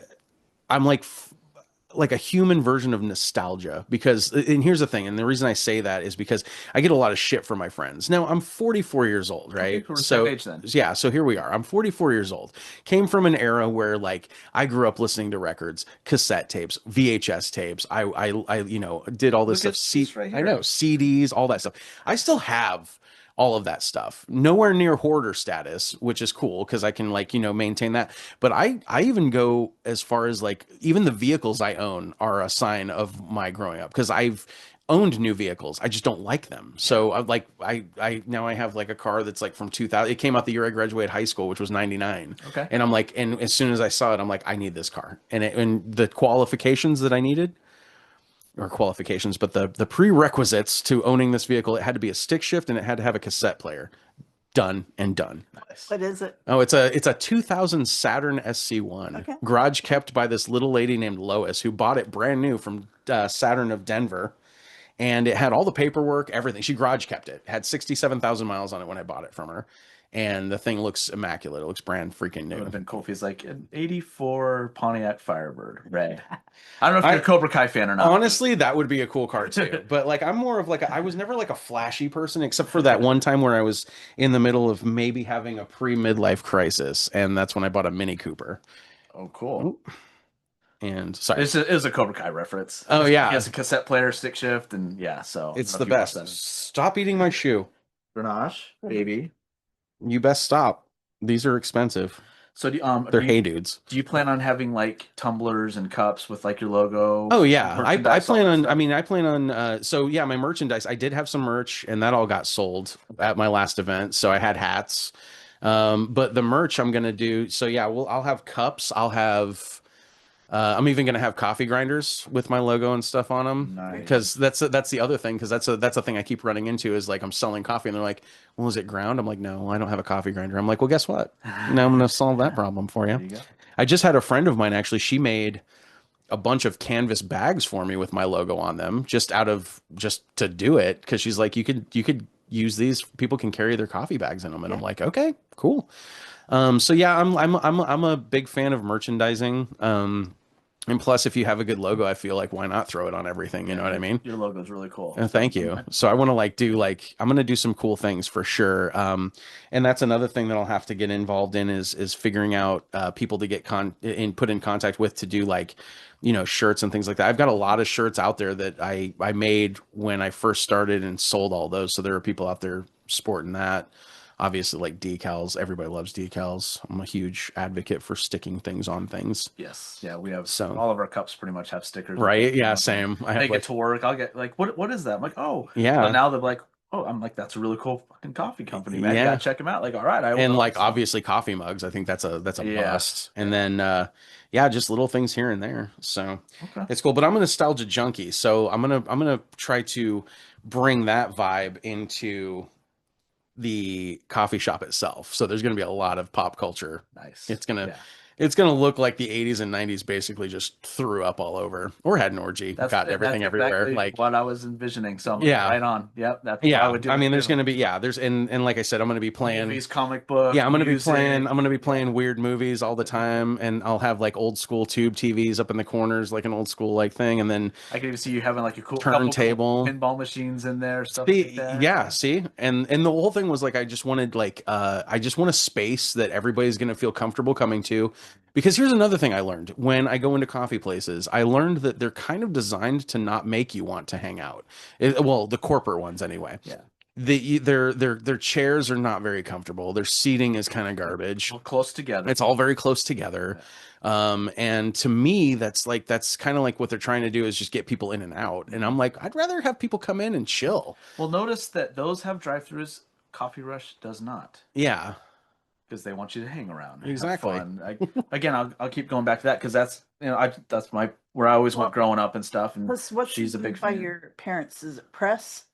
Speaker 5: a human version of nostalgia because and here's the thing, and the reason I say that is because I get a lot of shit from my friends. Now I'm 44 years old, right?
Speaker 6: we're the
Speaker 5: So
Speaker 6: same age then.
Speaker 5: yeah, so here we are. I'm 44 years old. Came from an era where like I grew up listening to records, cassette tapes, VHS tapes. I you know did all this
Speaker 6: Look
Speaker 5: stuff.
Speaker 6: at this right
Speaker 5: I
Speaker 6: here.
Speaker 5: know CDs, all that stuff. I still have all of that stuff. Nowhere near hoarder status, which is cool because I can like, you know, maintain that. But I even go as far as like even the vehicles I own are a sign of my growing up because I've owned new vehicles. I just don't like them. So I now I have like a car that's like from 2000. It came out the year I graduated high school, which was 99.
Speaker 6: Okay.
Speaker 5: And I'm like, and as soon as I saw it, I'm like, I need this car. And the qualifications that I needed or qualifications, but the prerequisites to owning this vehicle, it had to be a stick shift and it had to have a cassette player. Done and done.
Speaker 7: What is it?
Speaker 5: Oh, it's a 2000 Saturn SC1.
Speaker 7: Okay.
Speaker 5: Garage kept by this little lady named Lois who bought it brand new from Saturn of Denver. And it had all the paperwork, everything. She garage kept it. It had 67,000 miles on it when I bought it from her. and the thing looks immaculate. It looks brand freaking
Speaker 6: It would
Speaker 5: new.
Speaker 6: have been cool if he's like an '84 Pontiac Firebird red. I don't know if you're a Cobra Kai fan or not.
Speaker 5: Honestly, that would be a cool car too. But like, I'm more of like I was never like a flashy person, except for that one time where I was in the middle of maybe having a pre-midlife crisis, and that's when I bought a Mini Cooper.
Speaker 6: Oh, cool.
Speaker 5: And sorry,
Speaker 6: It was a Cobra Kai reference.
Speaker 5: Oh, yeah.
Speaker 6: He has a cassette player, stick shift, and yeah, so
Speaker 5: it's
Speaker 6: I
Speaker 5: the
Speaker 6: don't know if you watched
Speaker 5: best. Stop eating my shoe.
Speaker 6: that. Grenache, baby.
Speaker 5: You best stop. These are expensive.
Speaker 6: So
Speaker 5: They're hey dudes.
Speaker 6: do you plan on having like tumblers and cups with like your logo?
Speaker 5: Oh yeah, I
Speaker 6: merchandise, all
Speaker 5: plan
Speaker 6: that
Speaker 5: on.
Speaker 6: stuff?
Speaker 5: I mean, I plan on. So yeah, my merchandise. I did have some merch, and that all got sold at my last event. So I had hats, but the merch I'm gonna do. So yeah, I'll have cups. I'll have. I'm even gonna have coffee grinders with my logo and stuff on them.
Speaker 6: Nice.
Speaker 5: Because that's the other thing. Because that's a thing I keep running into is like I'm selling coffee, and they're like, "Well, is it ground?" I'm like, "No, I don't have a coffee grinder." I'm like, "Well, guess what? Now I'm gonna solve that problem for you."
Speaker 6: There you go.
Speaker 5: I just had a friend of mine actually. She made a bunch of canvas bags for me with my logo on them, just to do it, because she's like, you could use these. People can carry their coffee bags in them, and I'm like, okay, cool. So yeah, I'm a big fan of merchandising. And plus, if you have a good logo, I feel like why not throw it on everything? You know what I mean?
Speaker 6: Your logo is really cool.
Speaker 5: Thank you. So I want to I'm going to do some cool things for sure. And that's another thing that I'll have to get involved in is figuring out people to get put in contact with to do like, shirts and things like that. I've got a lot of shirts out there that I made when I first started and sold all those. So there are people out there sporting that. Obviously, like decals. Everybody loves decals. I'm a huge advocate for sticking things on things.
Speaker 6: Yes. Yeah, we have
Speaker 5: So-
Speaker 6: all of our cups pretty much have stickers.
Speaker 5: Right? Yeah, same. I have
Speaker 6: Take
Speaker 5: like,
Speaker 6: it to work. I'll get like, what is that? I'm like, oh,
Speaker 5: yeah.
Speaker 6: But now they're like, oh, I'm like, that's a really cool fucking coffee company, man.
Speaker 5: Yeah.
Speaker 6: You gotta check them out. Like, all right, I
Speaker 5: And
Speaker 6: will.
Speaker 5: like
Speaker 6: So-
Speaker 5: obviously coffee mugs. I think that's a
Speaker 6: Yeah.
Speaker 5: must. And then yeah, just little things here and there. So
Speaker 6: Okay.
Speaker 5: it's cool. But I'm a nostalgia junkie, so I'm gonna try to bring that vibe into the coffee shop itself. So there's gonna be a lot of pop culture.
Speaker 6: Nice.
Speaker 5: It's gonna
Speaker 6: Yeah.
Speaker 5: it's gonna look like the 80s and 90s basically just threw up all over, or had an orgy, got everything everywhere.
Speaker 6: exactly
Speaker 5: Like
Speaker 6: what I was envisioning. So I'm
Speaker 5: Yeah.
Speaker 6: right on. Yep. That's what
Speaker 5: yeah,
Speaker 6: I would do.
Speaker 5: I mean, there's
Speaker 6: too.
Speaker 5: gonna be there's and like I said, I'm gonna be playing.
Speaker 6: movies, comic book.
Speaker 5: Yeah, I'm gonna
Speaker 6: music.
Speaker 5: be playing weird movies all the time, and I'll have like old school tube TVs up in the corners, like an old school like thing, and then
Speaker 6: I can even see you having like a cool couple
Speaker 5: turntable.
Speaker 6: cool pinball machines in there. Stuff like that.
Speaker 5: Yeah, see, and the whole thing was like I just wanted like I just want a space that everybody's gonna feel comfortable coming to, because here's another thing I learned when I go into coffee places. I learned that they're kind of designed to not make you want to hang out. Well, the corporate ones anyway.
Speaker 6: Yeah.
Speaker 5: Their chairs are not very comfortable. Their seating is kind of garbage.
Speaker 6: Well, close together.
Speaker 5: It's all very close together. And to me, that's kind of like what they're trying to do is just get people in and out. And I'm like, I'd rather have people come in and chill.
Speaker 6: Well, notice that those have drive-throughs. Coffee Rush does not,
Speaker 5: Yeah.
Speaker 6: because they want you to hang around. And have
Speaker 5: Exactly.
Speaker 6: fun. Again, I'll keep going back to that because that's that's my where I always went growing up and stuff. And
Speaker 7: Plus, what's
Speaker 6: she's a big
Speaker 7: by
Speaker 6: fan.
Speaker 7: your parents? Is it Press?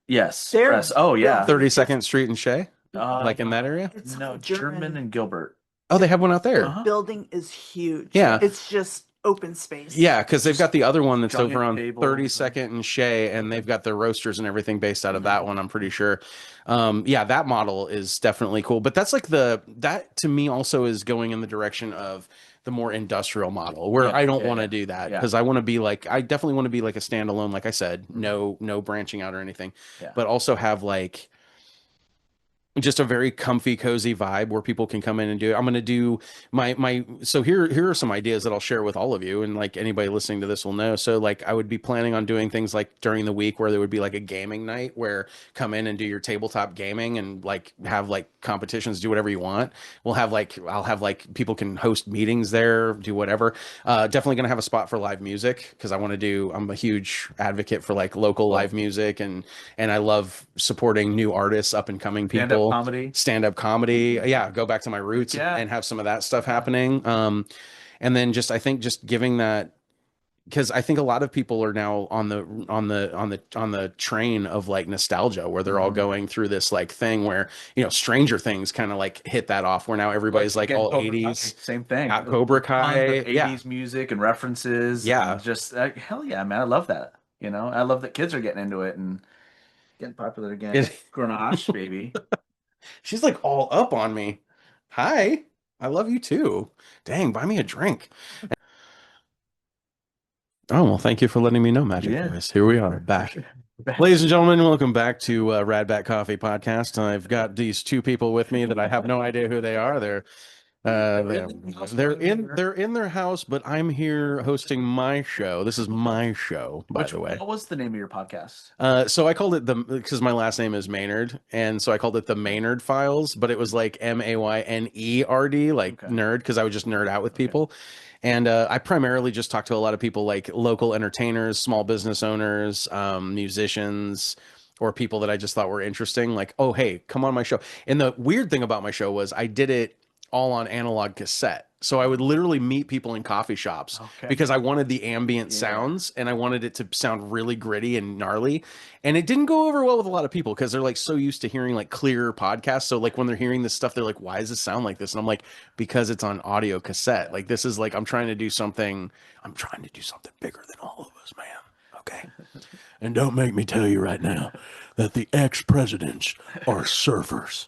Speaker 6: Yes,
Speaker 7: They're-
Speaker 6: press. Oh yeah,
Speaker 5: 32nd Street and Shea,
Speaker 6: Uh,
Speaker 5: like in that area.
Speaker 7: It's
Speaker 6: no,
Speaker 7: German.
Speaker 6: German and Gilbert.
Speaker 5: Oh, they have one out there.
Speaker 6: Uh-huh.
Speaker 7: Building is huge.
Speaker 5: Yeah.
Speaker 7: It's just open space.
Speaker 5: Yeah, because they've got the other one that's
Speaker 6: Giant
Speaker 5: over on
Speaker 6: tables.
Speaker 5: 32nd and Shea, and they've got their roasters and everything based out of that one, I'm pretty sure. Yeah, that model is definitely cool. But that's like that to me also is going in the direction of the more industrial model, where
Speaker 6: Yeah,
Speaker 5: I don't
Speaker 6: yeah,
Speaker 5: want to
Speaker 6: yeah.
Speaker 5: do that,
Speaker 6: Yeah.
Speaker 5: because I definitely want to be like a standalone, like I said, no branching out or anything,
Speaker 6: Yeah.
Speaker 5: but also have like just a very comfy, cozy vibe where people can come in and do it. I'm going to do so here are some ideas that I'll share with all of you, and like anybody listening to this will know. So like I would be planning on doing things like during the week where there would be like a gaming night where come in and do your tabletop gaming and like have like competitions, do whatever you want. I'll have like people can host meetings there, do whatever. Definitely going to have a spot for live music, because I'm a huge advocate for like local live music, and I love supporting new artists, up and coming people. Stand-up comedy. Yeah, go back to my roots and have some of that stuff happening. And then I think just giving that, because I think a lot of people are now on the train of like nostalgia, where they're all going through this like thing where, Stranger Things kind of like hit that off, where now everybody's like
Speaker 6: Again,
Speaker 5: all
Speaker 6: Cobra Kai,
Speaker 5: 80s.
Speaker 6: same thing.
Speaker 5: Got Cobra Kai,
Speaker 6: Tons of 80s
Speaker 5: yeah.
Speaker 6: music and references.
Speaker 5: Yeah.
Speaker 6: and just hell yeah, man, I love that. I love that kids are getting into it and getting popular again. Grenache, baby.
Speaker 5: She's like all up on me. Hi, I love you too. Dang, buy me a drink. Oh, well, thank you for letting me know, Magic
Speaker 6: Yeah.
Speaker 5: Voice. Here we are, back. Ladies and gentlemen, welcome back to Radbat Coffee Podcast. I've got these two people with me that I have no idea who they are. They're in their house, but I'm here hosting my show. This is my show, by the way.
Speaker 6: What was the name of your podcast?
Speaker 5: So I called it because my last name is Maynard, and so I called it the Maynard Files, but it was like Maynerd, like
Speaker 6: Okay.
Speaker 5: nerd, because I would just nerd out with people. And I primarily just talk to a lot of people like local entertainers, small business owners, musicians, or people that I just thought were interesting. Like, oh, hey, come on my show. And the weird thing about my show was I did it all on analog cassette. So I would literally meet people in coffee shops
Speaker 6: Okay.
Speaker 5: because I wanted the ambient
Speaker 6: Yeah.
Speaker 5: sounds and I wanted it to sound really gritty and gnarly. And it didn't go over well with a lot of people because they're like so used to hearing like clear podcasts. So like when they're hearing this stuff, they're like, why does it sound like this? And I'm like, because it's on audio cassette. Like this is like, I'm trying to do something bigger than all of us, man. Okay. And don't make me tell you right now that the ex-presidents are surfers.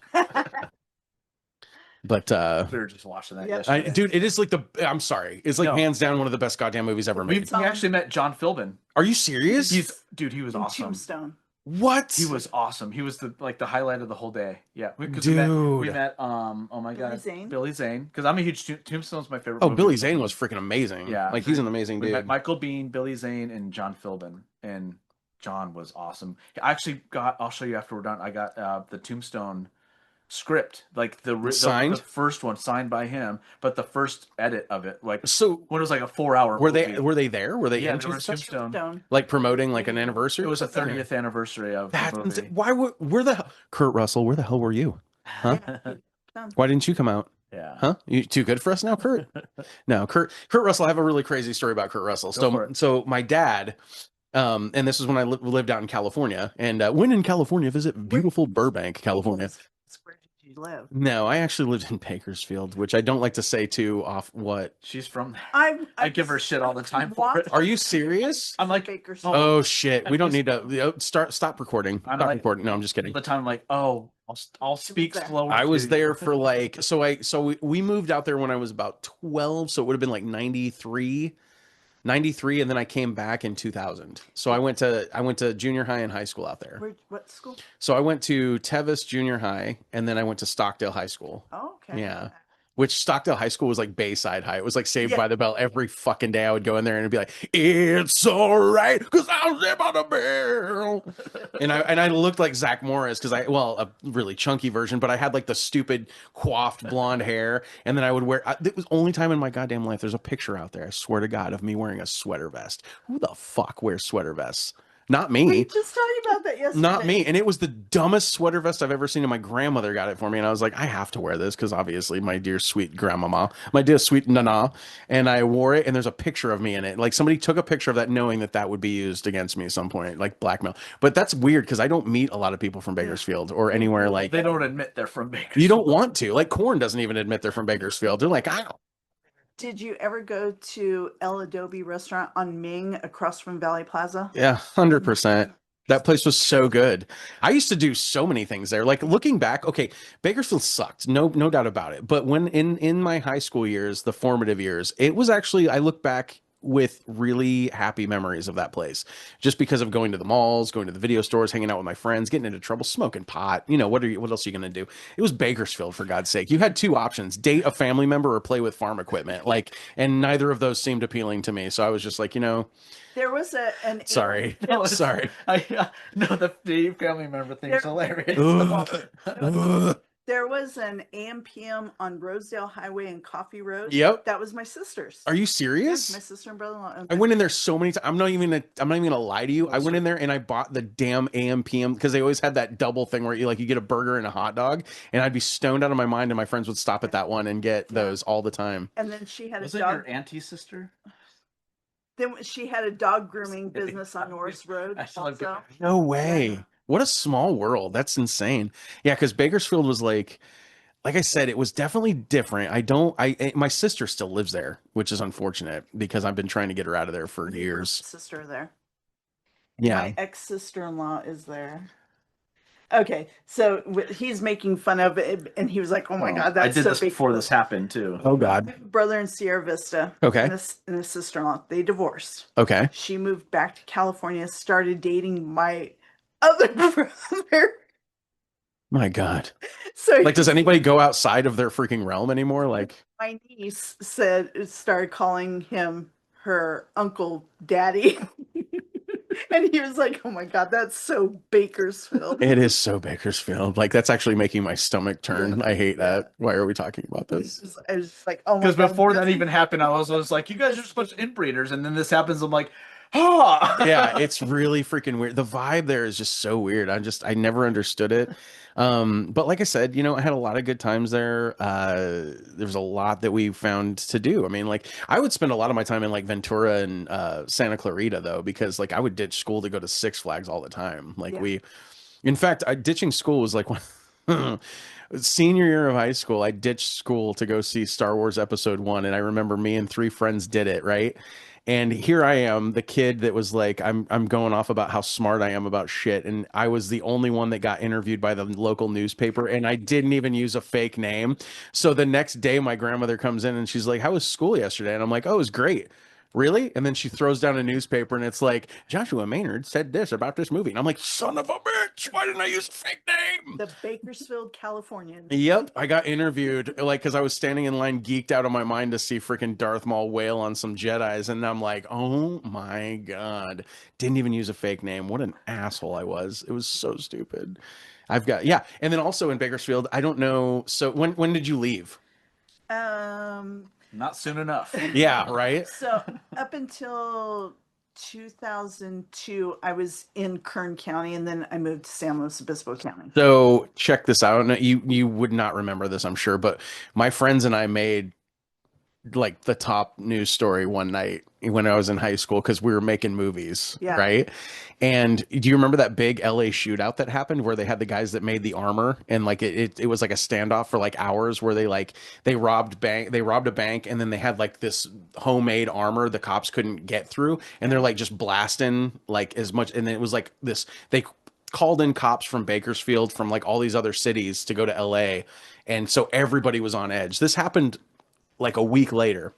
Speaker 5: But
Speaker 6: We were just watching that
Speaker 7: Yep.
Speaker 6: yesterday.
Speaker 5: dude, it is like I'm sorry. It's like
Speaker 6: No.
Speaker 5: hands down one of the best goddamn movies ever
Speaker 6: we
Speaker 5: made.
Speaker 6: actually met John Philbin.
Speaker 5: Are you serious?
Speaker 6: He was
Speaker 7: In
Speaker 6: awesome.
Speaker 7: Tombstone.
Speaker 5: What?
Speaker 6: He was awesome. He was the highlight of the whole day. Yeah, 'cause
Speaker 5: Dude.
Speaker 6: we met oh my
Speaker 7: Billy
Speaker 6: god,
Speaker 7: Zane?
Speaker 6: Billy Zane, because I'm a huge Tombstone's my favorite.
Speaker 5: Oh,
Speaker 6: movie.
Speaker 5: Billy Zane was freaking amazing.
Speaker 6: Yeah.
Speaker 5: Like he's an amazing
Speaker 6: We met
Speaker 5: dude.
Speaker 6: Michael Bean, Billy Zane, and John Philbin, and John was awesome. I actually I'll show you after we're done. I got the Tombstone script, like the
Speaker 5: Signed?
Speaker 6: first one signed by him, but the first edit of it, like
Speaker 5: So
Speaker 6: when it was like a 4-hour.
Speaker 5: were
Speaker 6: movie.
Speaker 5: they there? Were they
Speaker 6: Yeah,
Speaker 5: in
Speaker 6: they were in
Speaker 5: Tombstone?
Speaker 6: Tombstone.
Speaker 7: Tombstone.
Speaker 5: Like promoting like an anniversary?
Speaker 6: It was a 30th anniversary of
Speaker 5: That's
Speaker 6: the movie.
Speaker 5: insane. Where the Kurt Russell, where the hell were you? Huh? Why didn't you come out?
Speaker 6: Yeah.
Speaker 5: Huh? You too good for us now, Kurt? No, Kurt Russell. I have a really crazy story about Kurt Russell.
Speaker 6: Go for
Speaker 5: So
Speaker 6: it.
Speaker 5: my dad, and this is when I lived out in California, and when in California, visit beautiful Burbank, California.
Speaker 7: Where did you live?
Speaker 5: No, I actually lived in Bakersfield, which I don't like to say too off what.
Speaker 6: She's from there.
Speaker 7: I
Speaker 6: give her shit all the time for it.
Speaker 5: Are you serious?
Speaker 6: I'm like
Speaker 7: Bakersfield.
Speaker 5: Oh shit, we don't need to stop recording.
Speaker 6: I'm
Speaker 5: Stop
Speaker 6: like-
Speaker 5: recording. No, I'm just kidding.
Speaker 6: all the time. I'm like, oh, I'll speak
Speaker 7: there.
Speaker 6: slower.
Speaker 5: I was
Speaker 6: to
Speaker 5: there
Speaker 6: you.
Speaker 5: for like we moved out there when I was about 12, so it would have been like 93, and then I came back in 2000. So I went to junior high and high school out there.
Speaker 7: What school?
Speaker 5: So I went to Tevis Junior High and then I went to Stockdale High School.
Speaker 7: Oh, okay.
Speaker 5: Yeah. Which Stockdale High School was like Bayside High. It was like Saved
Speaker 7: Yeah.
Speaker 5: by the Bell. Every fucking day I would go in there and it'd be like, it's all right, because I'll live on a bell. and I looked like Zach Morris because a really chunky version, but I had like the stupid coiffed blonde hair. And then I would it was only time in my goddamn life. There's a picture out there, I swear to God, of me wearing a sweater vest. Who the fuck wears sweater vests? Not me.
Speaker 7: We just talked about that yesterday.
Speaker 5: Not me. And it was the dumbest sweater vest I've ever seen. And my grandmother got it for me. And I was like, I have to wear this because obviously my dear sweet grandmama, my dear sweet nana. And I wore it and there's a picture of me in it. Like somebody took a picture of that knowing that would be used against me at some point, like blackmail. But that's weird because I don't meet a lot of people from Bakersfield or anywhere like.
Speaker 6: They don't admit they're from Bakersfield.
Speaker 5: You don't want to. Like Korn doesn't even admit they're from Bakersfield. They're like, I don't.
Speaker 7: Did you ever go to El Adobe restaurant on Ming across from Valley Plaza?
Speaker 5: Yeah, 100%. That place was so good. I used to do so many things there. Like looking back, okay, Bakersfield sucked, no doubt about it. But when in my high school years, the formative years, it was actually, I look back with really happy memories of that place, just because of going to the malls, going to the video stores, hanging out with my friends, getting into trouble, smoking pot. You know, what else are you gonna do? It was Bakersfield, for God's sake. You had two options: date a family member or play with farm equipment. Like, and neither of those seemed appealing to me. So I was just like,
Speaker 7: There was an
Speaker 5: sorry,
Speaker 6: No, it's-
Speaker 5: sorry.
Speaker 6: No, the family member thing is hilarious.
Speaker 7: There was an AM/PM on Rosedale Highway and Coffee Road.
Speaker 5: Yep.
Speaker 7: That was my sister's.
Speaker 5: Are you
Speaker 7: Yeah,
Speaker 5: serious?
Speaker 7: my sister and brother-in-law.
Speaker 5: I went in there so many times. I'm not even gonna lie to you. I went in there and I bought the damn AM/PM because they always had that double thing where you get a burger and a hot dog, and I'd be stoned out of my mind, and my friends would stop at that one and get those all the time.
Speaker 7: And then she had
Speaker 6: Was
Speaker 7: a
Speaker 6: it
Speaker 7: dog.
Speaker 6: your auntie sister?
Speaker 7: Then she had a dog grooming business on Norris Road.
Speaker 6: I still have
Speaker 7: Also.
Speaker 5: No way. What a small world. That's insane. Yeah, because Bakersfield was like I said, it was definitely different. My sister still lives there, which is unfortunate because I've been trying to get her out of there for years.
Speaker 7: Sister there.
Speaker 5: Yeah.
Speaker 7: My ex sister-in-law is there. Okay, so he's making fun of it, and he was like, "Oh my God, that's
Speaker 6: I did
Speaker 7: so
Speaker 6: this
Speaker 7: big."
Speaker 6: before this happened too.
Speaker 5: Oh God.
Speaker 7: Brother in Sierra Vista.
Speaker 5: Okay.
Speaker 7: And a sister-in-law. They divorced.
Speaker 5: Okay.
Speaker 7: She moved back to California, started dating my other brother.
Speaker 5: My God.
Speaker 7: So
Speaker 5: Like, does anybody go outside of their freaking realm anymore? Like,
Speaker 7: my niece started calling him her uncle daddy. And he was like, "Oh my God, that's so Bakersfield."
Speaker 5: it is so Bakersfield. Like, that's actually making my stomach turn. I hate that. Why are we talking about this?
Speaker 7: I was just like, "Oh my
Speaker 6: Because
Speaker 7: God."
Speaker 6: before that even happened, I was like, you guys are supposed to inbreeders, and then this happens. I'm like, ah,
Speaker 5: Yeah, it's really freaking weird. The vibe there is just so weird. I never understood it. But like I said, you know, I had a lot of good times there. There's a lot that we found to do. I mean, like I would spend a lot of my time in like Ventura and Santa Clarita though, because like I would ditch school to go to Six Flags all the time. Like
Speaker 7: Yeah.
Speaker 5: in fact, ditching school was like senior year of high school. I ditched school to go see Star Wars Episode 1, and I remember me and 3 friends did it, right? And here I am, the kid that was like, I'm going off about how smart I am about shit. And I was the only one that got interviewed by the local newspaper, and I didn't even use a fake name. So the next day, my grandmother comes in and she's like, "How was school yesterday?" And I'm like, "Oh, it was great." "Really?" And then she throws down a newspaper and it's like, "Joshua Maynard said this about this movie." And I'm like, "Son of a bitch, why didn't I use a fake name?"
Speaker 7: The Bakersfield Californian.
Speaker 5: Yep, I got interviewed like because I was standing in line, geeked out of my mind to see freaking Darth Maul wail on some Jedis, and I'm like, "Oh my God!" Didn't even use a fake name. What an asshole I was. It was so stupid. And then also in Bakersfield, I don't know. So when did you leave?
Speaker 6: not soon enough.
Speaker 5: Yeah, right.
Speaker 7: So up until 2002, I was in Kern County, and then I moved to San Luis Obispo County.
Speaker 5: So check this out. No, you would not remember this, I'm sure, but my friends and I made like the top news story one night when I was in high school because we were making movies,
Speaker 7: Yeah.
Speaker 5: right? And do you remember that big LA shootout that happened where they had the guys that made the armor and like it was like a standoff for like hours where they robbed a bank and then they had like this homemade armor the cops couldn't get through and they're like just blasting like as much, and then it was like this, they called in cops from Bakersfield from like all these other cities to go to LA, and so everybody was on edge. This happened like a week later.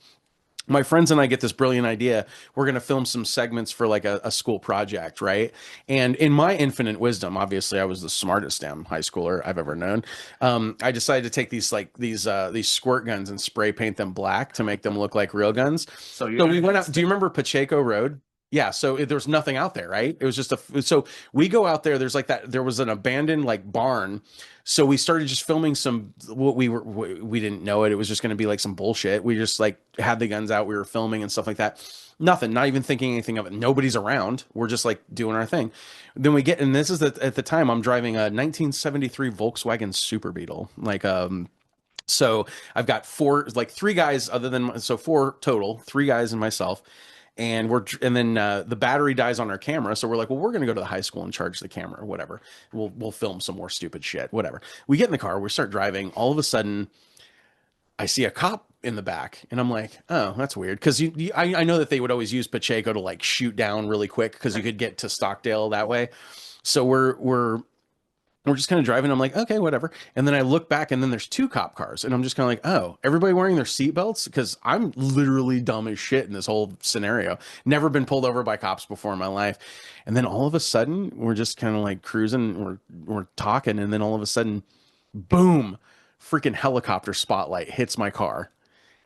Speaker 5: My friends and I get this brilliant idea. We're going to film some segments for like a school project, right? And in my infinite wisdom, obviously I was the smartest damn high schooler I've ever known. I decided to take these squirt guns and spray paint them black to make them look like real guns. So we went out. Do you remember Pacheco Road? Yeah, so there was nothing out there, right? It was just so we go out there. There's like that. There was an abandoned like barn. So we started just filming we didn't know it. It was just going to be like some bullshit. We just like had the guns out. We were filming and stuff like that. Nothing, not even thinking anything of it. Nobody's around. We're just like doing our thing. Then we get, and this is at the time I'm driving a 1973 Volkswagen Super Beetle. So I've got three guys four total, 3 guys and myself. And then the battery dies on our camera, so we're like, well, we're gonna go to the high school and charge the camera or whatever. We'll film some more stupid shit, whatever. We get in the car, we start driving. All of a sudden, I see a cop in the back, and I'm like, oh, that's weird, because I know that they would always use Pacheco to like shoot down really quick because you could get to Stockdale that way. So we're just kind of driving. I'm like, okay, whatever. And then I look back and then there's 2 cop cars. And I'm just kind of like, oh, everybody wearing their seatbelts? Because I'm literally dumb as shit in this whole scenario. Never been pulled over by cops before in my life. And then all of a sudden, we're just kind of like cruising. We're talking. And then all of a sudden, boom, freaking helicopter spotlight hits my car.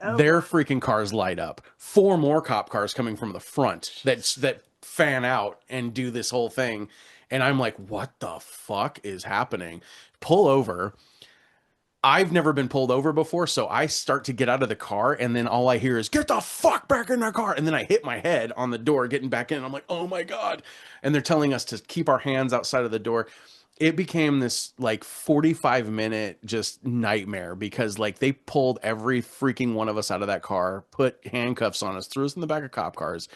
Speaker 7: Oh.
Speaker 5: Their freaking cars light up. 4 more cop cars coming from the front that fan out and do this whole thing. And I'm like, what the fuck is happening? Pull over. I've never been pulled over before, so I start to get out of the car, and then all I hear is, get the fuck back in the car. And then I hit my head on the door getting back in. I'm like, oh my God. And they're telling us to keep our hands outside of the door. It became this like 45-minute just nightmare because like they pulled every freaking one of us out of that car, put handcuffs on us, threw us in the back of cop cars,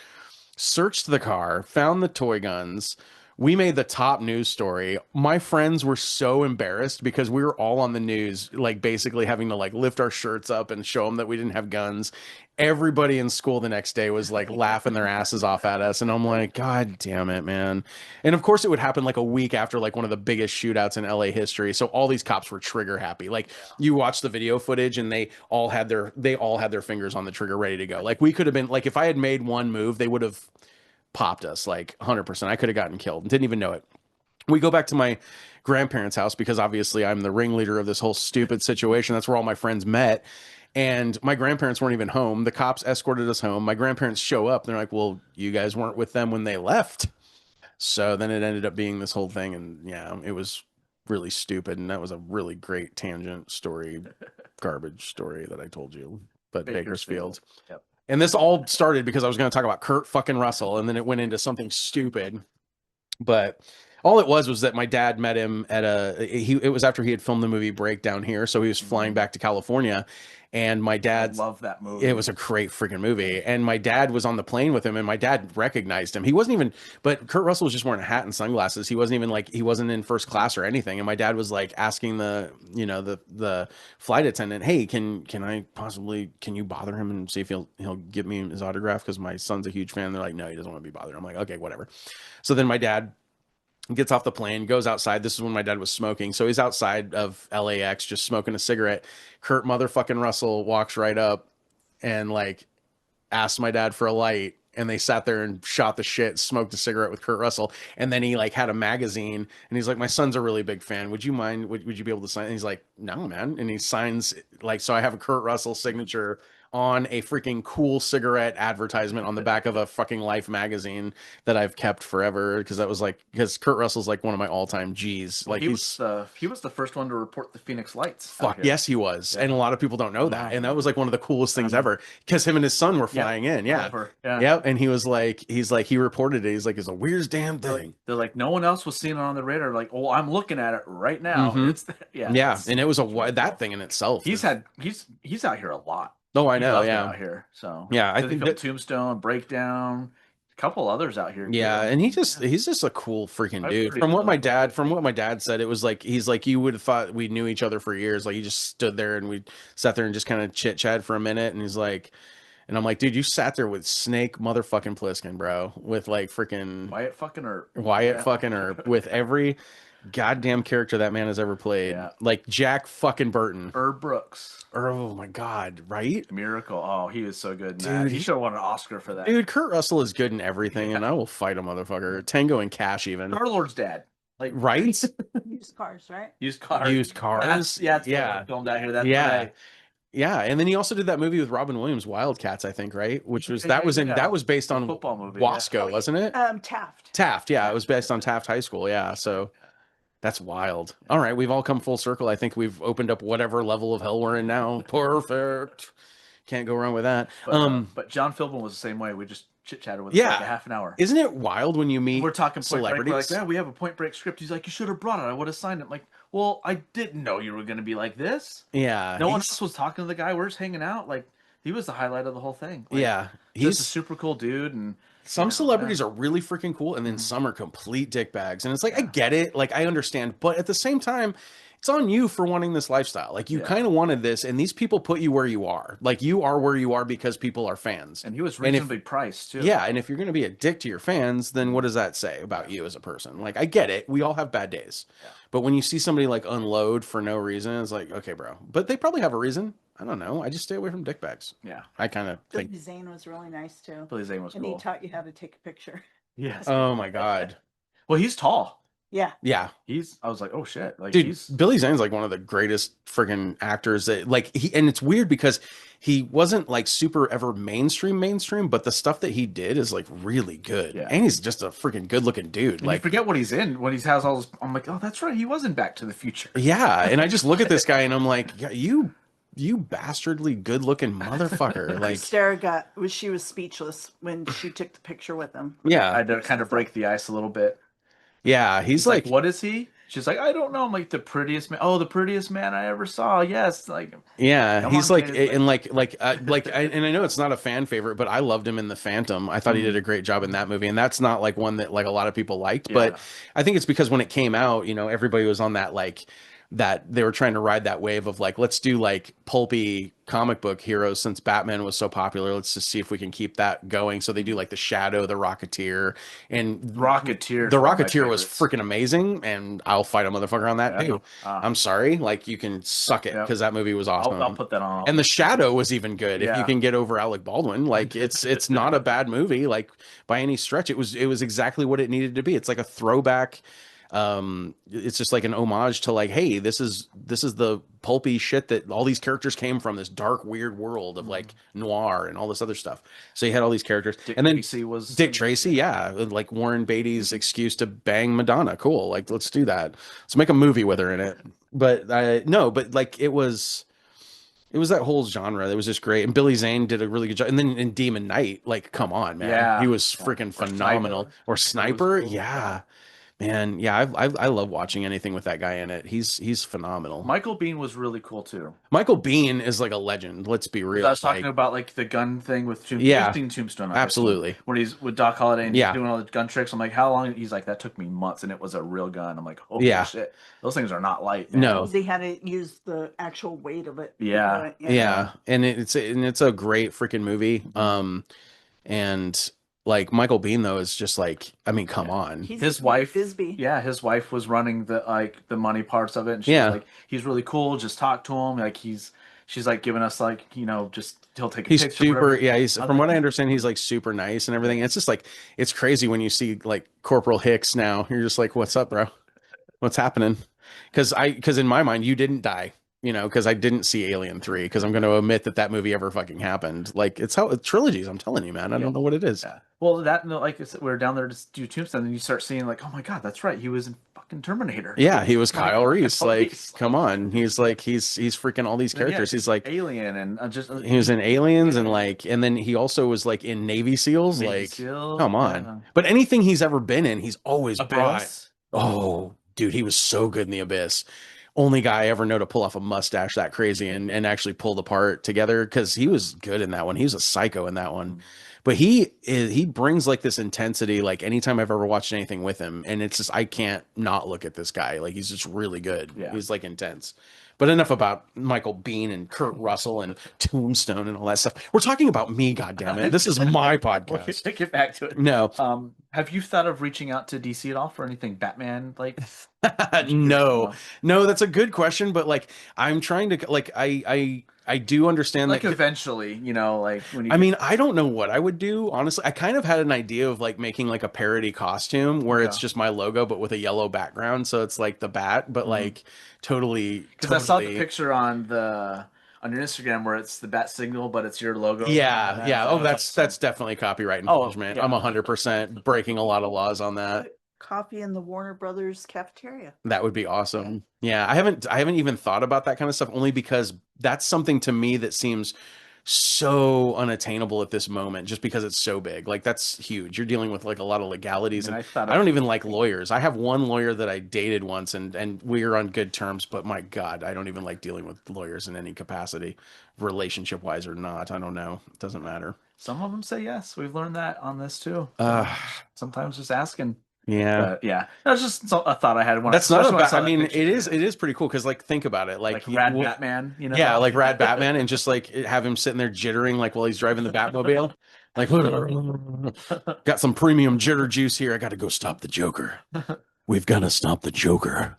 Speaker 5: searched the car, found the toy guns. we made the top news story. My friends were so embarrassed because we were all on the news, like basically having to like lift our shirts up and show them that we didn't have guns. Everybody in school the next day was like laughing their asses off at us. And I'm like, God damn it, man. And of course it would happen like a week after like one of the biggest shootouts in LA history. So all these cops were trigger happy. Like you watch the video footage and they all had their fingers on the trigger ready to go. Like we could have been like, if I had made one move, they would have popped us like 100%. I could have gotten killed and didn't even know it. We go back to my grandparents' house because obviously I'm the ringleader of this whole stupid situation. That's where all my friends met. And my grandparents weren't even home. The cops escorted us home. My grandparents show up. And they're like, well, you guys weren't with them when they left. So then it ended up being this whole thing. And yeah, it was really stupid. And that was a really great tangent story, garbage story that I told you. But Bakersfield.
Speaker 6: Yep.
Speaker 5: And this all started because I was going to talk about Kurt fucking Russell. And then it went into something stupid. But all it was that my dad met him at it was after he had filmed the movie Breakdown here. So he was flying back to California. And my
Speaker 6: I
Speaker 5: dad
Speaker 6: love that movie.
Speaker 5: it was a great freaking movie. And my dad was on the plane with him and my dad recognized him. He wasn't even, but Kurt Russell was just wearing a hat and sunglasses. He wasn't even like, he wasn't in first class or anything. And my dad was like asking the flight attendant, hey, can you bother him and see if he'll give me his autograph? Cause my son's a huge fan. They're like, no, he doesn't want to be bothered. I'm like, okay, whatever. So then my dad gets off the plane, goes outside. This is when my dad was smoking. So he's outside of LAX just smoking a cigarette. Kurt motherfucking Russell walks right up and like asked my dad for a light. And they sat there and shot the shit, smoked a cigarette with Kurt Russell. And then he like had a magazine and he's like, my son's a really big fan. Would you mind? Would you be able to sign? And he's like, no, man. And he signs like, so I have a Kurt Russell signature on a freaking cool cigarette advertisement on the back of a fucking Life magazine that I've kept forever. Cause that was like, because Kurt Russell's like one of my all time G's. Like
Speaker 6: he was the first one to report the Phoenix Lights.
Speaker 5: Fuck yes, he was. Yeah. And a lot of people don't know that. And that was like one of the coolest things ever because him and his son were flying in. Yeah. Yeah. And he was like, he reported it. He's like, it's the weirdest damn thing.
Speaker 6: They're like, no one else was seeing it on the radar. Like, oh, I'm looking at it right now.
Speaker 5: Mm-hmm.
Speaker 6: It's
Speaker 5: yeah. And it was that thing in itself.
Speaker 6: He's out here a lot.
Speaker 5: Oh, I know. Yeah.
Speaker 6: Out here. So
Speaker 5: yeah, I think that
Speaker 6: Tombstone, Breakdown, a couple others out here.
Speaker 5: Yeah. And he's just a cool freaking dude. From what my dad said, it was like, he's like, you would have thought we knew each other for years. Like he just stood there and we sat there and just kind of chit chat for a minute. And he's like, and I'm like, dude, you sat there with Snake motherfucking Plissken, bro, with like freaking Wyatt fucking Earp with every goddamn character that man has ever played. Yeah. Like Jack fucking Burton.
Speaker 6: Herb Brooks.
Speaker 5: Oh my God, right?
Speaker 6: Miracle. Oh, he was so good in that. He should have won an Oscar for that.
Speaker 5: Dude, Kurt Russell is good in everything, and I will fight a motherfucker. Tango and Cash even.
Speaker 6: Star-Lord's dad. Like
Speaker 5: right?
Speaker 7: Used cars, right?
Speaker 6: Used cars.
Speaker 5: Yeah.
Speaker 6: Filmed out here. That's
Speaker 5: Yeah, and then he also did that movie with Robin Williams, Wildcats, I think, right? Which was that was based on
Speaker 6: football movie,
Speaker 5: Wasco, wasn't it?
Speaker 7: Taft.
Speaker 5: Taft, yeah, it was based on Taft High School, yeah. So that's wild. All right, we've all come full circle. I think we've opened up whatever level of hell we're in now. Perfect. Can't go wrong with that.
Speaker 6: But John Philbin was the same way. We just chit chatted with him for like a half an hour.
Speaker 5: Isn't it wild when you meet
Speaker 6: we're talking
Speaker 5: celebrities?
Speaker 6: We're like, yeah, we have a Point Break script. He's like, you should have brought it. I would have signed it. I'm like, well, I didn't know you were going to be like this.
Speaker 5: Yeah.
Speaker 6: No one else was talking to the guy. We're just hanging out. Like, he was the highlight of the whole thing. Like,
Speaker 5: yeah.
Speaker 6: He's a super cool dude. And
Speaker 5: some celebrities are really freaking cool. And then some are complete dickbags. And it's like, I get it. Like, I understand. But at the same time, it's on you for wanting this lifestyle. Like you kind of wanted this, and these people put you where you are. Like you are where you are because people are fans.
Speaker 6: And he was reasonably priced too.
Speaker 5: Yeah, and if you're going to be a dick to your fans, then what does that say about you as a person? Like I get it. We all have bad days. Yeah. But when you see somebody like unload for no reason, it's like, okay, bro. But they probably have a reason. I don't know. I just stay away from dickbags.
Speaker 6: Yeah.
Speaker 5: I kind of think.
Speaker 7: Billy Zane was really nice too.
Speaker 6: Billy Zane was cool.
Speaker 7: And he taught you how to take a picture.
Speaker 6: Yes.
Speaker 5: Oh my God.
Speaker 6: Well, he's tall.
Speaker 7: Yeah.
Speaker 5: Yeah.
Speaker 6: I was like, oh shit. Like,
Speaker 5: dude, Billy Zane's like one of the greatest friggin' actors that like and it's weird because he wasn't like super ever mainstream, but the stuff that he did is like really good. Yeah. And he's just a freaking good looking dude.
Speaker 6: And
Speaker 5: like
Speaker 6: you forget what he's in when he has all this. I'm like, oh, that's right. He was in Back to the Future.
Speaker 5: Yeah. And I just look at this guy and I'm like, yeah, you bastardly good looking motherfucker. Like
Speaker 7: Sarah she was speechless when she took the picture with him.
Speaker 5: Yeah.
Speaker 6: I had to kind of break the ice a little bit.
Speaker 5: Yeah, he's like,
Speaker 6: what is he? She's like, I don't know. I'm like, the prettiest man. Oh, the prettiest man I ever saw. Yes, like,
Speaker 5: Yeah,
Speaker 6: come
Speaker 5: he's
Speaker 6: on,
Speaker 5: like,
Speaker 6: kids.
Speaker 5: and and I know it's not a fan favorite, but I loved him in The Phantom. I thought he did a great job in that movie, and that's not like one that like a lot of people liked, but
Speaker 6: Yeah.
Speaker 5: I think it's because when it came out, everybody was on that that they were trying to ride that wave of like, let's do like pulpy comic book heroes since Batman was so popular. Let's just see if we can keep that going. So they do like the Shadow, the Rocketeer, and
Speaker 6: Rocketeer.
Speaker 5: the
Speaker 6: is one of my
Speaker 5: Rocketeer was
Speaker 6: favorites.
Speaker 5: freaking amazing, and I'll fight a motherfucker on that
Speaker 6: Yeah.
Speaker 5: too. I'm sorry, like you can suck it
Speaker 6: Yeah.
Speaker 5: because that movie was awesome.
Speaker 6: I'll put that on.
Speaker 5: And the Shadow was even good if you
Speaker 6: Yeah.
Speaker 5: can get over Alec Baldwin. Like it's not a bad movie, like by any stretch. It was exactly what it needed to be. It's like a throwback. It's just like an homage to like, hey, this is the pulpy shit that all these characters came from, this dark, weird world of like noir and all this other stuff. So you had all these characters,
Speaker 6: Dick
Speaker 5: and then
Speaker 6: Tracy was
Speaker 5: Dick Tracy, yeah, like Warren Beatty's excuse to bang Madonna. Cool, like let's do that. Let's make a movie with her in it. But no, but like it was that whole genre that was just great. And Billy Zane did a really good job. And then in Demon Knight, like, come on, man.
Speaker 6: Yeah.
Speaker 5: He was freaking phenomenal.
Speaker 6: Sniper.
Speaker 5: Or Sniper.
Speaker 6: cool.
Speaker 5: Yeah. Man, yeah, I love watching anything with that guy in it. He's phenomenal.
Speaker 6: Michael Bean was really cool too.
Speaker 5: Michael Bean is like a legend. Let's be real.
Speaker 6: I was talking
Speaker 5: Like,
Speaker 6: about like the gun thing with Tombstone.
Speaker 5: Yeah.
Speaker 6: You've seen Tombstone, obviously.
Speaker 5: Absolutely.
Speaker 6: When he's with Doc Holliday and
Speaker 5: Yeah.
Speaker 6: he's doing all the gun tricks, I'm like, how long? He's like, that took me months, and it was a real gun. I'm like, holy
Speaker 5: Yeah.
Speaker 6: shit, those things are not light. Man.
Speaker 5: No.
Speaker 7: They had to use the actual weight of it.
Speaker 6: Yeah.
Speaker 5: Yeah, and it's a great freaking movie. And like Michael Bean though is just like, I mean, come on.
Speaker 6: His wife,
Speaker 7: Bisbee.
Speaker 6: yeah, his wife was running the money parts of it, and she's
Speaker 5: Yeah.
Speaker 6: like, he's really cool. Just talk to him, like she's like giving us like just he'll take a
Speaker 5: He's
Speaker 6: picture.
Speaker 5: super,
Speaker 6: whatever.
Speaker 5: yeah. He's from what I understand, he's like super nice and everything. It's just like it's crazy when you see like Corporal Hicks now. You're just like, what's up, bro? What's happening? Because in my mind, you didn't die. Because I didn't see Alien 3. Because I'm going to admit that movie ever fucking happened. Like it's how trilogies. I'm telling you, man. I don't know what it is.
Speaker 6: Yeah. Well, like I said, we were down there to do Tombstone, and you start seeing like, oh my god, that's right, he was in fucking Terminator.
Speaker 5: Yeah, he was
Speaker 6: Like,
Speaker 5: Kyle Reese.
Speaker 6: Kyle
Speaker 5: Like,
Speaker 6: Reese.
Speaker 5: come on. He's like he's freaking all these
Speaker 6: And yeah,
Speaker 5: characters. He's like
Speaker 6: Alien and just
Speaker 5: he was in Aliens and then he also was like in Navy SEALs.
Speaker 6: Navy
Speaker 5: Like,
Speaker 6: SEAL,
Speaker 5: come on.
Speaker 6: yeah.
Speaker 5: But anything he's ever been in, he's always brought.
Speaker 6: Abyss.
Speaker 5: Oh, dude, he was so good in The Abyss. Only guy I ever know to pull off a mustache that crazy and actually pull the part together because he was good in that one. He was a psycho in that one. But he brings like this intensity like anytime I've ever watched anything with him. And it's just I can't not look at this guy. Like he's just really good.
Speaker 6: Yeah.
Speaker 5: He's like intense. But enough about Michael Bean and Kurt Russell and Tombstone and all that stuff. We're talking about me, goddammit. This is my podcast.
Speaker 6: We'll get back to it.
Speaker 5: No.
Speaker 6: Have you thought of reaching out to DC at all for anything Batman like?
Speaker 5: No, that's a good question, but like I'm trying to like I do understand
Speaker 6: Like
Speaker 5: that
Speaker 6: eventually, like when you.
Speaker 5: I mean, I don't know what I would do, honestly. I kind of had an idea of like making like a parody costume where it's
Speaker 6: Yeah.
Speaker 5: just my logo but with a yellow background, so it's like the bat, but like totally
Speaker 6: because I saw the picture on your Instagram where it's the bat signal, but it's your logo.
Speaker 5: Yeah. Oh, that's definitely copyright infringement.
Speaker 6: yeah.
Speaker 5: I'm 100% breaking a lot of laws on that.
Speaker 7: Coffee in the Warner Brothers cafeteria.
Speaker 5: That would be awesome. Yeah, I haven't even thought about that kind of stuff only because that's something to me that seems so unattainable at this moment just because it's so big. Like that's huge. You're dealing with like a lot of legalities
Speaker 6: I mean,
Speaker 5: and I don't even like lawyers. I have one lawyer that I dated once and we are on good terms, but my God, I don't even like dealing with lawyers in any capacity, relationship wise or not. I don't know. It doesn't matter.
Speaker 6: Some of them say yes. We've learned that on this too.
Speaker 5: Uh,
Speaker 6: Sometimes just asking.
Speaker 5: Yeah.
Speaker 6: But yeah, that's just a thought I had. When
Speaker 5: That's not
Speaker 6: especially when
Speaker 5: about,
Speaker 6: saw
Speaker 5: I
Speaker 6: that
Speaker 5: mean,
Speaker 6: picture.
Speaker 5: it is pretty cool. Cause like, think about it.
Speaker 6: like Rad Batman,
Speaker 5: Yeah, like Rad Batman, and just like have him sitting there jittering like while he's driving the Batmobile. Like, got some premium jitter juice here. I got to go stop the Joker. We've got to stop the Joker.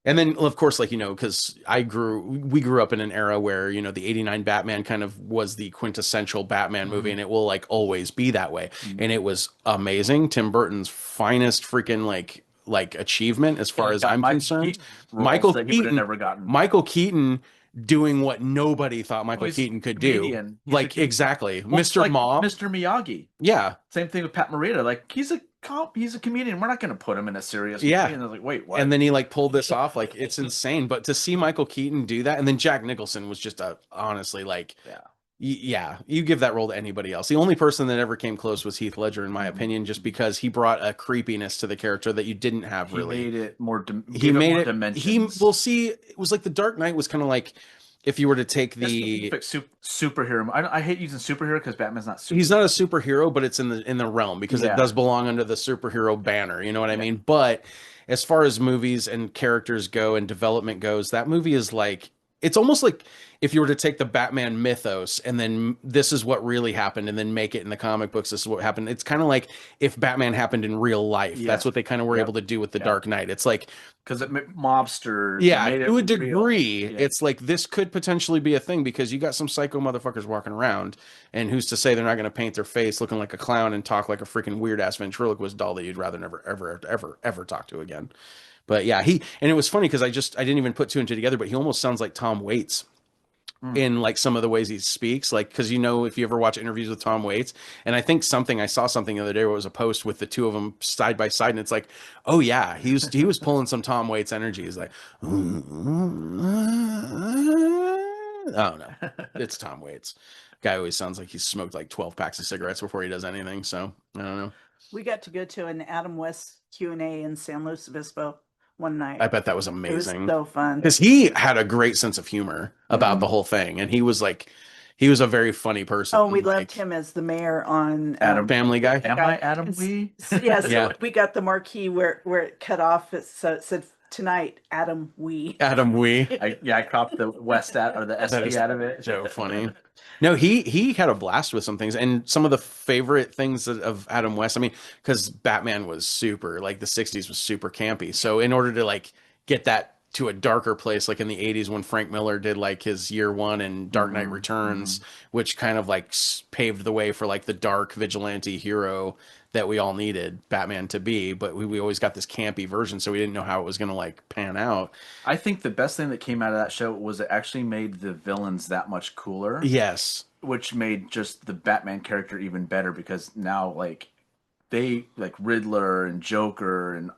Speaker 5: And then, of course, like, because we grew up in an era where, the 89 Batman kind of was the quintessential Batman movie, and it will like always be that way. And it was amazing. Tim Burton's finest freaking like achievement as far as I'm concerned. Michael Keaton
Speaker 6: never gotten.
Speaker 5: Michael Keaton doing what nobody thought Michael
Speaker 6: he's
Speaker 5: Keaton could
Speaker 6: comedian.
Speaker 5: do.
Speaker 6: He's
Speaker 5: Like,
Speaker 6: a-
Speaker 5: exactly.
Speaker 6: Well,
Speaker 5: Mr.
Speaker 6: like
Speaker 5: Mom.
Speaker 6: Mr. Miyagi.
Speaker 5: Yeah.
Speaker 6: Same thing with Pat Morita. Like he's a comedian. We're not going to put him in a serious
Speaker 5: Yeah.
Speaker 6: movie. And I was like, wait, what?
Speaker 5: And then he like pulled this off. Like, it's insane. But to see Michael Keaton do that, and then Jack Nicholson was just honestly like,
Speaker 6: yeah.
Speaker 5: Yeah, you give that role to anybody else. The only person that ever came close was Heath Ledger, in my opinion, just because he brought a creepiness to the character that you didn't have
Speaker 6: He
Speaker 5: really.
Speaker 6: made it more.
Speaker 5: He
Speaker 6: Gave it
Speaker 5: made
Speaker 6: more
Speaker 5: it.
Speaker 6: dimensions.
Speaker 5: We'll see. It was like the Dark Knight was kind of like if you were to take the.
Speaker 6: Superhero. I hate using superhero because Batman's not. Super.
Speaker 5: He's not a superhero, but it's in the realm because it does belong under the superhero banner. You know what I mean? But as far as movies and characters go and development goes, that movie is like it's almost like if you were to take the Batman mythos and then this is what really happened and then make it in the comic books, this is what happened. It's kind of like if Batman happened in real life.
Speaker 6: Yeah.
Speaker 5: That's what they kind of were able to do with the Dark Knight. It's like
Speaker 6: because mobsters.
Speaker 5: yeah,
Speaker 6: made it
Speaker 5: to a
Speaker 6: real.
Speaker 5: degree,
Speaker 6: Yeah.
Speaker 5: it's like this could potentially be a thing because you got some psycho motherfuckers walking around, and who's to say they're not going to paint their face looking like a clown and talk like a freaking weird ass ventriloquist doll that you'd rather never ever talk to again. But yeah, and it was funny because I didn't even put two and two together, but he almost sounds like Tom Waits in like some of the ways he speaks, like because if you ever watch interviews with Tom Waits, and I saw something the other day where it was a post with the two of them side by side, and it's like, oh yeah, he was pulling some Tom Waits energy. He's like, oh no, it's Tom Waits. Guy always sounds like he's smoked like 12 packs of cigarettes before he does anything. So I don't know.
Speaker 7: We got to go to an Adam West Q&A in San Luis Obispo one night.
Speaker 5: I bet that was
Speaker 7: It was
Speaker 5: amazing.
Speaker 7: so fun.
Speaker 5: Because he had a great sense of humor about the whole thing, and he was a very funny person.
Speaker 7: Oh, we
Speaker 5: like,
Speaker 7: loved him as the mayor on
Speaker 6: Adam
Speaker 5: Family Guy.
Speaker 6: Am I Adam Wee?
Speaker 7: Yes,
Speaker 5: Yeah.
Speaker 7: we got the marquee where it cut off. So it said tonight, Adam Wee.
Speaker 5: Adam Wee.
Speaker 6: I cropped the West or the
Speaker 5: That is
Speaker 6: SP out of it.
Speaker 5: so funny. No, he had a blast with some things, and some of the favorite things of Adam West. I mean, because Batman was super, like the '60s was super campy. So in order to like get that to a darker place, like in the '80s when Frank Miller did like his Year One and Dark Knight Returns, which kind of like paved the way for like the dark vigilante hero that we all needed Batman to be, but we always got this campy version, so we didn't know how it was going to like pan out.
Speaker 6: I think the best thing that came out of that show was it actually made the villains that much cooler,
Speaker 5: Yes.
Speaker 6: which made just the Batman character even better because now like they like Riddler and Joker and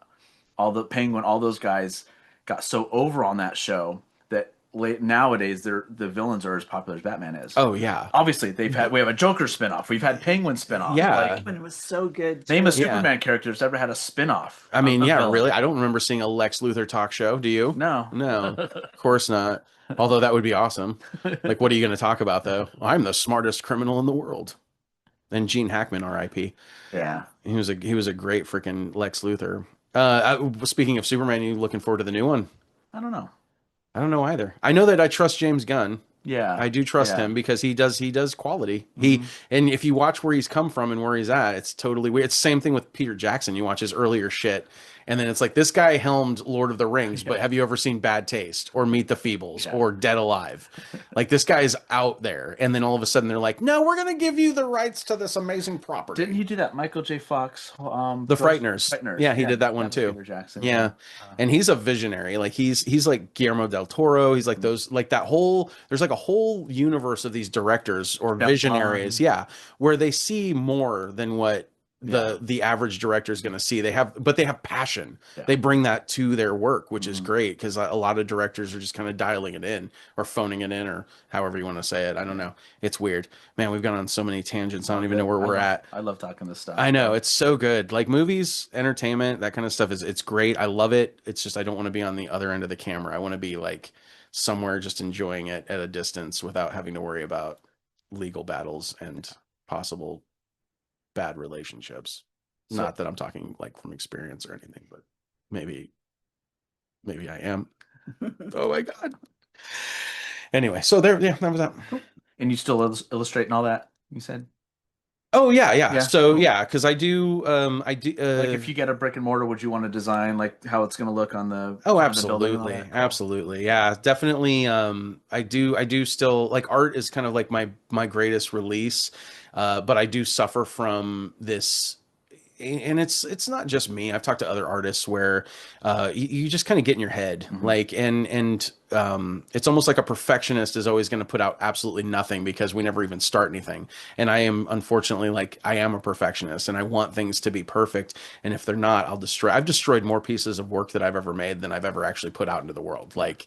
Speaker 6: all the Penguin, all those guys got so over on that show that nowadays the villains are as popular as Batman is.
Speaker 5: Oh yeah.
Speaker 6: Obviously we have a Joker spinoff, we've had Penguin spinoff.
Speaker 5: Yeah.
Speaker 6: Like,
Speaker 7: It was so good.
Speaker 6: name a
Speaker 7: too.
Speaker 6: Superman character that's ever had a spinoff.
Speaker 5: I mean,
Speaker 6: of
Speaker 5: yeah,
Speaker 6: villain.
Speaker 5: really. I don't remember seeing a Lex Luthor talk show. Do you?
Speaker 6: No.
Speaker 5: No, of course not. Although that would be awesome. Like, what are you going to talk about, though? I'm the smartest criminal in the world. And Gene Hackman, R.I.P.
Speaker 6: Yeah.
Speaker 5: He was a great freaking Lex Luthor. Speaking of Superman, you looking forward to the new one?
Speaker 6: I don't know.
Speaker 5: I don't know either. I know that I trust James Gunn.
Speaker 6: Yeah.
Speaker 5: I do trust him because he does quality. And if you watch where he's come from and where he's at, it's totally weird. It's the same thing with Peter Jackson. You watch his earlier shit, and then it's like this guy helmed Lord of the Rings, but have you ever seen Bad Taste or Meet the Feebles or Dead Alive? Like this guy is out there, and then all of a sudden they're like, no, we're gonna give you the rights to this amazing property.
Speaker 6: Didn't he do that Michael J. Fox?
Speaker 5: The
Speaker 6: Frighteners.
Speaker 5: Frighteners. Yeah, he did that one
Speaker 6: was
Speaker 5: too.
Speaker 6: Peter Jackson.
Speaker 5: Yeah. And he's a visionary. Like he's like Guillermo del Toro. He's like those, like that whole, there's like a whole universe of these directors or visionaries. Yeah. Where they see more than what the average director is going to see. They have passion.
Speaker 6: Yeah.
Speaker 5: They bring that to their work, which is great because a lot of directors are just kind of dialing it in or phoning it in or however you want to say it. I don't know. It's weird, man. We've gone on so many tangents. I don't even know where we're at.
Speaker 6: I love talking this stuff.
Speaker 5: I know it's so good. Like movies, entertainment, that kind of stuff it's great. I love it. It's just I don't want to be on the other end of the camera. I want to be like somewhere just enjoying it at a distance without having to worry about legal battles and possible bad relationships. Not that I'm talking like from experience or anything, but maybe I am. Oh my god. Anyway, so that was that.
Speaker 6: And you still illustrate and all that, you said?
Speaker 5: Oh yeah.
Speaker 6: Yeah.
Speaker 5: So yeah, because I do.
Speaker 6: Like if you get a brick and mortar, would you want to design like how it's going to look on the?
Speaker 5: Oh,
Speaker 6: on the building and all
Speaker 5: absolutely,
Speaker 6: that?
Speaker 5: absolutely, yeah, definitely. I do still like art is kind of like my greatest release, but I do suffer from this and it's not just me. I've talked to other artists where you just kind of get in your head, like, and it's almost like a perfectionist is always going to put out absolutely nothing because we never even start anything. And I am, unfortunately, like, I am a perfectionist and I want things to be perfect. And if they're not, I'll destroy. I've destroyed more pieces of work that I've ever made than I've ever actually put out into the world. Like,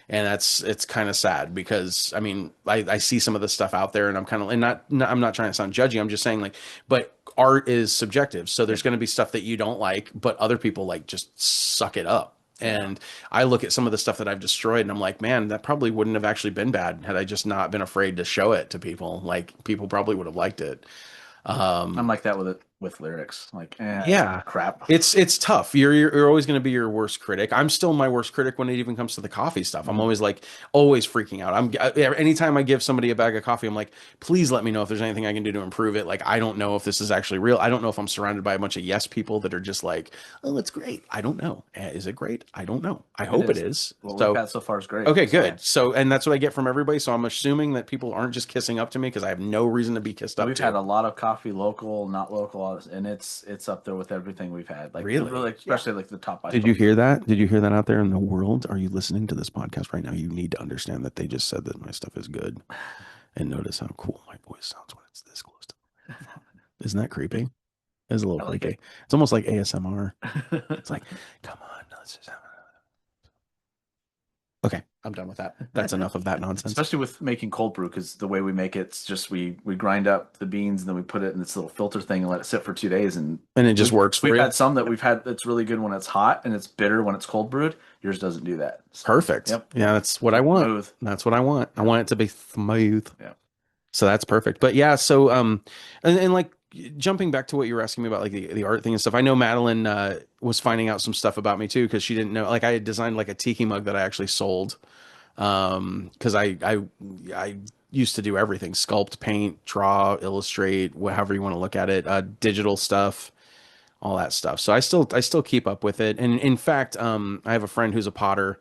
Speaker 5: and it's kind of sad because I mean, I see some of the stuff out there and I'm kind of, and I'm not trying to sound judgy. I'm just saying, like, but art is subjective. So there's going to be stuff that you don't like, but other people like just suck it up. And I look at some of the stuff that I've destroyed and I'm like, man, that probably wouldn't have actually been bad had I just not been afraid to show it to people. Like, people probably would have liked it.
Speaker 6: I'm like that with lyrics. Like,
Speaker 5: Yeah.
Speaker 6: crap.
Speaker 5: It's tough. You're always going to be your worst critic. I'm still my worst critic when it even comes to the coffee stuff. I'm always freaking out. Anytime I give somebody a bag of coffee, I'm like, please let me know if there's anything I can do to improve it. Like, I don't know if this is actually real. I don't know if I'm surrounded by a bunch of yes people that are just like, oh, it's great. I don't know. Is it great? I don't know. I hope it is.
Speaker 6: What
Speaker 5: So
Speaker 6: we've had so far is great.
Speaker 5: okay, good. So, and that's what I get from everybody. So I'm assuming that people aren't just kissing up to me because I have no reason to be kissed up
Speaker 6: We've
Speaker 5: to.
Speaker 6: had a lot of coffee, local, not local, and it's up there with everything we've had. Like,
Speaker 5: Really?
Speaker 6: especially like the top.
Speaker 5: Did you hear that? Did you hear that out there in the world? Are you listening to this podcast right now? You need to understand that they just said that my stuff is good. And notice how cool my voice sounds when it's this close to the microphone. Isn't that creepy? It's a little
Speaker 6: I like
Speaker 5: creepy. It's almost like ASMR. It's like, come on, let's just have Okay, I'm done with that. That's enough of that nonsense.
Speaker 6: Especially with making cold brew, because the way we make it's just we grind up the beans and then we put it in this little filter thing and let it sit for 2 days, and
Speaker 5: And it just works for
Speaker 6: we've
Speaker 5: you.
Speaker 6: had some that we've had that's really good when it's hot and it's bitter when it's cold brewed. Yours doesn't do that. So,
Speaker 5: Perfect.
Speaker 6: Yep.
Speaker 5: Yeah, that's what I want.
Speaker 6: Smooth.
Speaker 5: That's what I want. I want it to be smooth.
Speaker 6: Yeah.
Speaker 5: So that's perfect. But yeah, so and like jumping back to what you were asking me about, like the art thing and stuff. I know Madeline was finding out some stuff about me too, because she didn't know, like, I had designed like a tiki mug that I actually sold. Because I used to do everything: sculpt, paint, draw, illustrate, however you want to look at it, digital stuff, all that stuff. So I still keep up with it. And in fact, I have a friend who's a potter,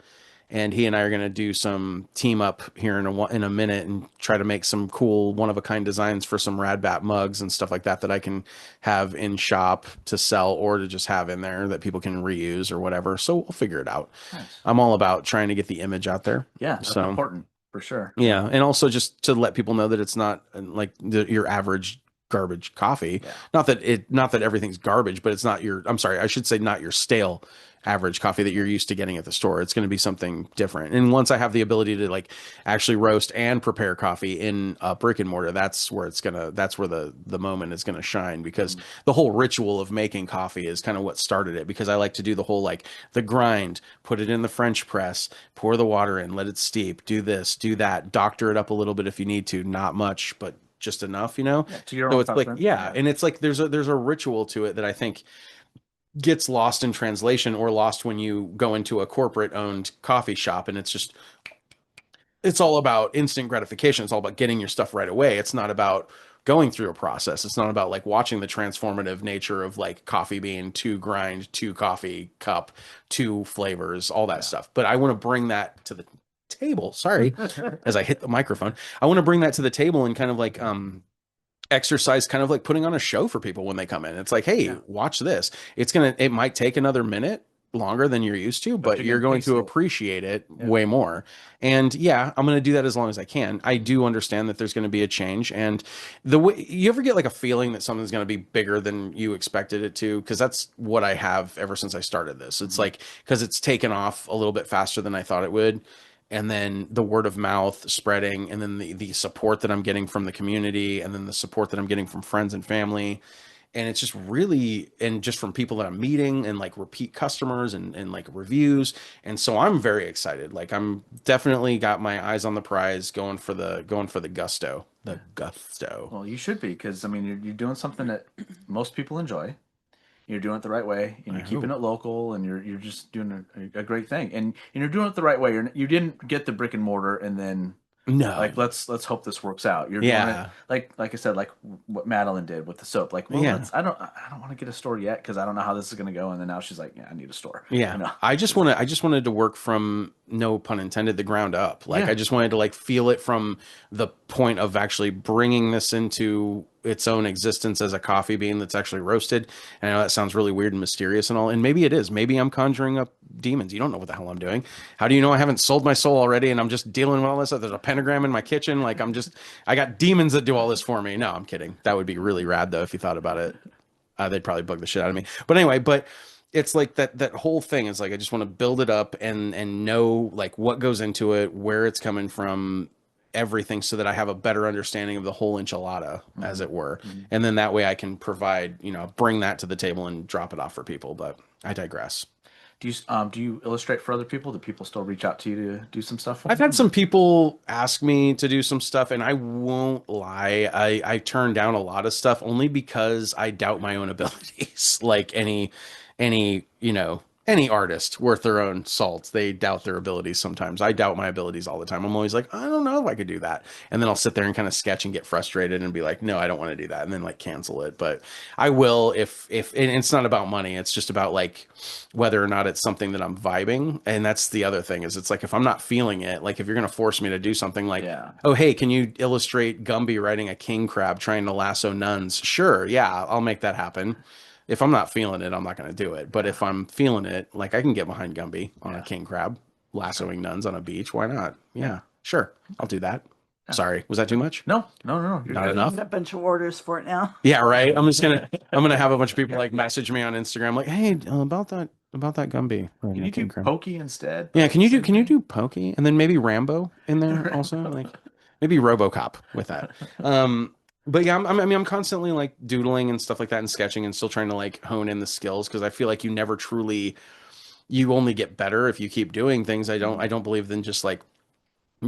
Speaker 5: and he and I are going to do some team up here in a minute and try to make some cool one of a kind designs for some Radbat mugs and stuff like that that I can have in shop to sell or to just have in there that people can reuse or whatever. So we'll figure it out.
Speaker 6: Nice.
Speaker 5: I'm all about trying to get the image out there.
Speaker 6: Yeah, that's
Speaker 5: So-
Speaker 6: important for sure.
Speaker 5: Yeah, and also just to let people know that it's not like your average garbage coffee.
Speaker 6: Yeah.
Speaker 5: Not that everything's garbage, but it's not your. I'm sorry, I should say not your stale average coffee that you're used to getting at the store. It's going to be something different. And once I have the ability to like actually roast and prepare coffee in a brick and mortar, that's where the moment is going to shine, because the whole ritual of making coffee is kind of what started it, because I like to do the whole, like, the grind, put it in the French press, pour the water in, let it steep, do this, do that, doctor it up a little bit if you need to, not much, but just enough,
Speaker 6: Yeah, to your
Speaker 5: So
Speaker 6: own
Speaker 5: it's like,
Speaker 6: preference.
Speaker 5: yeah, and it's like there's a ritual to it that I think gets lost in translation, or lost when you go into a corporate owned coffee shop and it's all about instant gratification. It's all about getting your stuff right away. It's not about going through a process. It's not about like watching the transformative nature of like coffee bean, 2 grind, 2 coffee cup, 2 flavors, all that stuff. But I want to bring that to the table. Sorry, as I hit the microphone. I want to bring that to the table and kind of like exercise, kind of like putting on a show for people when they come in. It's like, hey, watch this. It might take another minute longer than you're used to, but you're going to appreciate it way more. And yeah, I'm going to do that as long as I can. I do understand that there's going to be a change, and the way you ever get like a feeling that something's going to be bigger than you expected it to, because that's what I have ever since I started this. It's like, because it's taken off a little bit faster than I thought it would. And then the word of mouth spreading, and then the support that I'm getting from the community, and then the support that I'm getting from friends and family. And it's just really, and just from people that I'm meeting, and like repeat customers and like reviews. And so I'm very excited. Like, I'm definitely got my eyes on the prize, going for the gusto. The gusto.
Speaker 6: Well, you should be, because I mean, you're doing something that most people enjoy. You're doing it the right way, and you're keeping it local, and you're just doing a great thing, and you're doing it the right way. You didn't get the brick and mortar and then
Speaker 5: No.
Speaker 6: like let's hope this works out. You're doing it like I said, like what Madeline did with the soap. Like, well, I don't want to get a store yet because I don't know how this is going to go. And then now she's like, yeah, I need a store.
Speaker 5: Yeah.
Speaker 6: You know?
Speaker 5: I just wanted to work from, no pun intended, the ground up. Like,
Speaker 6: Yeah.
Speaker 5: I just wanted to like feel it from the point of actually bringing this into its own existence as a coffee bean that's actually roasted. And I know that sounds really weird and mysterious and all, and maybe it is. Maybe I'm conjuring up demons. You don't know what the hell I'm doing. How do you know I haven't sold my soul already and I'm just dealing with all this? There's a pentagram in my kitchen. Like I got demons that do all this for me. No, I'm kidding. That would be really rad though if you thought about it. They'd probably bug the shit out of me. But anyway, it's like that whole thing is like I just want to build it up and know like what goes into it, where it's coming from, everything, so that I have a better understanding of the whole enchilada, as it were. And then that way I can provide, bring that to the table and drop it off for people. But I digress.
Speaker 6: Do you illustrate for other people? Do people still reach out to you to do some stuff for
Speaker 5: I've
Speaker 6: them?
Speaker 5: had some people ask me to do some stuff, and I won't lie. I turn down a lot of stuff only because I doubt my own abilities. Like any artist worth their own salt, they doubt their abilities sometimes. I doubt my abilities all the time. I'm always like, I don't know if I could do that. And then I'll sit there and kind of sketch and get frustrated and be like, no, I don't want to do that. And then like cancel it. But I will if and it's not about money. It's just about like whether or not it's something that I'm vibing. And that's the other thing is it's like if I'm not feeling it, like if you're going to force me to do something like, oh, hey, can you illustrate Gumby riding a king crab trying to lasso nuns? Sure. Yeah, I'll make that happen. If I'm not feeling it, I'm not going to do it. But if I'm feeling it, like I can get behind Gumby on a king crab, lassoing nuns on a beach. Why not? Yeah, sure. I'll do that. Sorry. Was that too much?
Speaker 6: No. You're
Speaker 5: Not
Speaker 6: good.
Speaker 5: enough?
Speaker 7: Got a bunch of orders for it now.
Speaker 5: Yeah, right. I'm gonna have a bunch of people like message me on Instagram like, hey, about that Gumby.
Speaker 6: Can you do pokey instead?
Speaker 5: Yeah, can you do pokey and then maybe Rambo in there also? Like maybe RoboCop with that. But yeah, I'm constantly like doodling and stuff like that and sketching and still trying to like hone in the skills because I feel like you only get better if you keep doing things. I don't believe in just like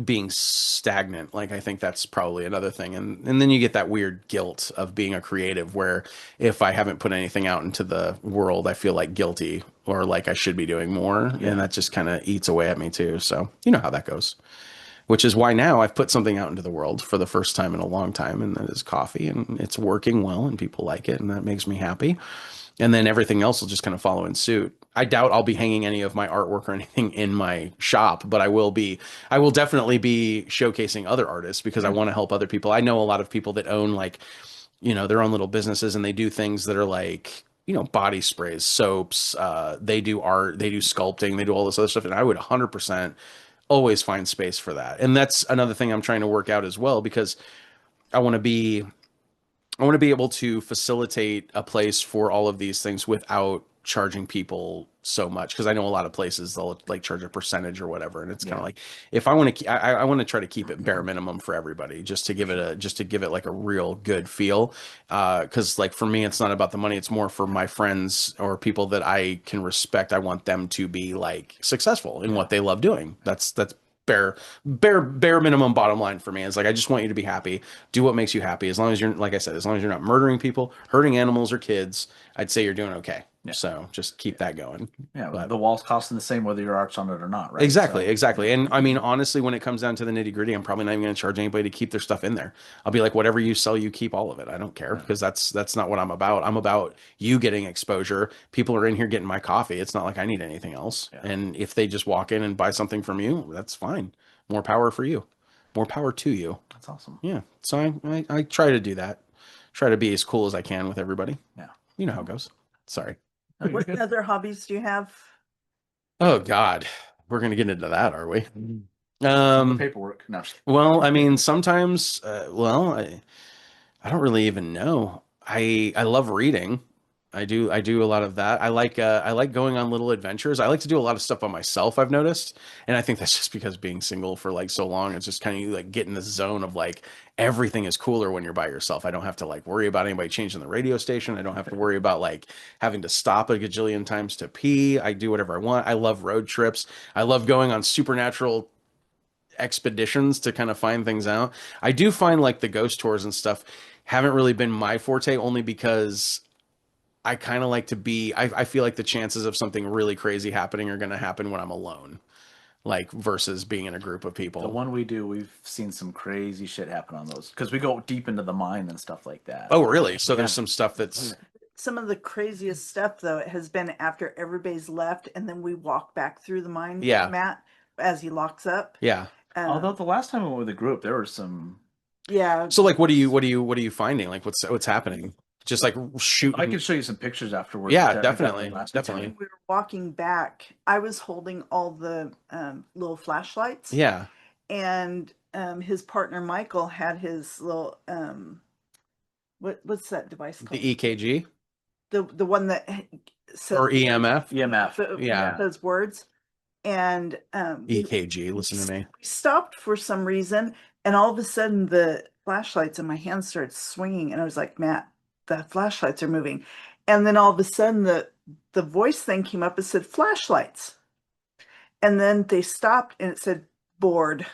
Speaker 5: being stagnant. Like I think that's probably another thing. And then you get that weird guilt of being a creative where if I haven't put anything out into the world, I feel like guilty or like I should be doing more. Yeah. And that just kind of eats away at me too. So you know how that goes. Which is why now I've put something out into the world for the first time in a long time, and that is coffee, and it's working well, and people like it, and that makes me happy. And then everything else will just kind of follow in suit. I doubt I'll be hanging any of my artwork or anything in my shop, but I will definitely be showcasing other artists because I want to help other people. I know a lot of people that own like, their own little businesses, and they do things that are like, body sprays, soaps, they do art, they do sculpting, they do all this other stuff, and I would 100% always find space for that. And that's another thing I'm trying to work out as well, because I want to be able to facilitate a place for all of these things without charging people so much. Cause I know a lot of places they'll like charge a percentage or whatever. And it's kind of like, if I want to, I want to try to keep it bare minimum for everybody, just to give it like a real good feel. Cause like for me, it's not about the money. It's more for my friends or people that I can respect. I want them to be like successful in what they love doing. That's bare minimum bottom line for me. It's like, I just want you to be happy, do what makes you happy. As long as you're, like I said, as long as you're not murdering people, hurting animals or kids, I'd say you're doing okay. Yeah. So just keep that going.
Speaker 6: Yeah, but the wall's costing the same whether your art's on it or not, right?
Speaker 5: Exactly. And I mean, honestly, when it comes down to the nitty gritty, I'm probably not even going to charge anybody to keep their stuff in there. I'll be like, whatever you sell, you keep all of it. I don't care, because that's not what I'm about. I'm about you getting exposure. People are in here getting my coffee. It's not like I need anything else. Yeah. And if they just walk in and buy something from you, that's fine. More power for you. More power to you.
Speaker 6: That's awesome.
Speaker 5: Yeah. So I try to do that. Try to be as cool as I can with everybody.
Speaker 6: Yeah.
Speaker 5: You know how it goes. Sorry.
Speaker 7: What other hobbies do you have?
Speaker 5: Oh God, we're gonna get into that, are we?
Speaker 6: Paperwork. No.
Speaker 5: Well, I mean, sometimes. I don't really even know. I love reading. I do a lot of that. I like going on little adventures. I like to do a lot of stuff by myself, I've noticed. And I think that's just because being single for like so long, it's just kind of like get in this zone of like everything is cooler when you're by yourself. I don't have to like worry about anybody changing the radio station. I don't have to worry about like having to stop a gajillion times to pee. I do whatever I want. I love road trips. I love going on supernatural expeditions to kind of find things out. I do find like the ghost tours and stuff haven't really been my forte, only because I kind of like to be, I feel like the chances of something really crazy happening are going to happen when I'm alone, like versus being in a group of people.
Speaker 6: The one we do, we've seen some crazy shit happen on those because we go deep into the mine and stuff like that.
Speaker 5: Oh, really? So there's some stuff that's...
Speaker 7: Some of the craziest stuff, though, it has been after everybody's left, and then we walk back through the mine, Matt, as he locks up.
Speaker 5: Yeah.
Speaker 6: Although the last time we went with the group, there were some
Speaker 7: Yeah.
Speaker 5: So like, what are you finding? Like, what's happening? Just like shooting.
Speaker 6: I can show you some pictures afterwards.
Speaker 5: Yeah,
Speaker 6: I think that
Speaker 5: definitely,
Speaker 6: last
Speaker 5: definitely.
Speaker 6: time.
Speaker 7: We were walking back. I was holding all the little flashlights.
Speaker 5: Yeah.
Speaker 7: And his partner Michael had his little what's that device called?
Speaker 5: The EKG
Speaker 7: The one that says
Speaker 5: or EMF.
Speaker 6: EMF.
Speaker 5: Yeah.
Speaker 7: those words. And
Speaker 5: EKG. Listen to me.
Speaker 7: we stopped for some reason, and all of a sudden the flashlights in my hand started swinging, and I was like, Matt, the flashlights are moving. And then all of a sudden the voice thing came up and said flashlights. And then they stopped and it said bored.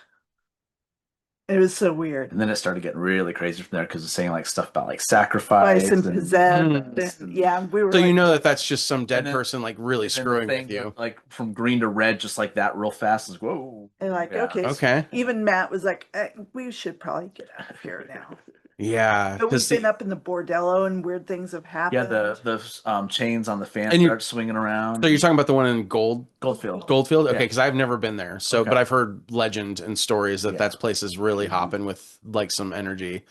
Speaker 7: It was so weird.
Speaker 6: And then it started getting really crazy from there because it's saying like stuff about like sacrifice
Speaker 7: Vice and possessed.
Speaker 5: Mm.
Speaker 7: And, yeah, we were
Speaker 5: So
Speaker 7: like,
Speaker 5: you know that that's just some dead
Speaker 6: And then-
Speaker 5: person like really
Speaker 6: and the
Speaker 5: screwing
Speaker 6: thing
Speaker 5: with you.
Speaker 6: went, like from green to red, just like that, real fast. Is whoa.
Speaker 7: and like,
Speaker 6: Yeah.
Speaker 7: okay. so
Speaker 5: Okay.
Speaker 7: even Matt was like, we should probably get out of here now.
Speaker 5: Yeah.
Speaker 7: But we've
Speaker 5: 'cause
Speaker 7: been up in the bordello and weird things have happened.
Speaker 6: Yeah, the chains on the fan
Speaker 5: And you-
Speaker 6: start swinging around.
Speaker 5: So you're talking about the one in
Speaker 6: Goldfield.
Speaker 5: Goldfield? Okay,
Speaker 6: Yeah.
Speaker 5: because I've never been there. So,
Speaker 6: Okay.
Speaker 5: but I've heard legend and stories that
Speaker 6: Yeah.
Speaker 5: that place is really hopping with like some energy.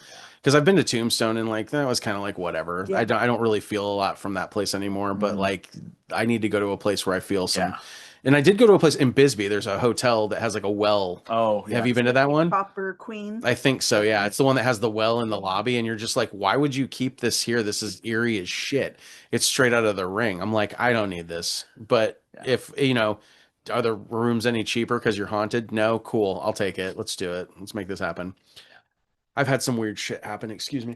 Speaker 5: Because I've been to Tombstone and like that was kind of like whatever.
Speaker 7: Yeah.
Speaker 5: I don't really feel a lot from that place anymore. But
Speaker 6: Mhm.
Speaker 5: like I need to go to a place where I feel some.
Speaker 6: Yeah.
Speaker 5: And I did go to a place in Bisbee. There's a hotel that has like a well.
Speaker 6: Oh,
Speaker 5: Have you been to that one?
Speaker 7: Copper Queen.
Speaker 5: I think so. Yeah, it's the one that has the well in the lobby, and you're just like, why would you keep this here? This is eerie as shit. It's straight out of the Ring. I'm like, I don't need this. But
Speaker 6: Yeah.
Speaker 5: if are the rooms any cheaper because you're haunted? No, cool. I'll take it. Let's do it. Let's make this happen. I've had some weird shit happen. Excuse me.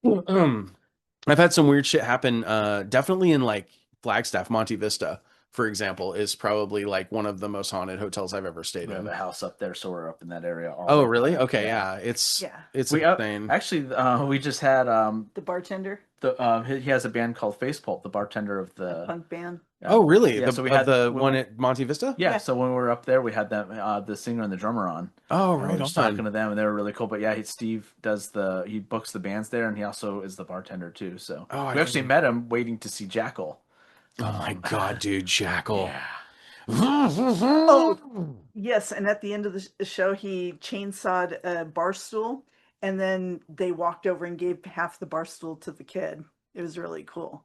Speaker 5: I've had some weird shit happen. Definitely in like Flagstaff, Monte Vista, for example, is probably like one of the most haunted hotels I've ever stayed
Speaker 6: We have
Speaker 5: in.
Speaker 6: a house up there, so we're up in that area. all
Speaker 5: Oh,
Speaker 6: the
Speaker 5: really?
Speaker 6: time.
Speaker 5: Okay, yeah. It's
Speaker 7: Yeah.
Speaker 5: it's
Speaker 6: We
Speaker 5: insane.
Speaker 6: actually we just had
Speaker 7: The bartender,
Speaker 6: he has a band called Face Pulp, the bartender of the
Speaker 7: punk band.
Speaker 5: Oh, really?
Speaker 6: Yeah,
Speaker 5: the
Speaker 6: so we
Speaker 5: of
Speaker 6: had-
Speaker 5: the
Speaker 6: we
Speaker 5: one
Speaker 6: went-
Speaker 5: at Monte Vista?
Speaker 6: yeah.
Speaker 7: Yeah.
Speaker 6: So when we were up there, we had them the singer and the drummer on.
Speaker 5: Oh,
Speaker 6: And we
Speaker 5: right
Speaker 6: were just talking
Speaker 5: on.
Speaker 6: to them, and they were really cool. But yeah, Steve he books the bands there, and he also is the bartender too. So
Speaker 5: Oh, I
Speaker 6: we actually
Speaker 5: didn't-
Speaker 6: met him waiting to see Jackal.
Speaker 5: Oh my god, dude, Jackal.
Speaker 7: Oh, yes. And at the end of the show, he chainsawed a bar stool, and then they walked over and gave half the bar stool to the kid. It was really cool.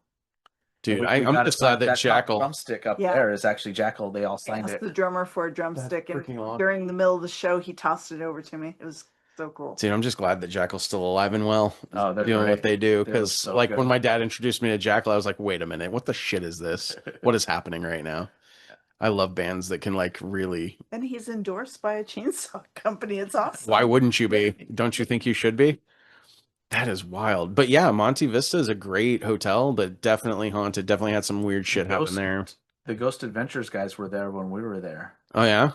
Speaker 5: Dude,
Speaker 6: We
Speaker 5: I'm
Speaker 6: got
Speaker 5: just
Speaker 6: it-
Speaker 5: glad that
Speaker 6: top
Speaker 5: Jackal.
Speaker 6: drumstick up
Speaker 7: Yeah.
Speaker 6: there is actually Jackal. They all signed
Speaker 7: Asked
Speaker 6: it.
Speaker 7: the drummer for a drumstick,
Speaker 5: freaking
Speaker 7: and
Speaker 5: awesome.
Speaker 7: during the middle of the show, he tossed it over to me. It was so cool.
Speaker 5: Dude, I'm just glad that Jackal's still alive and well,
Speaker 6: Oh, they're
Speaker 5: doing
Speaker 6: great.
Speaker 5: what they do.
Speaker 6: They were
Speaker 5: Because
Speaker 6: so
Speaker 5: like
Speaker 6: good.
Speaker 5: when my dad introduced me to Jackal, I was like, wait a minute, what the shit is this? What is happening right now? I love bands that can like really.
Speaker 7: And he's endorsed by a chainsaw company. It's awesome.
Speaker 5: Why wouldn't you be? Don't you think you should be? That is wild. But yeah, Monte Vista is a great hotel, but definitely haunted. Definitely had some weird shit happen there.
Speaker 6: The Ghost Adventures guys were there when we were there.
Speaker 5: Oh yeah.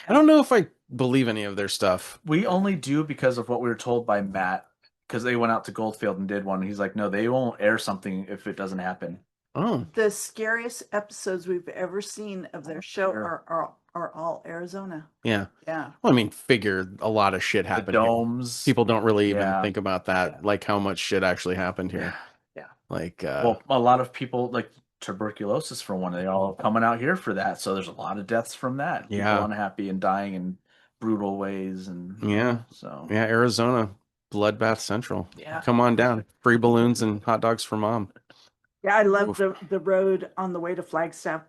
Speaker 5: I don't know if I believe any of their stuff.
Speaker 6: We only do because of what we were told by Matt, because they went out to Goldfield and did one. He's like, no, they won't air something if it doesn't happen.
Speaker 5: Oh,
Speaker 7: The scariest episodes we've ever seen of their show
Speaker 6: Sure.
Speaker 7: are all Arizona.
Speaker 5: yeah.
Speaker 7: Yeah.
Speaker 5: Well, I mean, figure a lot of shit
Speaker 6: The
Speaker 5: happened. here.
Speaker 6: domes.
Speaker 5: People don't really even
Speaker 6: Yeah.
Speaker 5: think about that,
Speaker 6: Yeah.
Speaker 5: like how much shit actually happened here.
Speaker 6: Yeah.
Speaker 5: Like,
Speaker 6: Well, a lot of people like tuberculosis for one. They're all coming out here for that. So there's a lot of deaths from that. People
Speaker 5: Yeah.
Speaker 6: unhappy and dying in brutal ways. And
Speaker 5: Yeah.
Speaker 6: So
Speaker 5: yeah, Arizona, Bloodbath Central.
Speaker 6: yeah.
Speaker 5: Come on down. Free balloons and hot dogs for mom.
Speaker 7: Yeah, I love
Speaker 5: Oof.
Speaker 7: the road on the way to Flagstaff,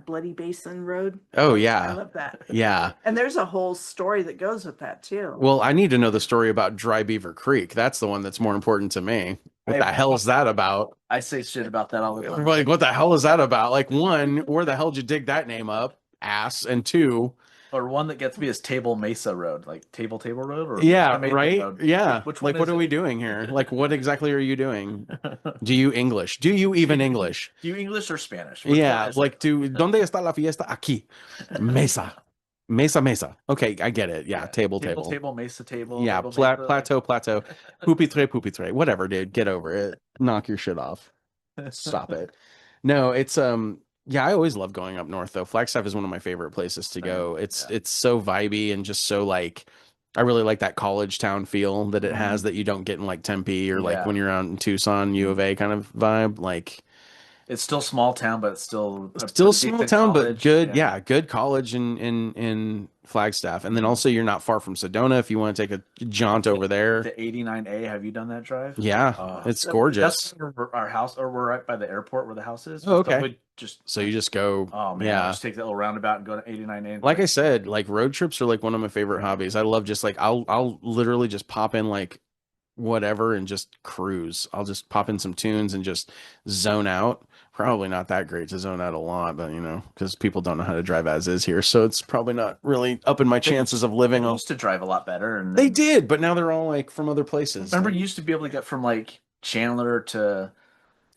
Speaker 7: Bloody Basin Road.
Speaker 5: Oh
Speaker 7: I
Speaker 5: yeah.
Speaker 7: love that.
Speaker 5: Yeah.
Speaker 7: And there's a whole story that goes with that too.
Speaker 5: Well, I need to know the story about Dry Beaver Creek. That's the one that's more important to me. What the hell is that about?
Speaker 6: I say shit about that all the time.
Speaker 5: Like, what the hell is that about? Like, one, where the hell did you dig that name up, ass? And two,
Speaker 6: Or one that gets me is Table Mesa Road, like Table Road, or
Speaker 5: yeah,
Speaker 6: Mesa
Speaker 5: right?
Speaker 6: Road?
Speaker 5: Yeah.
Speaker 6: Which
Speaker 5: Like,
Speaker 6: one
Speaker 5: what
Speaker 6: is
Speaker 5: are
Speaker 6: it?
Speaker 5: we doing here? Like, what exactly are you doing? Do you English? Do you even English?
Speaker 6: Do you English or Spanish? Which
Speaker 5: Yeah,
Speaker 6: one is
Speaker 5: like,
Speaker 6: it?
Speaker 5: ¿Dónde está la fiesta? Aquí. Mesa. Mesa. Okay, I get it. Yeah, table.
Speaker 6: Mesa Table.
Speaker 5: Yeah,
Speaker 6: Table Mesa.
Speaker 5: plateau. Pupitre. Whatever, dude. Get over it. Knock your shit off. Stop it. No, it's yeah, I always love going up north though. Flagstaff is one of my favorite places to go. It's so vibey and just so like I really like that college town feel that it has that you don't get in like Tempe or like
Speaker 6: Yeah.
Speaker 5: when you're out in Tucson, U of A kind of vibe. Like
Speaker 6: It's still small town, but it's still a
Speaker 5: still
Speaker 6: pretty
Speaker 5: small
Speaker 6: decent
Speaker 5: town, but
Speaker 6: college.
Speaker 5: good. Yeah, good college in Flagstaff, and then also you're not far from Sedona if you want to take a jaunt over there.
Speaker 6: The 89A, have you done that drive?
Speaker 5: Yeah, it's
Speaker 6: That's
Speaker 5: gorgeous.
Speaker 6: where our house, or we're right by the airport where the house is.
Speaker 5: Oh,
Speaker 6: Just the
Speaker 5: okay.
Speaker 6: hood, just
Speaker 5: So you just go,
Speaker 6: oh man,
Speaker 5: yeah.
Speaker 6: just take that little roundabout and go to 89A.
Speaker 5: Like I said, like road trips are like one of my favorite hobbies. I love just like I'll literally just pop in like whatever and just cruise. I'll just pop in some tunes and just zone out. Probably not that great to zone out a lot, but you know, because people don't know how to drive as is here, so it's probably not really up in my chances of living
Speaker 6: They
Speaker 5: on.
Speaker 6: used to drive a lot better, and
Speaker 5: They did, but now they're all like from other places.
Speaker 6: remember you used to be able to get from like Chandler to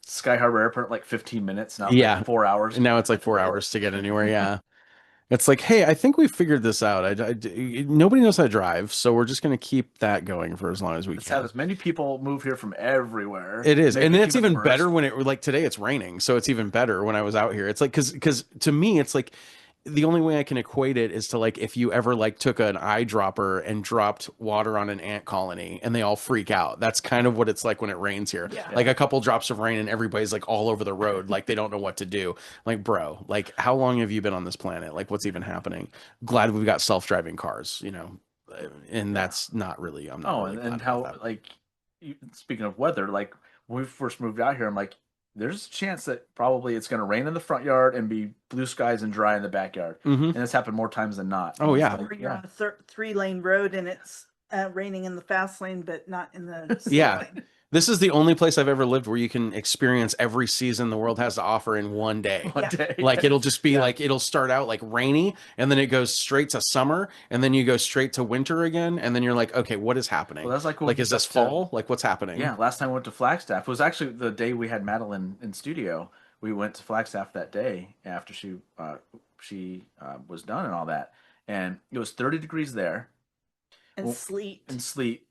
Speaker 6: Sky Harbor Airport in like 15 minutes. Now it's
Speaker 5: Yeah.
Speaker 6: like 4 hours.
Speaker 5: And now it's like 4 hours to get anywhere. Yeah. It's like, hey, I think we figured this out. Nobody knows how to drive, so we're just going to keep that going for as long as we
Speaker 6: Let's have
Speaker 5: can.
Speaker 6: as many people move here from everywhere.
Speaker 5: It is,
Speaker 6: Maybe
Speaker 5: and then it's
Speaker 6: people
Speaker 5: even
Speaker 6: first.
Speaker 5: better when it like today it's raining, so it's even better when I was out here. It's like because to me it's like the only way I can equate it is to like if you ever like took an eyedropper and dropped water on an ant colony and they all freak out. That's kind of what it's like when it rains here.
Speaker 1: Yeah.
Speaker 5: Like a couple drops of rain and everybody's like all over the road, like they don't know what to do. Like, bro, like how long have you been on this planet? Like what's even happening? Glad we've got self-driving cars, you know, and that's not really. I'm not.
Speaker 6: Oh,
Speaker 5: really
Speaker 6: and
Speaker 5: glad
Speaker 6: how
Speaker 5: about that.
Speaker 6: like speaking of weather, like when we first moved out here, I'm like, there's a chance that probably it's going to rain in the front yard and be blue skies and dry in the backyard.
Speaker 5: Mhm.
Speaker 6: And it's happened more times than not.
Speaker 5: Oh,
Speaker 6: And it's
Speaker 5: yeah.
Speaker 6: like,
Speaker 1: Or you're on a 3-lane road and it's raining in the fast lane, but not in the slow
Speaker 5: Yeah.
Speaker 1: lane.
Speaker 5: This is the only place I've ever lived where you can experience every season the world has to offer in one day.
Speaker 6: One day.
Speaker 5: Like it'll just be like it'll start out like rainy and then it goes straight to summer and then you go straight to winter again and then you're like, okay, what is happening?
Speaker 6: Well, that's like when
Speaker 5: like
Speaker 6: we
Speaker 5: is this
Speaker 6: got to-
Speaker 5: fall? Like what's happening?
Speaker 6: Yeah, last time I went to Flagstaff it was actually the day we had Madeline in studio. We went to Flagstaff that day after she was done and all that, and it was 30 degrees there
Speaker 1: And
Speaker 6: Well,
Speaker 1: sleet.
Speaker 6: and sleet.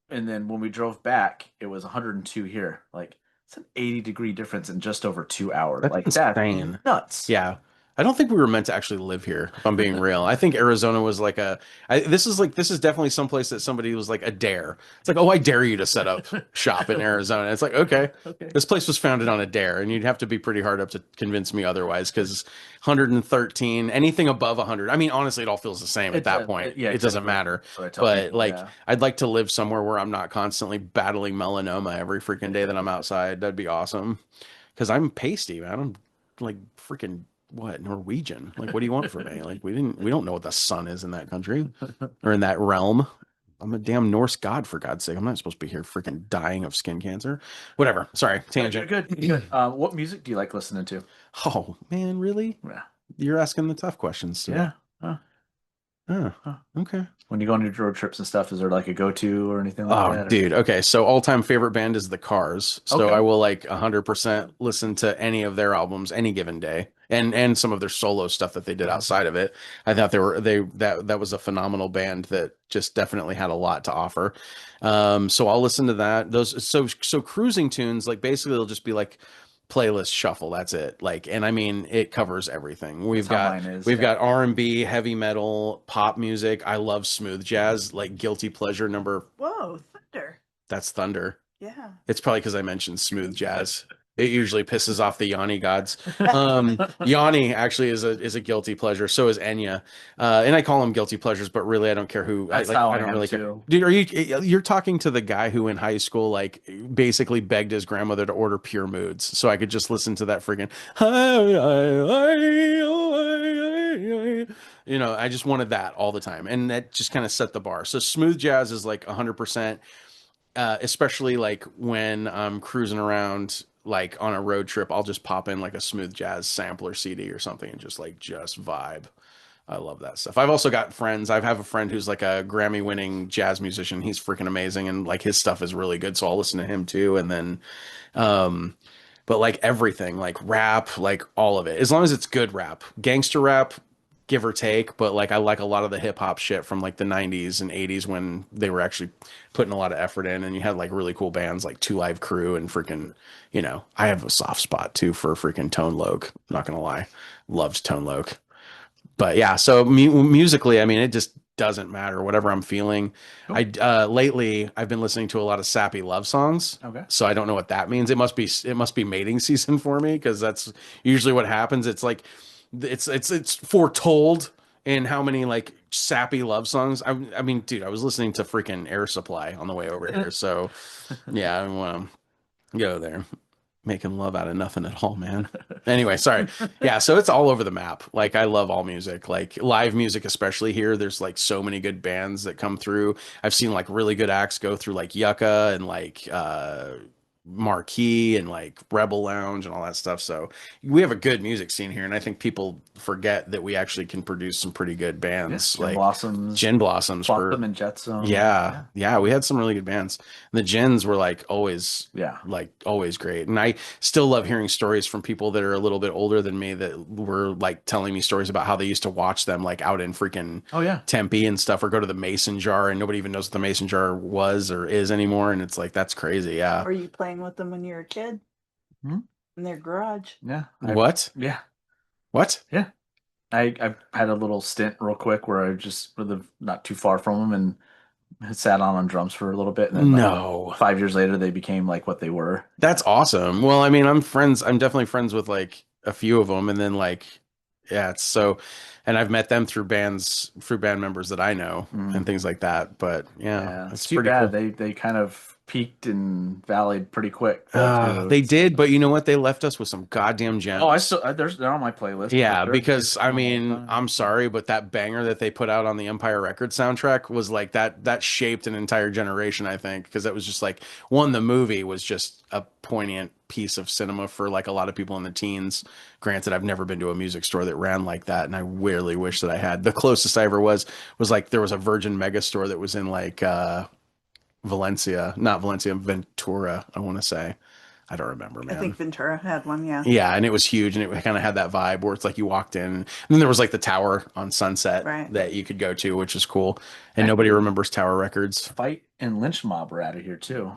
Speaker 6: And then when we drove back, it was 102 here. Like it's an 80-degree difference in just over 2 hours.
Speaker 5: That's
Speaker 6: like
Speaker 5: insane.
Speaker 6: that's nuts.
Speaker 5: Yeah. I don't think we were meant to actually live here, if I'm being real. I think Arizona was like this is definitely someplace that somebody was like a dare. It's like, oh, I dare you to set up shop in Arizona. It's like, okay.
Speaker 6: Okay.
Speaker 5: This place was founded on a dare, and you'd have to be pretty hard up to convince me otherwise, because 113, anything above 100, I mean, honestly, it all feels the same at
Speaker 6: It
Speaker 5: that
Speaker 6: does.
Speaker 5: point.
Speaker 6: Yeah,
Speaker 5: it doesn't
Speaker 6: exactly.
Speaker 5: matter.
Speaker 6: That's what I tell
Speaker 5: But
Speaker 6: people,
Speaker 5: like,
Speaker 6: yeah.
Speaker 5: I'd like to live somewhere where I'm not constantly battling melanoma every freaking day that I'm outside. That'd be awesome. Because I'm pasty, man. I'm like freaking Norwegian. Like, what do you want from me? Like, we don't know what the sun is in that country or in that realm. I'm a damn Norse god, for God's sake. I'm not supposed to be here freaking dying of skin cancer. Whatever. Sorry, tangent.
Speaker 6: Good. What music do you like listening to?
Speaker 5: Oh man, really?
Speaker 6: Yeah.
Speaker 5: You're asking the tough questions. Today.
Speaker 6: Yeah.
Speaker 5: Okay.
Speaker 6: When you go on your road trips and stuff, is there like a go-to or anything like
Speaker 5: Oh,
Speaker 6: that? or-
Speaker 5: dude. Okay. So all-time favorite band is The Cars. So
Speaker 6: Okay.
Speaker 5: I will like 100% listen to any of their albums any given day, and some of their solo stuff that they did outside of it. I thought that was a phenomenal band that just definitely had a lot to offer. So I'll listen to that. So cruising tunes, like basically it'll just be like playlist shuffle. That's it. Like, and I mean, it covers everything. We've
Speaker 6: That's how
Speaker 5: got
Speaker 6: mine is,
Speaker 5: we've
Speaker 6: yeah.
Speaker 5: got R&B, heavy metal, pop music. I love smooth jazz, like guilty pleasure number.
Speaker 1: Whoa, thunder.
Speaker 5: That's Thunder.
Speaker 1: Yeah.
Speaker 5: It's probably because I mentioned smooth jazz. It usually pisses off the Yanni gods. Yanni actually is a guilty pleasure. So is Enya, and I call them guilty pleasures, but really I don't care who.
Speaker 6: That's how I
Speaker 5: don't
Speaker 6: am
Speaker 5: really care.
Speaker 6: too.
Speaker 5: Dude, you're talking to the guy who in high school like basically begged his grandmother to order Pure Moods so I could just listen to that freaking. You know, I just wanted that all the time, and that just kind of set the bar. So smooth jazz is like 100%. Especially like when I'm cruising around like on a road trip, I'll just pop in like a smooth jazz sampler CD or something and just vibe. I love that stuff. I've also got friends. I have a friend who's like a Grammy winning jazz musician. He's freaking amazing. And like his stuff is really good. So I'll listen to him too. And then, but like everything, like rap, like all of it, as long as it's good rap, gangster rap, give or take, but like I like a lot of the hip hop shit from like the 90s and 80s when they were actually putting a lot of effort in, and you had like really cool bands like Two Live Crew and freaking, you know, I have a soft spot too for freaking Tone Loc, not gonna lie, loved Tone Loc. But yeah, so musically, I mean, it just doesn't matter whatever I'm feeling. I lately I've been listening to a lot of sappy love songs.
Speaker 6: Okay.
Speaker 5: So I don't know what that means. It must be mating season for me, because that's usually what happens. It's like it's foretold in how many like sappy love songs. I mean, dude, I was listening to freaking Air Supply on the way over here. So yeah, I want to go there. Making love out of nothing at all, man. Anyway, sorry. Yeah, so it's all over the map. Like I love all music, like live music, especially here. There's like so many good bands that come through. I've seen like really good acts go through like Yucca and like Marquee and like Rebel Lounge and all that stuff. So we have a good music scene here, and I think people forget that we actually can produce some pretty good bands.
Speaker 6: Gin
Speaker 5: like
Speaker 6: Blossoms,
Speaker 5: Gin Blossoms
Speaker 6: Blossom and Jetsam.
Speaker 5: yeah, we had some really good bands. And the Gins were like always great. And I still love hearing stories from people that are a little bit older than me that were like telling me stories about how they used to watch them like out in freaking Tempe and stuff, or go to the Mason Jar, and nobody even knows what the Mason Jar was or is anymore. And it's like, that's crazy. Yeah.
Speaker 7: Were you playing with them when you were a kid?
Speaker 6: Hmm?
Speaker 7: In their garage?
Speaker 6: Yeah.
Speaker 5: What?
Speaker 6: Yeah.
Speaker 5: What?
Speaker 6: Yeah. I had a little stint real quick where I just lived not too far from them and sat on drums for a little bit. And then
Speaker 5: No.
Speaker 6: 5 years later, they became like what they were.
Speaker 5: That's awesome. Well, I mean, I'm definitely friends with like a few of them. And then like, yeah, it's so, and I've met them through band members that I know and things like that. But yeah,
Speaker 6: It's too bad. Cool. They kind of peaked and valleyed pretty quick.
Speaker 5: They did, but you know what? They left us with some goddamn gems.
Speaker 6: Oh, they're on my playlist.
Speaker 5: Yeah, because I mean, I'm sorry, but that banger that they put out on the Empire Records soundtrack was like that shaped an entire generation, I think, because that was just like the movie was just a poignant piece of cinema for like a lot of people in the teens. Granted, I've never been to a music store that ran like that, and I really wish that I had. The closest I ever was like there was a Virgin Mega store that was in like Ventura, I want to say. I don't remember, man.
Speaker 7: I think Ventura had one, yeah.
Speaker 5: Yeah, and it was huge, and it kind of had that vibe where it's like you walked in, and then there was like the tower on Sunset that you could go to, which is cool. And nobody remembers Tower Records.
Speaker 6: Fight and Lynch Mob were out of here too.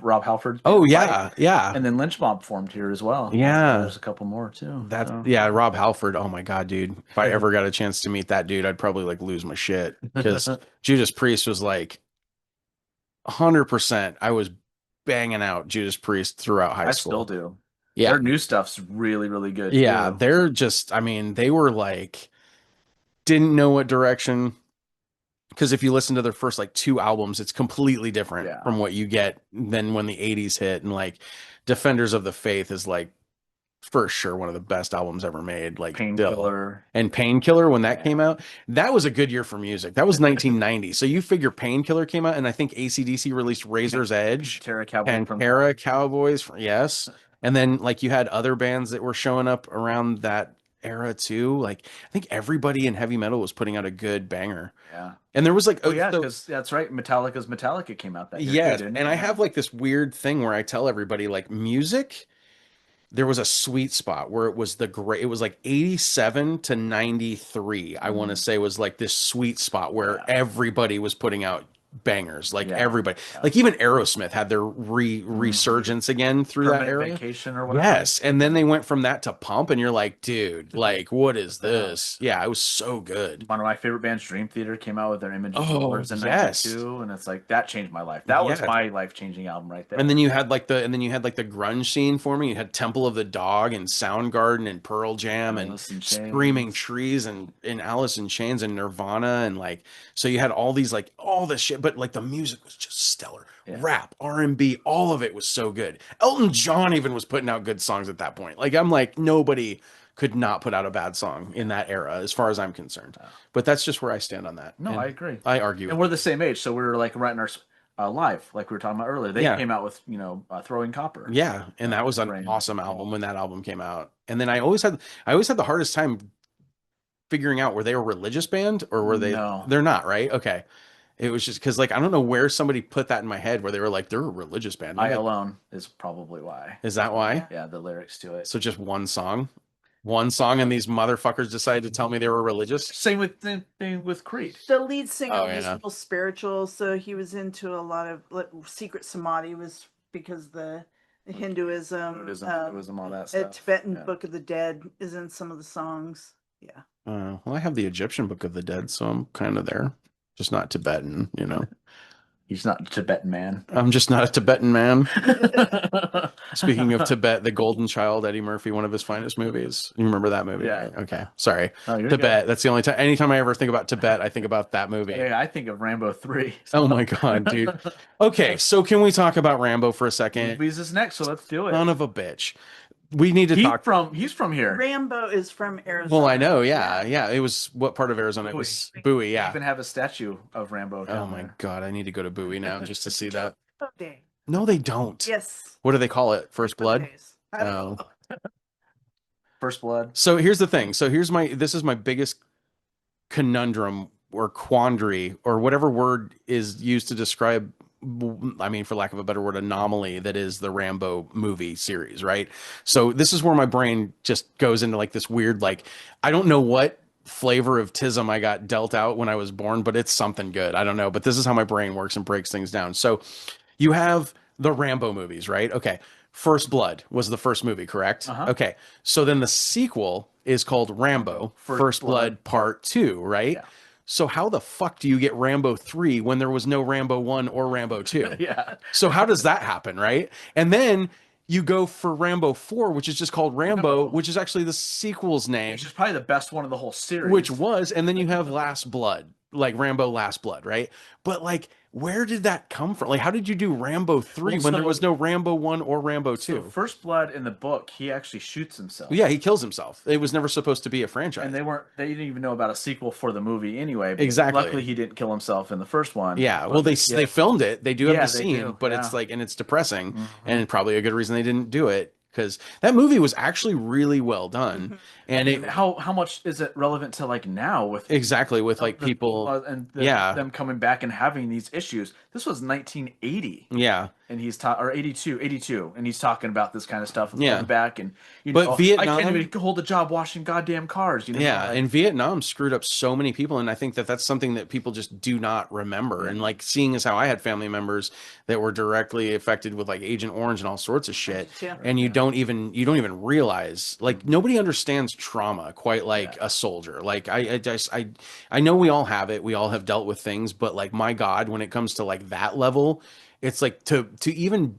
Speaker 6: Rob Halford.
Speaker 5: Oh yeah, yeah.
Speaker 6: And then Lynch Mob formed here as well.
Speaker 5: Yeah,
Speaker 6: there's a couple more too.
Speaker 5: Yeah, Rob Halford. Oh my god, dude! If I ever got a chance to meet that dude, I'd probably like lose my shit, because Judas Priest was like 100%. I was banging out Judas Priest throughout high school.
Speaker 6: I still do.
Speaker 5: Yeah,
Speaker 6: their new stuff's really, really good.
Speaker 5: Yeah,
Speaker 6: too.
Speaker 5: they're just. I mean, they were like, didn't know what direction. Because if you listen to their first like 2 albums, it's completely different from what you get than when the 80s hit. And like Defenders of the Faith is like for sure one of the best albums ever made. Like
Speaker 6: Painkiller.
Speaker 5: And Painkiller, when that came out, that was a good year for music. That was 1990. So you figure Painkiller came out, and I think AC/DC released Razor's Edge. Pantera Cowboys. Yes. And then like you had other bands that were showing up around that era too. Like I think everybody in heavy metal was putting out a good banger.
Speaker 6: Yeah.
Speaker 5: And there was like,
Speaker 6: because that's right. Metallica came out that year.
Speaker 5: Yes. And I have like this weird thing where I tell everybody like music, there was a sweet spot where it was it was like 87 to 93. I want to say was like this sweet spot where everybody was putting out bangers, like everybody, like even Aerosmith had their resurgence again through that era.
Speaker 6: Vacation or whatever.
Speaker 5: Yes, and then they went from that to Pump, and you're like, dude, like what is this? Yeah, it was so good.
Speaker 6: One of my favorite bands, Dream Theater, came out with their Image of Rollers in '92, and it's like that changed my life. That was my life-changing album right there.
Speaker 5: And then you had like the grunge scene for me. You had Temple of the Dog and Soundgarden and Pearl Jam and Screaming Trees and Alice in Chains and Nirvana, and like so you had all these like all this shit. But like the music was just stellar. Rap, R&B, all of it was so good. Elton John even was putting out good songs at that point. Like I'm like, nobody could not put out a bad song in that era as far as I'm concerned. But that's just where I stand on that.
Speaker 6: No,
Speaker 5: and
Speaker 6: I agree.
Speaker 5: I argue.
Speaker 6: And we're the same age, so we were like writing our live, like we were talking about earlier. They came out with, Throwing Copper.
Speaker 5: Yeah, and that was an awesome album when that album came out. And then I always had the hardest time figuring out, were they a religious band or were they?
Speaker 6: No.
Speaker 5: They're not, right? Okay. It was just because, like, I don't know where somebody put that in my head where they were like, they're a religious band.
Speaker 6: I Alone is probably why.
Speaker 5: Is that why?
Speaker 6: Yeah, the lyrics to it.
Speaker 5: So just one song, and these motherfuckers decided to tell me they were religious.
Speaker 6: Same with Creed.
Speaker 7: The lead singer was real spiritual, so he was into a lot of secret samadhi was because the Hinduism,
Speaker 6: all that stuff.
Speaker 7: Tibetan Book of the Dead is in some of the songs. Yeah.
Speaker 5: Well, I have the Egyptian Book of the Dead, so I'm kind of there. Just not Tibetan,
Speaker 6: He's not a Tibetan man.
Speaker 5: I'm just not a Tibetan man. Speaking of Tibet, The Golden Child, Eddie Murphy, one of his finest movies. You remember that movie?
Speaker 6: Yeah.
Speaker 5: Right? Okay. Sorry.
Speaker 6: No, you're
Speaker 5: Tibet.
Speaker 6: good.
Speaker 5: That's the only time. Anytime I ever think about Tibet, I think about that movie.
Speaker 6: Yeah, I think of Rambo 3.
Speaker 5: Oh my God, dude. Okay. So can we talk about Rambo for a second?
Speaker 6: Movies is next, so let's do it.
Speaker 5: Son of a bitch. We need to talk.
Speaker 6: He's from here.
Speaker 7: Rambo is from Arizona.
Speaker 5: Well, I know. Yeah. Yeah. It was what part of Arizona? It was Bowie.
Speaker 6: They
Speaker 5: Yeah.
Speaker 6: even have a statue of Rambo.
Speaker 5: Oh
Speaker 6: down
Speaker 5: my
Speaker 6: there.
Speaker 5: God. I need to go to Bowie now just to see that.
Speaker 7: Day.
Speaker 5: No, they don't.
Speaker 7: Yes.
Speaker 5: What do they call it? First Blood?
Speaker 7: Days. I don't
Speaker 5: Oh.
Speaker 7: know.
Speaker 6: First Blood.
Speaker 5: So here's the thing. So this is my biggest conundrum or quandary or whatever word is used to describe, I mean, for lack of a better word, anomaly that is the Rambo movie series, right? So this is where my brain just goes into like this weird, like, I don't know what flavor of tism I got dealt out when I was born, but it's something good. I don't know, but this is how my brain works and breaks things down. So you have the Rambo movies, right? Okay. First Blood was the first movie, correct?
Speaker 6: Uh-huh.
Speaker 5: Okay. So then the sequel is called Rambo, First Blood Part 2, right?
Speaker 6: Yeah.
Speaker 5: So how the fuck do you get Rambo 3 when there was no Rambo 1 or Rambo 2?
Speaker 6: Yeah.
Speaker 5: So how does that happen, right? And then you go for Rambo 4, which is just called Rambo, which is actually the sequel's name,
Speaker 6: Which is probably the best one of the whole series.
Speaker 5: which was, and then you have Last Blood, like Rambo Last Blood, right? But like, where did that come from? Like, how did you do Rambo 3
Speaker 6: Well,
Speaker 5: when there
Speaker 6: so-
Speaker 5: was no Rambo 1 or Rambo 2?
Speaker 6: So First Blood in the book, he actually shoots himself.
Speaker 5: Yeah, he kills himself. It was never supposed to be a franchise.
Speaker 6: And they didn't even know about a sequel for the movie anyway. because
Speaker 5: Exactly.
Speaker 6: Luckily, he didn't kill himself in the first one.
Speaker 5: Yeah,
Speaker 6: But
Speaker 5: well, they
Speaker 6: yeah.
Speaker 5: they filmed it. They do have
Speaker 6: Yeah,
Speaker 5: the
Speaker 6: they
Speaker 5: scene,
Speaker 6: do,
Speaker 5: but
Speaker 6: yeah.
Speaker 5: it's like, and it's depressing, and probably a good reason they didn't do it because that movie was actually really well done, and it
Speaker 6: how much is it relevant to like now with
Speaker 5: exactly with like
Speaker 6: the-
Speaker 5: people,
Speaker 6: and
Speaker 5: yeah.
Speaker 6: them coming back and having these issues. This was 1980.
Speaker 5: yeah.
Speaker 6: And he's or 82, and he's talking about this kind of stuff and
Speaker 5: Yeah.
Speaker 6: coming back, and you
Speaker 5: But
Speaker 6: know, I
Speaker 5: Vietnam-
Speaker 6: can't even hold a job washing goddamn cars. You know,
Speaker 5: Yeah,
Speaker 6: like,
Speaker 5: and Vietnam screwed up so many people, and I think that that's something that people just do not remember. And like seeing as how I had family members that were directly affected with like Agent Orange and all sorts of shit,
Speaker 7: Yeah.
Speaker 5: and you don't even realize, like, nobody understands trauma quite like a soldier. Like I know we all have it, we all have dealt with things, but like my God, when it comes to like that level, it's like to even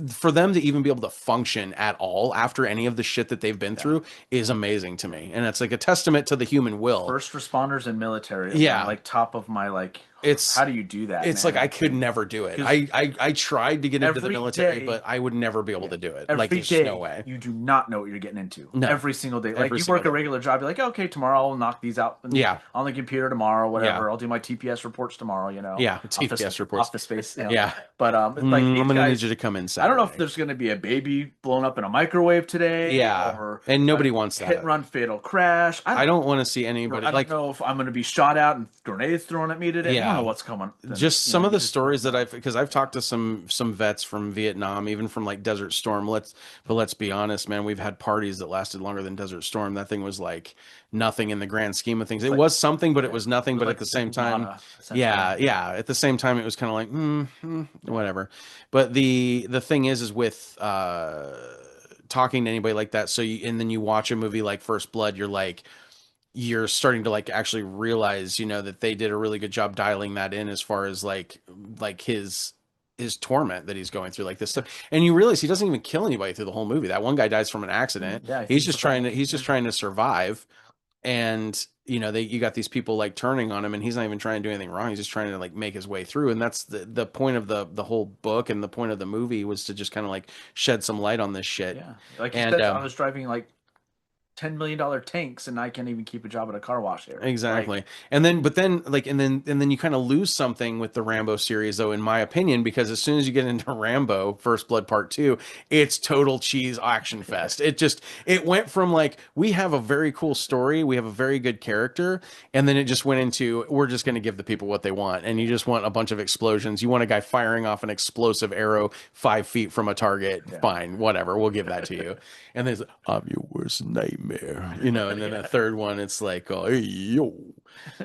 Speaker 5: for them to even be able to function at all after any of the shit that they've been through is amazing to me. And it's like a testament to the human will.
Speaker 6: first responders and military.
Speaker 5: Yeah.
Speaker 6: like top of my like.
Speaker 5: It's
Speaker 6: How do you do that?
Speaker 5: it's
Speaker 6: man?
Speaker 5: like I could never do it.
Speaker 6: 'Cause
Speaker 5: I tried to get into the
Speaker 6: every
Speaker 5: military,
Speaker 6: day-
Speaker 5: but I would never be able to do it.
Speaker 6: Every
Speaker 5: Like there's
Speaker 6: day,
Speaker 5: no way.
Speaker 6: you do not know what you're getting into.
Speaker 5: No.
Speaker 6: Every single day. Like
Speaker 5: Every
Speaker 6: you
Speaker 5: single
Speaker 6: work a
Speaker 5: day.
Speaker 6: regular job, you're like, okay, tomorrow I'll knock these out.
Speaker 5: Yeah.
Speaker 6: On the computer tomorrow, whatever.
Speaker 5: Yeah.
Speaker 6: I'll do my TPS reports tomorrow. You know.
Speaker 5: Yeah,
Speaker 6: Office-
Speaker 5: TPS reports.
Speaker 6: Office space. You know?
Speaker 5: Yeah.
Speaker 6: But like
Speaker 5: I'm
Speaker 6: these
Speaker 5: gonna
Speaker 6: guys,
Speaker 5: need you to come in.
Speaker 6: I don't know if
Speaker 5: Saturday.
Speaker 6: there's going to be a baby blown up in a microwave today.
Speaker 5: Yeah.
Speaker 6: Or
Speaker 5: And nobody
Speaker 6: a
Speaker 5: wants
Speaker 6: hit
Speaker 5: that.
Speaker 6: and run fatal crash.
Speaker 5: I don't want to see anybody
Speaker 6: I don't
Speaker 5: like
Speaker 6: know if I'm going to be shot out and grenades thrown at me today. I
Speaker 5: Yeah.
Speaker 6: don't know what's coming.
Speaker 5: just
Speaker 6: You
Speaker 5: some
Speaker 6: know,
Speaker 5: of the
Speaker 6: just-
Speaker 5: stories that because I've talked to some vets from Vietnam, even from like Desert Storm. Let's be honest, man, we've had parties that lasted longer than Desert Storm. That thing was like nothing in the grand scheme of things. It
Speaker 6: like-
Speaker 5: was something, but it was nothing. But
Speaker 6: like
Speaker 5: at the same time,
Speaker 6: Nirvana, essentially.
Speaker 5: yeah. At the same time, it was kind of like whatever. But the thing is with talking to anybody like that. So and then you watch a movie like First Blood, you're starting to like actually realize, that they did a really good job dialing that in as far as like his torment that he's going through, like this stuff. And you realize he doesn't even kill anybody through the whole movie. That one guy dies from an accident.
Speaker 6: Yeah,
Speaker 5: he's just trying to survive. And you got these people like turning on him, and he's not even trying to do anything wrong. He's just trying to like make his way through. And that's the point of the whole book, and the point of the movie was to just kind of like shed some light on this shit.
Speaker 6: Yeah. Like you
Speaker 5: And,
Speaker 6: said, I was driving like $10 million tanks, and I can't even keep a job at a car wash area.
Speaker 5: Exactly.
Speaker 6: Like,
Speaker 5: And then you kind of lose something with the Rambo series, though, in my opinion, because as soon as you get into Rambo First Blood Part 2, it's total cheese action fest. It went from like, we have a very cool story, we have a very good character, and then it just went into, we're just going to give the people what they want. And you just want a bunch of explosions. You want a guy firing off an explosive arrow 5 feet from a target.
Speaker 6: Yeah.
Speaker 5: Fine, whatever, we'll give that to you. And there's, I'm your worst nightmare, and then that third one, it's like, oh, hey, yo.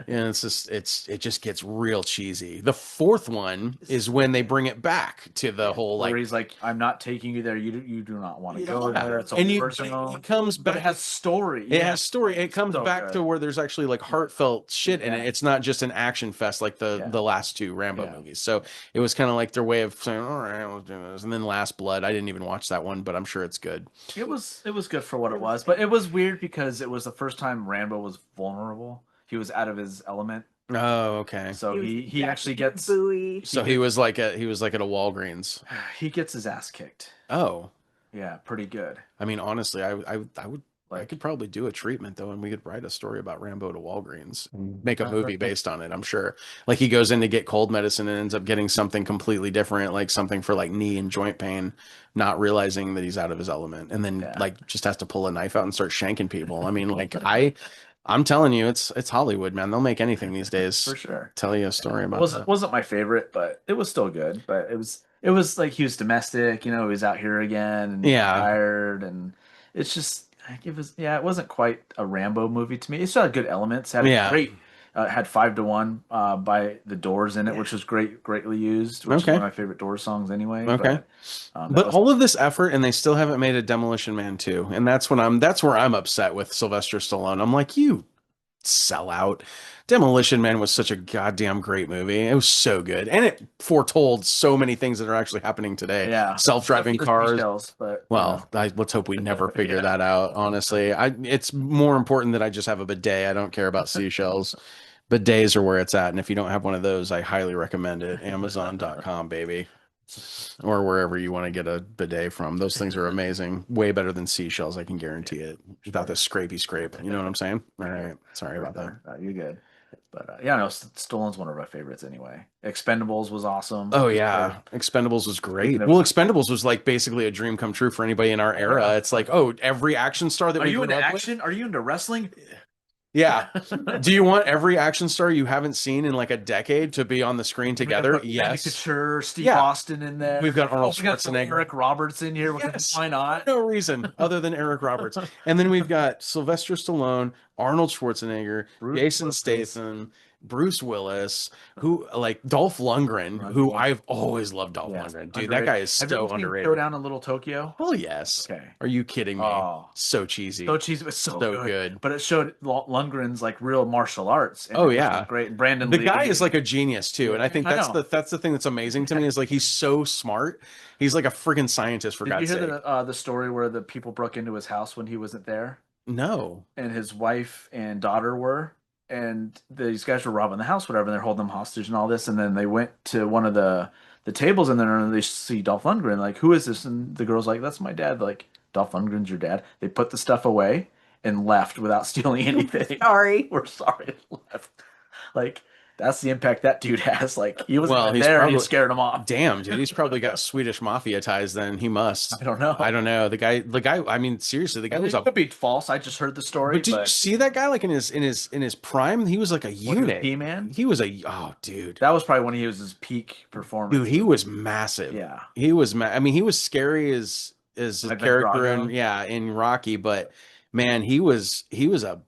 Speaker 5: And it just gets real cheesy. The fourth one is when they bring it back to the whole
Speaker 6: Where
Speaker 5: like,
Speaker 6: he's like, I'm not taking you there. You do not want to
Speaker 7: You
Speaker 6: go
Speaker 7: don't-
Speaker 6: there. It's all
Speaker 5: and
Speaker 6: personal.
Speaker 5: it comes
Speaker 6: But
Speaker 5: back.
Speaker 6: it has story.
Speaker 5: It has story. It comes
Speaker 6: So
Speaker 5: back
Speaker 6: good.
Speaker 5: to where there's actually like heartfelt shit in it.
Speaker 6: Yeah.
Speaker 5: It's not just an action fest like
Speaker 6: Yeah.
Speaker 5: the last two Rambo
Speaker 6: Yeah.
Speaker 5: movies. So it was kind of like their way of saying, all right, let's do this. And then Last Blood, I didn't even watch that one, but I'm sure it's good.
Speaker 6: It was good for what it was, but it was weird because it was the first time Rambo was vulnerable. He was out of his element,
Speaker 5: Oh, okay.
Speaker 6: so
Speaker 7: was
Speaker 6: he actually gets
Speaker 7: buoy.
Speaker 5: So he was like at a Walgreens.
Speaker 6: he gets his ass kicked.
Speaker 5: Oh,
Speaker 6: Yeah, pretty good.
Speaker 5: I mean, honestly, I would I
Speaker 6: Like
Speaker 5: could probably do a treatment though, and we could write a story about Rambo to Walgreens, make a movie based on it. I'm sure. Like he goes in to get cold medicine and ends up getting something completely different, like something for like knee and joint pain, not realizing that he's out of his element, and then
Speaker 6: Yeah.
Speaker 5: like just has to pull a knife out and start shanking people. I mean, like I'm telling you, it's Hollywood, man. They'll make anything these days.
Speaker 6: for sure.
Speaker 5: Tell you a story about that.
Speaker 6: Wasn't my favorite, but it was still good. But it was like he was domestic, you know, he was out here again and
Speaker 5: Yeah.
Speaker 6: tired, and it's just like it wasn't quite a Rambo movie to me. It still had good elements. Had a
Speaker 5: Yeah.
Speaker 6: great had 5-1 by the Doors in it, which was greatly used, which is
Speaker 5: Okay.
Speaker 6: one of my favorite Doors songs anyway.
Speaker 5: Okay.
Speaker 6: That
Speaker 5: But
Speaker 6: was-
Speaker 5: all of this effort, and they still haven't made a Demolition Man 2. And that's where I'm upset with Sylvester Stallone. I'm like, you sellout. Demolition Man was such a goddamn great movie. It was so good. And it foretold so many things that are actually happening today.
Speaker 6: yeah,
Speaker 5: Self-driving
Speaker 6: The
Speaker 5: cars.
Speaker 6: seashells, but
Speaker 5: Well, let's hope we never figure
Speaker 6: Yeah.
Speaker 5: that out, honestly. It's more important that I just have a bidet. I don't care about seashells. Bidets are where it's at. And if you don't have one of those, I highly recommend it. Amazon.com, baby. Or wherever you want to get a bidet from. Those things are amazing. Way better than seashells, I can guarantee it. Without the scrapey scrape. You know what I'm saying? All right. Sorry about that.
Speaker 6: You're good. But yeah, no, Stallone's one of my favorites anyway. Expendables was awesome.
Speaker 5: Oh yeah, Expendables was great.
Speaker 6: Speaking of-
Speaker 5: Well, Expendables was like basically a dream come true for anybody in our era. It's like, oh, every action star that
Speaker 6: Are
Speaker 5: we
Speaker 6: you
Speaker 5: grew
Speaker 6: into
Speaker 5: up with-
Speaker 6: action? Are you into wrestling?
Speaker 5: Yeah. Do you want every action star you haven't seen in like a decade to be on the screen together?
Speaker 6: Randy
Speaker 5: Yes.
Speaker 6: Couture, Steve
Speaker 5: Yeah.
Speaker 6: Austin in there.
Speaker 5: We've got Arnold
Speaker 6: We got some
Speaker 5: Schwarzenegger.
Speaker 6: Eric Roberts in here.
Speaker 5: Yes.
Speaker 6: Why not?
Speaker 5: No reason other than Eric Roberts. And then we've got Sylvester Stallone, Arnold Schwarzenegger,
Speaker 6: Bruce
Speaker 5: Jason
Speaker 6: Willis.
Speaker 5: Statham, Bruce Willis, who like Dolph Lundgren, who I've always loved Dolph Lundgren. Dude, that guy is
Speaker 6: Have you
Speaker 5: so
Speaker 6: ever seen
Speaker 5: underrated.
Speaker 6: Showdown in Little Tokyo.
Speaker 5: Oh yes.
Speaker 6: Okay.
Speaker 5: Are you kidding me?
Speaker 6: Oh.
Speaker 5: So cheesy.
Speaker 6: So cheesy, was so
Speaker 5: So
Speaker 6: good.
Speaker 5: good.
Speaker 6: But it showed Lundgren's like real martial arts. And
Speaker 5: Oh,
Speaker 6: it was
Speaker 5: yeah.
Speaker 6: great. And Brandon
Speaker 5: The
Speaker 6: Lee.
Speaker 5: guy is like a genius too, and I think
Speaker 6: I
Speaker 5: that's
Speaker 6: know.
Speaker 5: that's the thing that's amazing to me is like he's so smart. He's like a friggin' scientist for
Speaker 6: Did you
Speaker 5: God's
Speaker 6: hear
Speaker 5: sake.
Speaker 6: the story where the people broke into his house when he wasn't there,
Speaker 5: No.
Speaker 6: and his wife and daughter were, and these guys were robbing the house, whatever, and they're holding them hostage and all this, and then they went to one of the tables in there and they see Dolph Lundgren, like, who is this? And the girl's like, that's my dad. Like, Dolph Lundgren's your dad. They put the stuff away and left without stealing anything.
Speaker 7: Sorry.
Speaker 6: We're sorry, left. Like, that's the impact that dude has. Like, he was
Speaker 5: Well, he's
Speaker 6: there and
Speaker 5: probably-
Speaker 6: he scared him off.
Speaker 5: Damn, dude, he's probably got Swedish mafia ties. Then he must.
Speaker 6: I don't know.
Speaker 5: I don't know. The guy. I mean, seriously, the guy was
Speaker 6: It
Speaker 5: a.
Speaker 6: could be false. I just heard the story.
Speaker 5: But did you see that guy like in his prime? He was like a unit.
Speaker 6: He-Man?
Speaker 5: He was a dude.
Speaker 6: That was probably when he was his peak performance.
Speaker 5: Dude, he was massive.
Speaker 6: Yeah.
Speaker 5: He was. I mean, he was scary as his
Speaker 6: Like
Speaker 5: character
Speaker 6: Drago?
Speaker 5: in Rocky, but man, he was a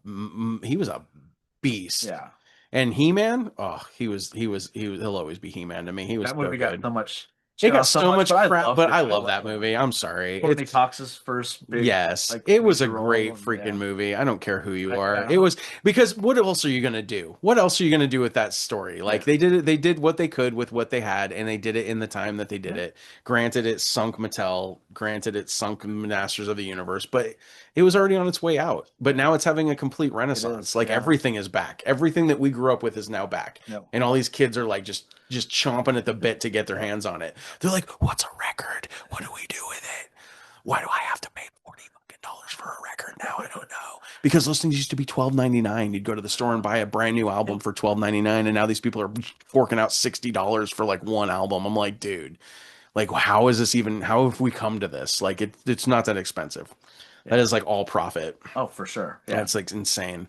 Speaker 5: beast.
Speaker 6: Yeah.
Speaker 5: And He-Man, he'll always be He-Man to me. He was
Speaker 6: That
Speaker 5: so
Speaker 6: movie got
Speaker 5: good.
Speaker 6: so much.
Speaker 5: It got so much crap, but I
Speaker 6: it.
Speaker 5: love that movie. I'm sorry.
Speaker 6: Courtney
Speaker 5: It's-
Speaker 6: Cox's first big.
Speaker 5: Yes,
Speaker 6: like,
Speaker 5: it was a
Speaker 6: major role,
Speaker 5: great
Speaker 6: and-
Speaker 5: freaking
Speaker 6: yeah.
Speaker 5: movie. I don't care who you
Speaker 6: I
Speaker 5: are.
Speaker 6: know.
Speaker 5: It was because what else are you gonna do? What else are you gonna do with that story? Like they did it. They did what they could with what they had, and they did it in the time that they did it. Granted, it sunk Mattel. Granted, it sunk Masters of the Universe, but it was already on its way out. But now it's having a complete renaissance. Like
Speaker 6: yeah.
Speaker 5: everything is back. Everything that we grew up with is now back,
Speaker 6: Yep.
Speaker 5: and all these kids are like just chomping at the bit to get their hands on it. They're like, "What's a record? What do we do with it? Why do I have to pay $40 for a record now? I don't know." Because those things used to be $12.99. You'd go to the store and buy a brand new album for $12.99, and now these people are forking out $60 for like one album. I'm like, dude, like how is this even? How have we come to this? Like it's not that expensive. That is like all profit.
Speaker 6: Oh, for sure.
Speaker 5: Yeah, it's like insane.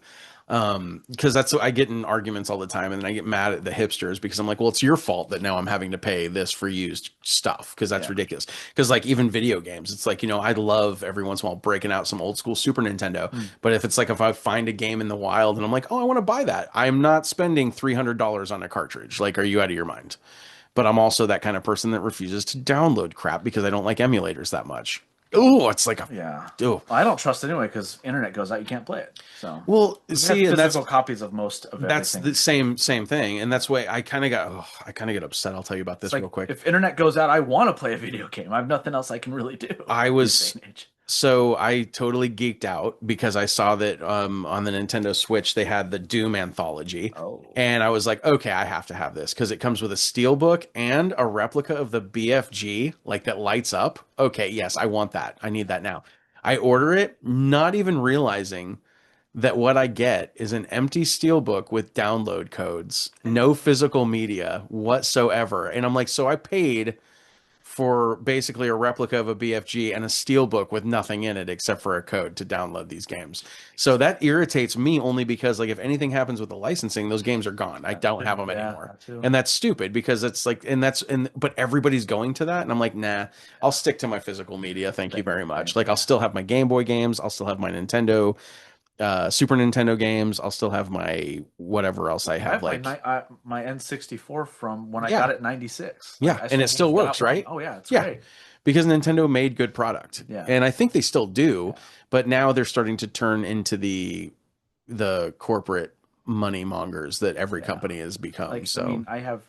Speaker 5: Because that's I get in arguments all the time, and then I get mad at the hipsters because I'm like, well, it's your fault that now I'm having to pay this for used stuff because that's ridiculous. Because like even video games, it's like, I love every once in a while breaking out some old school Super Nintendo, but if it's like if I find a game in the wild and I'm like, oh, I want to buy that, I'm not spending $300 on a cartridge. Like, are you out of your mind? But I'm also that kind of person that refuses to download crap because I don't like emulators that much. Oh, it's like
Speaker 6: Well, I don't trust it anyway because internet goes out, you can't play it. So
Speaker 5: well,
Speaker 6: we
Speaker 5: see,
Speaker 6: have
Speaker 5: and that's
Speaker 6: physical copies of most of
Speaker 5: that's
Speaker 6: everything.
Speaker 5: the same thing, and that's why I kind of get upset. I'll tell you about this
Speaker 6: It's like,
Speaker 5: real quick.
Speaker 6: if internet goes out, I want to play a video game. I have nothing else I can really do.
Speaker 5: So I totally geeked out because I saw that on the Nintendo Switch they had the Doom anthology.
Speaker 6: Oh.
Speaker 5: And I was like, okay, I have to have this because it comes with a steelbook and a replica of the BFG, like that lights up. Okay, yes, I want that. I need that now. I order it, not even realizing that what I get is an empty steelbook with download codes, no physical media whatsoever. And I'm like, so I paid for basically a replica of a BFG and a steelbook with nothing in it except for a code to download these games. So that irritates me only because like if anything happens with the licensing, those games are gone. I don't have them anymore. And that's stupid because it's like but everybody's going to that and I'm like, nah, I'll stick to my physical media. Thank you very much. Like I'll still have my Game Boy games, I'll still have my Nintendo Super Nintendo games. I'll still have my whatever else I have,
Speaker 6: my N64 from when I got it in '96.
Speaker 5: Yeah, and it still works, right?
Speaker 6: Oh yeah, it's great.
Speaker 5: Because Nintendo made good product.
Speaker 6: Yeah.
Speaker 5: And I think they still do, but now they're starting to turn into the corporate money mongers that every company has become.
Speaker 6: Like,
Speaker 5: so
Speaker 6: I mean, I have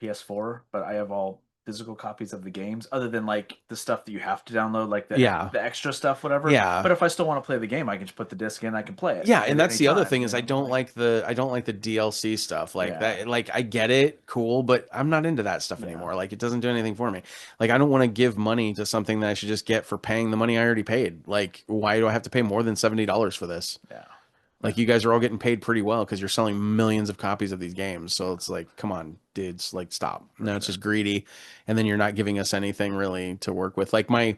Speaker 6: PS4, but I have all physical copies of the games, other than like the stuff that you have to download, like the extra stuff, whatever.
Speaker 5: Yeah.
Speaker 6: But if I still want to play the game, I can just put the disc in, I can play it.
Speaker 5: Yeah, and that's the other thing is I don't like the DLC stuff like that. Like I get it, cool, but I'm not into that stuff anymore. Like it doesn't do anything for me. Like I don't want to give money to something that I should just get for paying the money I already paid. Like why do I have to pay more than $70 for this?
Speaker 6: Yeah.
Speaker 5: Like you guys are all getting paid pretty well because you're selling millions of copies of these games. So it's like, come on, dudes, like stop. No, it's just greedy. And then you're not giving us anything really to work with. Like my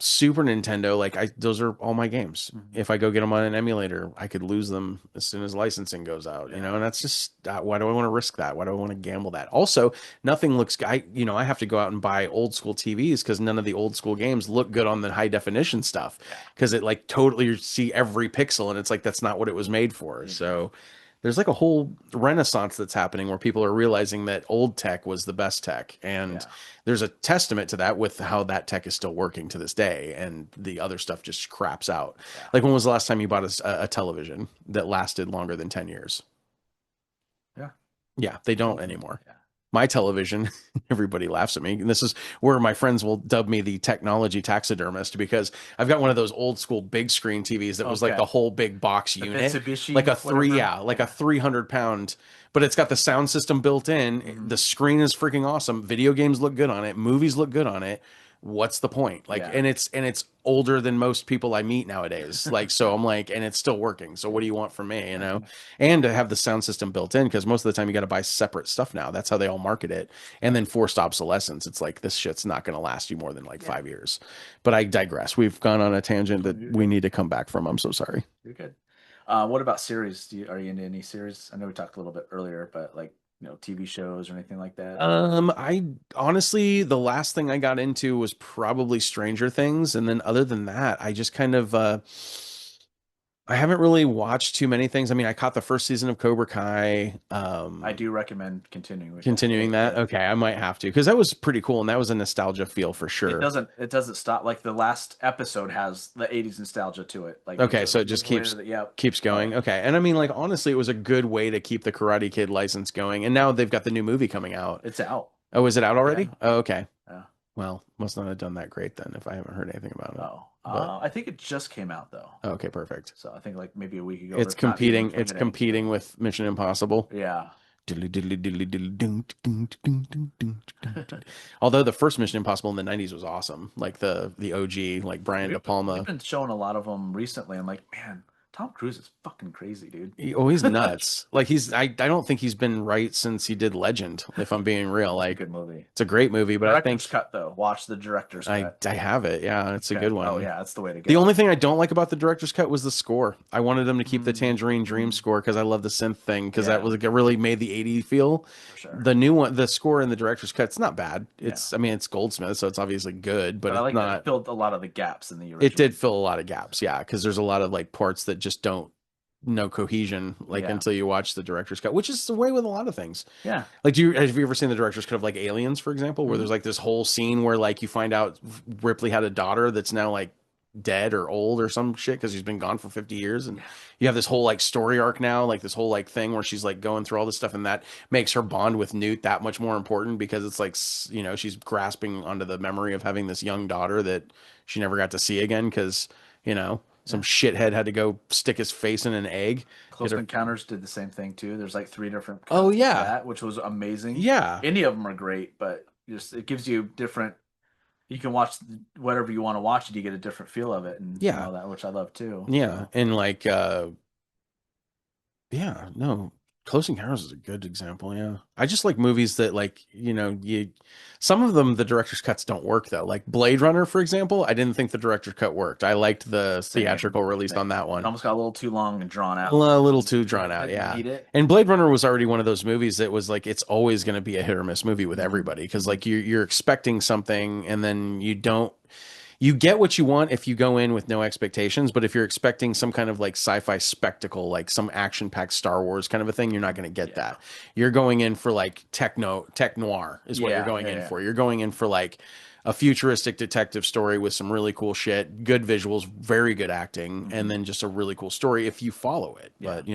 Speaker 5: Super Nintendo, like those are all my games. If I go get them on an emulator, I could lose them as soon as licensing goes out, and that's just why do I want to risk that? Why do I want to gamble that? Also, nothing looks I have to go out and buy old school TVs because none of the old school games look good on the high definition stuff because it like totally you see every pixel and it's like that's not what it was made for. So there's like a whole renaissance that's happening where people are realizing that old tech was the best tech. And there's a testament to that with how that tech is still working to this day. And the other stuff just craps out. Like when was the last time you bought a television that lasted longer than 10 years? Yeah, they don't anymore. My television, everybody laughs at me. And this is where my friends will dub me the technology taxidermist because I've got one of those old school big screen TVs that was like the whole big box unit.
Speaker 6: Mitsubishi,
Speaker 5: like a 300-pound, but it's got the sound system built in. The screen is freaking awesome. Video games look good on it. Movies look good on it. What's the point? Like, and it's older than most people I meet nowadays. Like, so I'm like, and it's still working. So what do you want from me, And to have the sound system built in, because most of the time you got to buy separate stuff now. That's how they all market it. And then forced obsolescence. It's like, this shit's not going to last you more than like 5 years. But I digress. We've gone on a tangent that we need to come back from. I'm so sorry.
Speaker 6: You're good. What about series? Are you into any series? I know we talked a little bit earlier, but like, TV shows or anything like that?
Speaker 5: I honestly, the last thing I got into was probably Stranger Things. And then other than that, I just kind of, I haven't really watched too many things. I mean, I caught the first season of Cobra Kai.
Speaker 6: I do recommend continuing
Speaker 5: that. Okay, I might have to because that was pretty cool and that was a nostalgia feel for sure.
Speaker 6: It doesn't stop. Like the last episode has the 80s nostalgia to it. Like
Speaker 5: okay, so it just keeps going. Okay, and I mean, like honestly, it was a good way to keep the Karate Kid license going. And now they've got the new movie coming out.
Speaker 6: It's out.
Speaker 5: Oh, is it out already?
Speaker 6: Yeah.
Speaker 5: Oh, okay.
Speaker 6: Yeah.
Speaker 5: Well, must not have done that great then if I haven't heard anything about it.
Speaker 6: Oh, I think it just came out though.
Speaker 5: Okay, perfect.
Speaker 6: So I think like maybe a week ago.
Speaker 5: It's competing. It's competing with Mission Impossible.
Speaker 6: Yeah.
Speaker 5: Although the first Mission Impossible in the 90s was awesome, like the OG, like Brian De Palma.
Speaker 6: We've been showing a lot of them recently. I'm like, man, Tom Cruise is fucking crazy, dude.
Speaker 5: He's nuts. Like I don't think he's been right since he did Legend, if I'm being real. Like,
Speaker 6: Good movie.
Speaker 5: it's a great movie, but I think
Speaker 6: Director's cut though. Watch the director's cut.
Speaker 5: I have it. Yeah, it's a
Speaker 6: Okay.
Speaker 5: good one.
Speaker 6: Oh yeah, that's the way to go.
Speaker 5: The only thing I don't like about the director's cut was the score. I wanted them to keep the Tangerine Dream score because I love the synth thing because that
Speaker 6: Yeah.
Speaker 5: was it really made the 80s feel.
Speaker 6: For sure.
Speaker 5: The new one, the score in the director's cut, it's not bad. It's I mean it's Goldsmith, so it's obviously good, but
Speaker 6: I like
Speaker 5: it's
Speaker 6: that it
Speaker 5: not.
Speaker 6: filled a lot of the gaps in the original.
Speaker 5: It did fill a lot of gaps, yeah, because there's a lot of like parts that just don't no cohesion like
Speaker 6: Yeah.
Speaker 5: until you watch the director's cut, which is the way with a lot of things.
Speaker 6: Yeah.
Speaker 5: Like, have you ever seen the director's cut of like Aliens, for example, where there's like this whole scene where like you find out Ripley had a daughter that's now like dead or old or some shit because she's been gone for 50 years, and you have this whole like story arc now, like this whole like thing where she's like going through all this stuff, and that makes her bond with Newt that much more important because it's like she's grasping onto the memory of having this young daughter that she never got to see again because some shithead had to go stick his face in an egg.
Speaker 6: Close
Speaker 5: Get her-
Speaker 6: Encounters did the same thing too. There's like 3 different.
Speaker 5: Oh,
Speaker 6: cuts of
Speaker 5: yeah.
Speaker 6: that, which was amazing.
Speaker 5: Yeah.
Speaker 6: Any of them are great, but just it gives you different. You can watch whatever you want to watch, and you get a different feel of it, and
Speaker 5: Yeah.
Speaker 6: all that, which I love too.
Speaker 5: Yeah, and like Close Encounters is a good example. Yeah, I just like movies that like some of them the director's cuts don't work though. Like Blade Runner, for example, I didn't think the director's cut worked. I liked the
Speaker 6: Same.
Speaker 5: theatrical release on that
Speaker 6: It
Speaker 5: one.
Speaker 6: almost got a little too long and drawn out.
Speaker 5: A little too drawn out,
Speaker 6: Didn't
Speaker 5: yeah.
Speaker 6: need it.
Speaker 5: And Blade Runner was already one of those movies that was like it's always going to be a hit or miss movie with everybody because like you're expecting something and then you don't. You get what you want if you go in with no expectations, but if you're expecting some kind of like sci-fi spectacle, like some action-packed Star Wars kind of a thing, you're not going to get that. You're going in for like tech noir is what you're going in for. You're going in for like a futuristic detective story with some really cool shit, good visuals, very good acting, and then just a really cool story if you follow it. But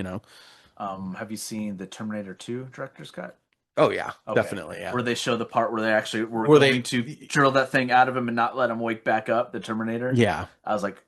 Speaker 6: Have you seen the Terminator 2 director's cut?
Speaker 5: oh yeah,
Speaker 6: Okay.
Speaker 5: definitely, yeah.
Speaker 6: Where they show the part where they actually were
Speaker 5: Where
Speaker 6: going
Speaker 5: they-
Speaker 6: to drill that thing out of him and not let him wake back up, the Terminator.
Speaker 5: Yeah,
Speaker 6: I was like,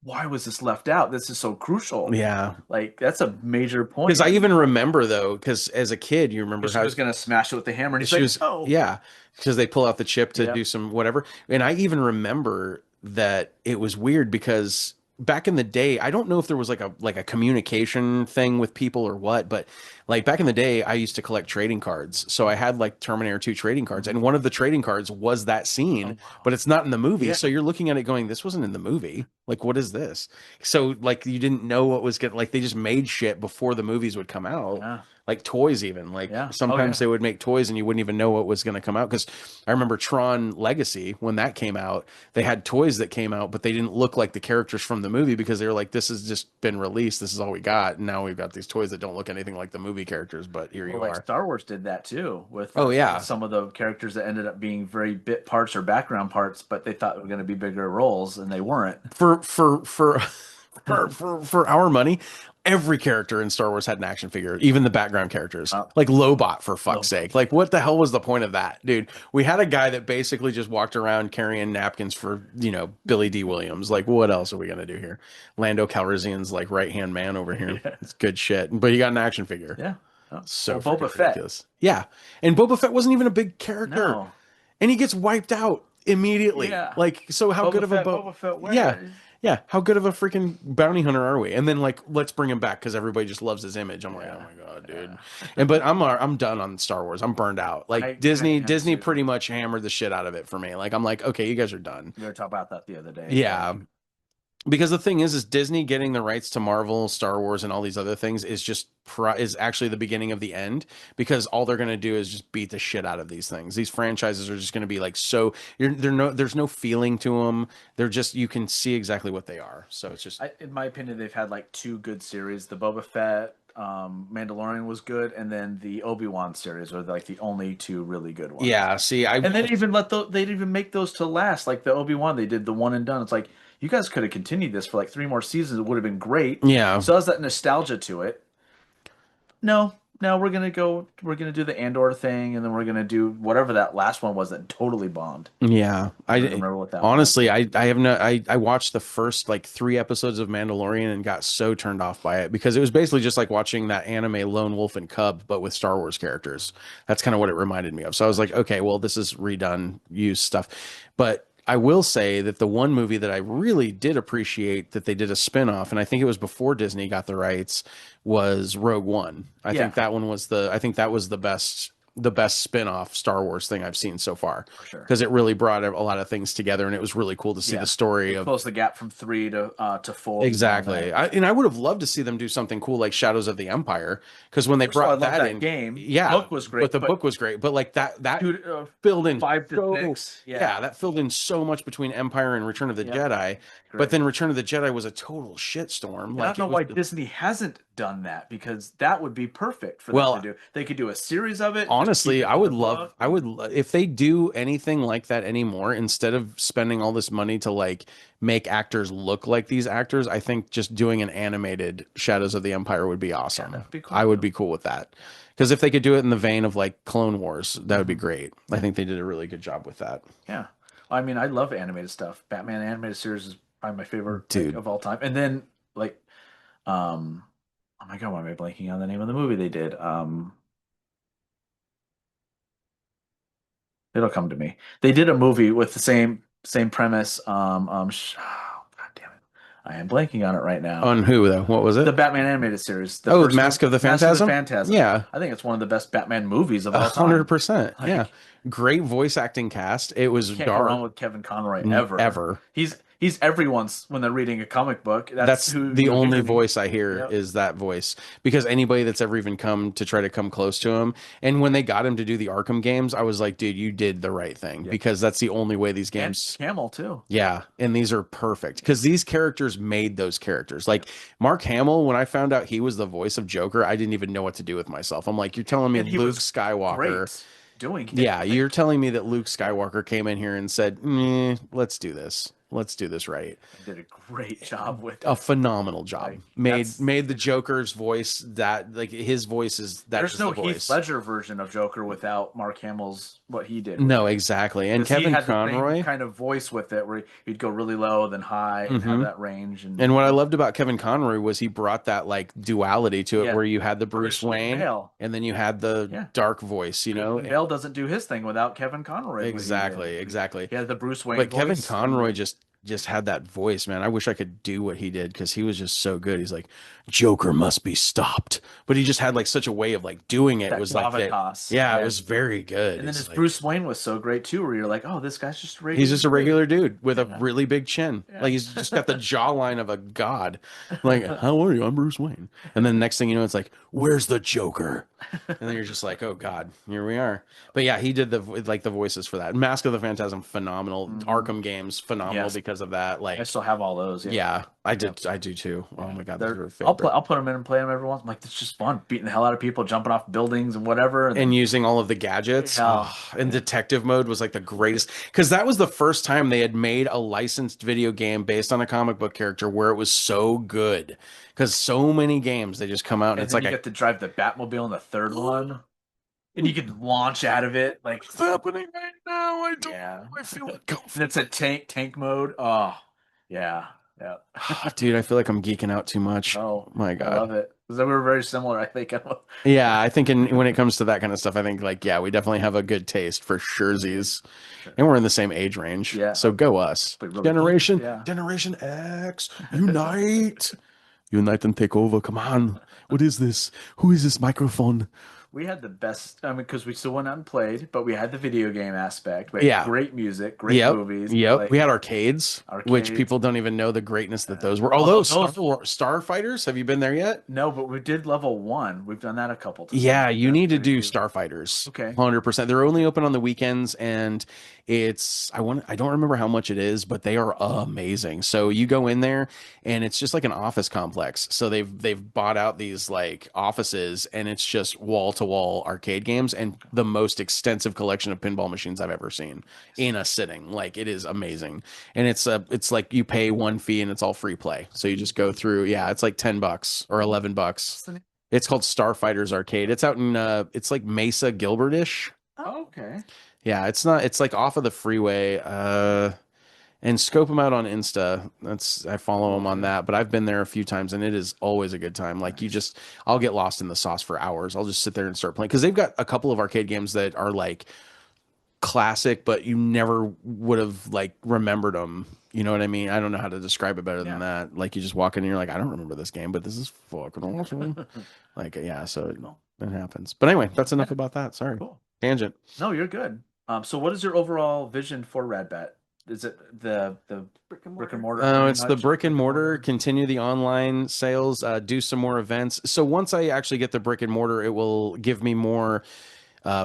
Speaker 6: why was this left out? This is so crucial.
Speaker 5: yeah.
Speaker 6: Like, that's a major point.
Speaker 5: Because I even remember though, because as a kid, you remember
Speaker 6: she
Speaker 5: how
Speaker 6: was going to smash it with the hammer. And he's
Speaker 5: she
Speaker 6: like,
Speaker 5: was,
Speaker 6: oh.
Speaker 5: yeah, because they pull out the chip to
Speaker 6: Yep.
Speaker 5: do some whatever. And I even remember that it was weird because back in the day, I don't know if there was like a communication thing with people or what, but like back in the day, I used to collect trading cards. So I had like Terminator 2 trading cards, and one of the trading cards was that scene, but it's not in the movie.
Speaker 6: Yeah.
Speaker 5: So you're looking at it going, this wasn't in the movie. Like, what is this? So like you didn't know what was getting like they just made shit before the movies would come out.
Speaker 6: Yeah.
Speaker 5: Like toys, even like
Speaker 6: Yeah.
Speaker 5: sometimes
Speaker 6: Oh, yeah.
Speaker 5: they would make toys and you wouldn't even know what was going to come out. Because I remember Tron Legacy when that came out, they had toys that came out, but they didn't look like the characters from the movie because they were like, "This has just been released. This is all we got." And now we've got these toys that don't look anything like the movie characters, but here you
Speaker 6: Well, like
Speaker 5: are.
Speaker 6: Star Wars did that too with
Speaker 5: Oh, yeah.
Speaker 6: some of the characters that ended up being very bit parts or background parts, but they thought they were going to be bigger roles and they weren't.
Speaker 5: For our money, every character in Star Wars had an action figure, even the background characters. Like Lobot, for fuck's sake. Like, what the hell was the point of that, dude? We had a guy that basically just walked around carrying napkins for, Billy D. Williams. Like, what else are we gonna do here? Lando Calrissian's like right hand man over here. It's good shit. But you got an action figure.
Speaker 6: Yeah. Oh.
Speaker 5: So
Speaker 6: Well, Boba
Speaker 5: freaking
Speaker 6: Fett.
Speaker 5: ridiculous. Yeah, and Boba Fett wasn't even a big character,
Speaker 6: No.
Speaker 5: and he gets wiped out immediately.
Speaker 6: Yeah.
Speaker 5: Like, so how good of a
Speaker 6: Boba Fett, where?
Speaker 5: yeah, how good of a freaking bounty hunter are we? And then like, let's bring him back because everybody just loves his image. I'm like, oh my god, dude. But I'm done on Star Wars. I'm burned out. Like
Speaker 6: I
Speaker 5: Disney
Speaker 6: too.
Speaker 5: pretty much hammered the shit out of it for me. Like I'm like, okay, you guys are done.
Speaker 6: We were talking about that the other day.
Speaker 5: Yeah. Because the thing is Disney getting the rights to Marvel, Star Wars, and all these other things is just is actually the beginning of the end. Because all they're gonna do is just beat the shit out of these things. These franchises are just gonna be like so. There's no feeling to them. They're just you can see exactly what they are. So it's just
Speaker 6: In my opinion, they've had like 2 good series. The Boba Fett, Mandalorian was good, and then the Obi-Wan series are like the only 2 really good ones.
Speaker 5: yeah. See,
Speaker 6: And they didn't even they didn't even make those to last. Like the Obi-Wan, they did the one and done. It's like you guys could have continued this for like 3 more seasons. It would have been great.
Speaker 5: yeah.
Speaker 6: So has that nostalgia to it. No, we're gonna do the Andor thing, and then we're gonna do whatever that last one was that totally bombed.
Speaker 5: Yeah,
Speaker 6: I don't remember what that was.
Speaker 5: honestly, I have no. I watched the first like 3 episodes of Mandalorian and got so turned off by it because it was basically just like watching that anime Lone Wolf and Cub, but with Star Wars characters. That's kind of what it reminded me of. So I was like, okay, well, this is redone use stuff, but I will say that the one movie that I really did appreciate that they did a spin-off, and I think it was before Disney got the rights, was Rogue One. I
Speaker 6: Yeah.
Speaker 5: think that one was the best spin-off Star Wars thing I've seen so far.
Speaker 6: For sure.
Speaker 5: Because it really brought a lot of things together, and it was really cool to see
Speaker 6: Yeah.
Speaker 5: the story
Speaker 6: It
Speaker 5: of
Speaker 6: closed the gap from 3 to 4.
Speaker 5: exactly. I would have loved to see them do something cool like Shadows of the Empire, because when they
Speaker 6: First of all, I
Speaker 5: brought
Speaker 6: love
Speaker 5: that
Speaker 6: that
Speaker 5: in,
Speaker 6: game.
Speaker 5: yeah,
Speaker 6: Book was great,
Speaker 5: but the
Speaker 6: but-
Speaker 5: book was great, but like that
Speaker 6: Dude,
Speaker 5: filled in
Speaker 6: 5 to
Speaker 5: so-
Speaker 6: 6.
Speaker 5: yeah, that filled in so much between Empire and Return of the
Speaker 6: Yep.
Speaker 5: Jedi. But
Speaker 6: Great.
Speaker 5: then Return of the Jedi was a total shitstorm.
Speaker 6: And
Speaker 5: Like,
Speaker 6: I don't know
Speaker 5: it
Speaker 6: why
Speaker 5: was-
Speaker 6: Disney hasn't done that, because that would be perfect for
Speaker 5: Well,
Speaker 6: them to do. They could do a series of it. just
Speaker 5: honestly,
Speaker 6: keep it
Speaker 5: I
Speaker 6: in
Speaker 5: would
Speaker 6: the
Speaker 5: love,
Speaker 6: book.
Speaker 5: I would, if they do anything like that anymore, instead of spending all this money to like make actors look like these actors, I think just doing an animated Shadows of the Empire would be awesome.
Speaker 6: that'd be cool.
Speaker 5: I would be cool with that. Because if they could do it in the vein of like Clone Wars, that would be great. I think they did a really good job with that.
Speaker 6: Yeah. I mean, I love animated stuff. Batman animated series is probably my favorite
Speaker 5: Dude.
Speaker 6: of all time. And then like oh my god, why am I blanking on the name of the movie they did? It'll come to me. They did a movie with the same premise. Oh, god damn it. I am blanking on it right now.
Speaker 5: On who though? What was it?
Speaker 6: The Batman animated series.
Speaker 5: Oh,
Speaker 6: first
Speaker 5: Mask of the Phantasm?
Speaker 6: Phantasm.
Speaker 5: Yeah.
Speaker 6: I think it's one of the best Batman movies of all time.
Speaker 5: 100%.
Speaker 6: Like-
Speaker 5: Yeah. Great voice acting cast. It was
Speaker 6: Can't go wrong
Speaker 5: dark.
Speaker 6: with Kevin Conroy ever.
Speaker 5: Ever.
Speaker 6: He's everyone's when they're reading a comic book.
Speaker 5: That's
Speaker 6: who
Speaker 5: the
Speaker 6: you're
Speaker 5: only
Speaker 6: giving-
Speaker 5: voice I hear
Speaker 6: Yep.
Speaker 5: is that voice, because anybody that's ever even come to try to come close to him, and when they got him to do the Arkham games, I was like, dude, you did the right thing,
Speaker 6: Yeah.
Speaker 5: because that's the only way these
Speaker 6: And
Speaker 5: games.
Speaker 6: Hamill too.
Speaker 5: Yeah, and these are perfect because these characters made those characters. Like Mark Hamill, when I found out he was the voice of Joker, I didn't even know what to do with myself. I'm like, you're telling me
Speaker 6: And he
Speaker 5: Luke
Speaker 6: was
Speaker 5: Skywalker.
Speaker 6: Great doing it.
Speaker 5: Yeah,
Speaker 6: Like,
Speaker 5: you're telling me that Luke Skywalker came in here and said, let's do this. Let's do this right.
Speaker 6: did a great job with
Speaker 5: A
Speaker 6: it.
Speaker 5: phenomenal job.
Speaker 6: Like,
Speaker 5: made
Speaker 6: that's-
Speaker 5: made the Joker's voice that like his voice is that
Speaker 6: There's
Speaker 5: is
Speaker 6: no
Speaker 5: the
Speaker 6: Heath
Speaker 5: voice.
Speaker 6: Ledger version of Joker without Mark Hamill's what he did.
Speaker 5: No, exactly. And
Speaker 6: 'Cause he
Speaker 5: Kevin
Speaker 6: had the same
Speaker 5: Conroy.
Speaker 6: kind of voice with it, where he'd go really low, then high, and have
Speaker 5: Mhm.
Speaker 6: that range.
Speaker 5: And what I loved about Kevin Conroy was he brought that like duality to it,
Speaker 6: Yeah.
Speaker 5: where you had the Bruce
Speaker 6: Christian
Speaker 5: Wayne,
Speaker 6: Bale.
Speaker 5: and then you had the
Speaker 6: Yeah.
Speaker 5: dark voice. You know,
Speaker 6: Bale doesn't do his thing without Kevin Conroy. what he did.
Speaker 5: exactly.
Speaker 6: He had the Bruce Wayne.
Speaker 5: But Kevin
Speaker 6: voice.
Speaker 5: Conroy just had that voice, man. I wish I could do what he did because he was just so good. He's like, Joker must be stopped, but he just had like such a way of like doing it.
Speaker 6: That
Speaker 5: Was like that,
Speaker 6: gravitas.
Speaker 5: yeah, it was very good.
Speaker 6: And then
Speaker 5: It's
Speaker 6: his
Speaker 5: like-
Speaker 6: Bruce Wayne was so great too, where you're like, oh, this guy's just a regular.
Speaker 5: He's just a regular dude with a
Speaker 6: Yeah.
Speaker 5: really big chin.
Speaker 6: Yeah.
Speaker 5: Like he's just got the jawline of a god. Like, how are you? I'm Bruce Wayne. And then next thing you know, it's like, where's the Joker? And then you're just like, oh god, here we are. But yeah, he did the voices for that. Mask of the Phantasm, phenomenal. Arkham games, phenomenal
Speaker 6: Yes.
Speaker 5: because of that. Like,
Speaker 6: I still have all those.
Speaker 5: yeah, I do too. Oh my god, those
Speaker 6: They're-
Speaker 5: are
Speaker 6: I'll put them in and play them every once. I'm like, it's just fun, beating the hell out of people, jumping off buildings and whatever.
Speaker 5: and using all of the gadgets.
Speaker 6: Yeah.
Speaker 5: Oh, and detective mode was like the greatest because that was the first time they had made a licensed video game based on a comic book character where it was so good. Because so many games they just come out and,
Speaker 6: and
Speaker 5: it's
Speaker 6: then
Speaker 5: like
Speaker 6: you get to drive the Batmobile in the third one, and you can launch out of it. Like,
Speaker 5: what's happening right now? I don't.
Speaker 6: yeah,
Speaker 5: I feel
Speaker 6: and
Speaker 5: uncomfortable.
Speaker 6: it's a tank mode. Oh, yeah.
Speaker 5: Dude, I feel like I'm geeking out too much.
Speaker 6: Oh
Speaker 5: My
Speaker 6: I
Speaker 5: God.
Speaker 6: love it. Because we're very similar, I think.
Speaker 5: Yeah, I think when it comes to that kind of stuff, I think like yeah, we definitely have a good taste for surezies, and we're in the same age range.
Speaker 6: Yeah.
Speaker 5: So go us.
Speaker 6: But really-
Speaker 5: Generation
Speaker 6: yeah.
Speaker 5: Generation X, unite, unite and take over. Come on, what is this? Who is this microphone?
Speaker 6: We had the best. I mean, because we still went out and played, but we had the video game aspect. We had
Speaker 5: Yeah.
Speaker 6: great music, great
Speaker 5: Yep,
Speaker 6: movies.
Speaker 5: Yep,
Speaker 6: like-
Speaker 5: we had arcades, which
Speaker 6: Arcades.
Speaker 5: people don't even know the greatness that those were.
Speaker 6: Although
Speaker 5: Although Starfighters, have you been there yet?
Speaker 6: No, but we did level 1. We've done that a couple times.
Speaker 5: Yeah, you
Speaker 6: That's
Speaker 5: need to
Speaker 6: pretty
Speaker 5: do
Speaker 6: cool.
Speaker 5: Starfighters.
Speaker 6: Okay.
Speaker 5: 100%. They're only open on the weekends, and it's I don't remember how much it is, but they are amazing. So you go in there, and it's just like an office complex. So they've bought out these like offices, and it's just wall to wall arcade games, and the most extensive collection of pinball machines I've ever seen in a sitting. Like it is amazing, and it's like you pay one fee, and it's all free play. So you just go through. Yeah, it's like $10 or $11. It's called Starfighters Arcade. It's out in it's like Mesa Gilbertish.
Speaker 6: Oh, okay.
Speaker 5: Yeah, it's not. It's like off of the freeway. And scope them out on Insta. I follow them on that. But I've been there a few times, and it is always a good time. Like I'll get lost in the sauce for hours. I'll just sit there and start playing because they've got a couple of arcade games that are like classic, but you never would have like remembered them. You know what I mean? I don't know how to describe it better than that. Like you just walk in and you're like, I don't remember this game, but this is fucking awesome. Like, yeah, so it happens. But anyway, that's enough about that. Sorry.
Speaker 6: Cool.
Speaker 5: Tangent.
Speaker 6: No, you're good. So what is your overall vision for Radbat? Is it the
Speaker 7: Brick and
Speaker 6: brick and
Speaker 7: mortar.
Speaker 6: mortar?
Speaker 5: Oh,
Speaker 6: pretty
Speaker 5: it's the
Speaker 6: much?
Speaker 5: brick and mortar, continue the online sales, do some more events. So once I actually get the brick and mortar, it will give me more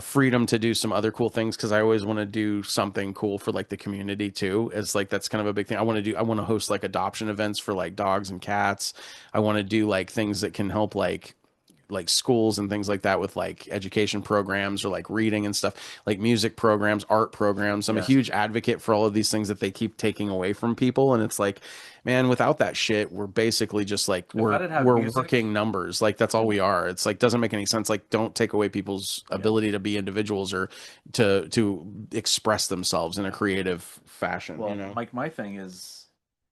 Speaker 5: freedom to do some other cool things, because I always want to do something cool for like the community too. It's like that's kind of a big thing. I want to host like adoption events for like dogs and cats. I want to do like things that can help like schools and things like that with like education programs or like reading and stuff, like music programs, art programs. I'm a huge advocate for all of these things that they keep taking away from people. And it's like, man, without that shit, we're basically just like, we're
Speaker 6: music-
Speaker 5: working numbers. Like that's all we are. It's like, doesn't make any sense. Like don't take away people's ability to be individuals or to express themselves in a creative fashion.
Speaker 6: Well,
Speaker 5: you know?
Speaker 6: like my thing is,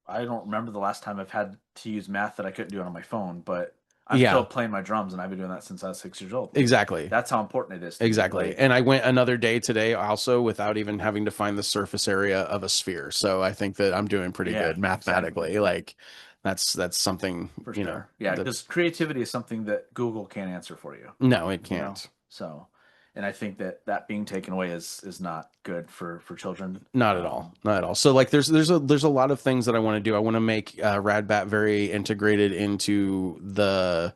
Speaker 6: I don't remember the last time I've had to use math that I couldn't do it on my phone, but I'm still playing my drums, and I've been doing that since I was 6 years old.
Speaker 5: Exactly.
Speaker 6: That's how important it is. To me.
Speaker 5: Exactly.
Speaker 6: Like,
Speaker 5: And I went another day today also without even having to find the surface area of a sphere. So I think that I'm doing pretty good mathematically. Like that's something,
Speaker 6: for
Speaker 5: you
Speaker 6: sure.
Speaker 5: know.
Speaker 6: Yeah,
Speaker 5: that-
Speaker 6: because creativity is something that Google can't answer for you.
Speaker 5: no, it
Speaker 6: you know?
Speaker 5: can't.
Speaker 6: So, and I think that being taken away is not good for children.
Speaker 5: Not at all. Not at all. So like there's a lot of things that I want to do. I want to make Radbat very integrated into the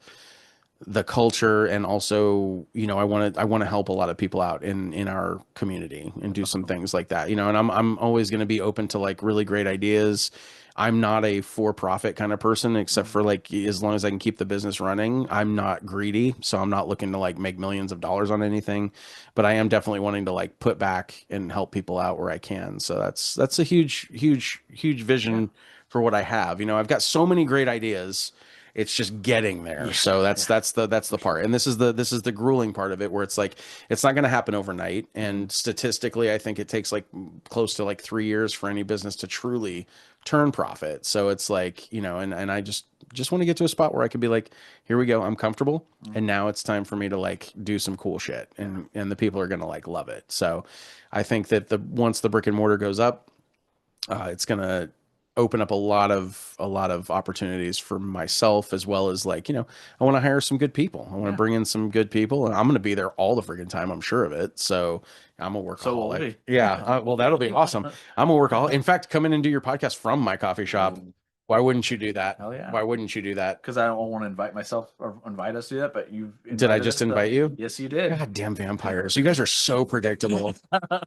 Speaker 5: culture, and also, you know, I want to help a lot of people out in our community and do some things like that, you know. And I'm always going to be open to like really great ideas. I'm not a for-profit kind of person, except for like as long as I can keep the business running. I'm not greedy, so I'm not looking to like make millions of dollars on anything, but I am definitely wanting to like put back and help people out where I can. So that's a huge vision for what I have. You know, I've got so many great ideas. It's just getting there. So that's the part. And this is the grueling part of it, where it's like, it's not going to happen overnight. And statistically, I think it takes like close to like 3 years for any business to truly turn profit. So it's like, you know, and I just want to get to a spot where I could be like, here we go. I'm comfortable. And now it's time for me to like do some cool shit, and the people are going to like love it. So I think that once the brick and mortar goes up, it's going to open up a lot of opportunities for myself, as well as like, you know, I want to hire some good people. I want to bring in some good people, and I'm going to be there all the freaking time. I'm sure of it. So I'm a workaholic.
Speaker 6: So will we.
Speaker 5: Yeah. Well, that'll be awesome. I'm a workaholic. In fact, come in and do your podcast from my coffee shop. Why wouldn't you do that?
Speaker 6: Hell yeah.
Speaker 5: Why wouldn't you do that?
Speaker 6: Because I don't want to invite myself or invite us to do that, but you
Speaker 5: Did I just invite you?
Speaker 6: Yes, you did.
Speaker 5: Goddamn vampires. You guys are so predictable.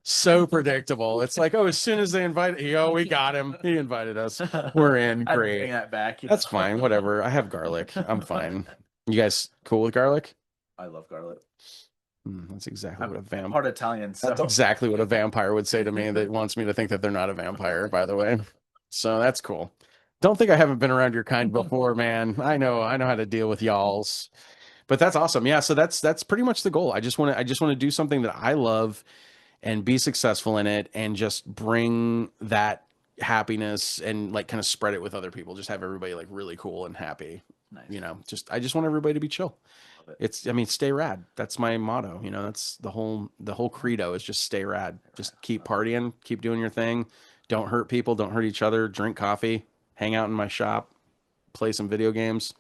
Speaker 5: So predictable. It's like, oh, as soon as they invite, we got him. He invited us. We're in.
Speaker 6: I'd
Speaker 5: Great.
Speaker 6: bring that back.
Speaker 5: That's fine. Whatever. I have garlic. I'm fine. You guys cool with garlic?
Speaker 6: I love garlic.
Speaker 5: That's exactly
Speaker 6: I'm
Speaker 5: what a vampire.
Speaker 6: part Italian, so
Speaker 5: That's exactly what a vampire would say to me. That wants me to think that they're not a vampire. By the way, so that's cool. Don't think I haven't been around your kind before, man. I know how to deal with y'alls. But that's awesome. Yeah. So that's pretty much the goal. I just want to do something that I love and be successful in it, and just bring that happiness and like kind of spread it with other people. Just have everybody like really cool and happy.
Speaker 6: nice.
Speaker 5: You know, I just want everybody to be chill. Stay rad. That's my motto. You know, that's the whole credo is just stay rad. Just keep partying, keep doing your thing. Don't hurt people. Don't hurt each other. Drink coffee, hang out in my shop, play some video games,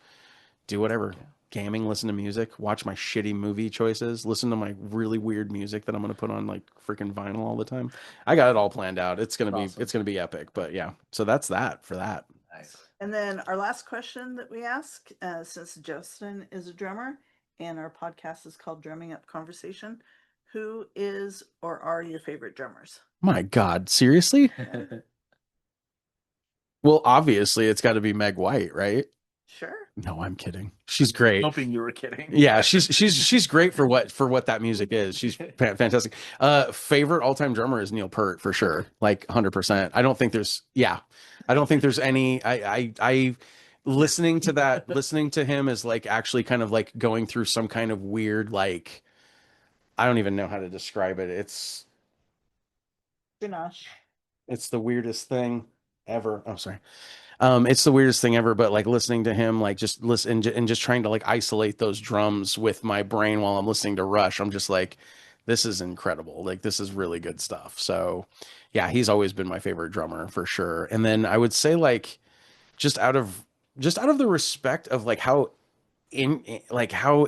Speaker 5: do whatever. Gaming, listen to music, watch my shitty movie choices, listen to my really weird music that I'm going to put on like freaking vinyl all the time. I got it all planned out. It's going to be epic, but yeah. So that's that for that.
Speaker 6: Nice.
Speaker 7: And then our last question that we ask, since Justin is a drummer and our podcast is called Drumming Up Conversation, who is or are your favorite drummers?
Speaker 5: My God, seriously? Well, obviously it's got to be Meg White, right?
Speaker 7: Sure.
Speaker 5: No, I'm kidding. She's great.
Speaker 6: Hoping you were kidding.
Speaker 5: Yeah, she's great for what that music is. She's fantastic. Favorite all-time drummer is Neil Peart for sure. Like 100%. I don't think there's any I listening to him is like actually kind of like going through some kind of weird, like, I don't even know how to describe it. It's the weirdest thing ever. Oh, sorry. It's the weirdest thing ever, but like listening to him, like just listen and just trying to like isolate those drums with my brain while I'm listening to Rush. I'm just like, this is incredible. Like this is really good stuff. So yeah, he's always been my favorite drummer for sure. And then I would say like just out of the respect of like how like how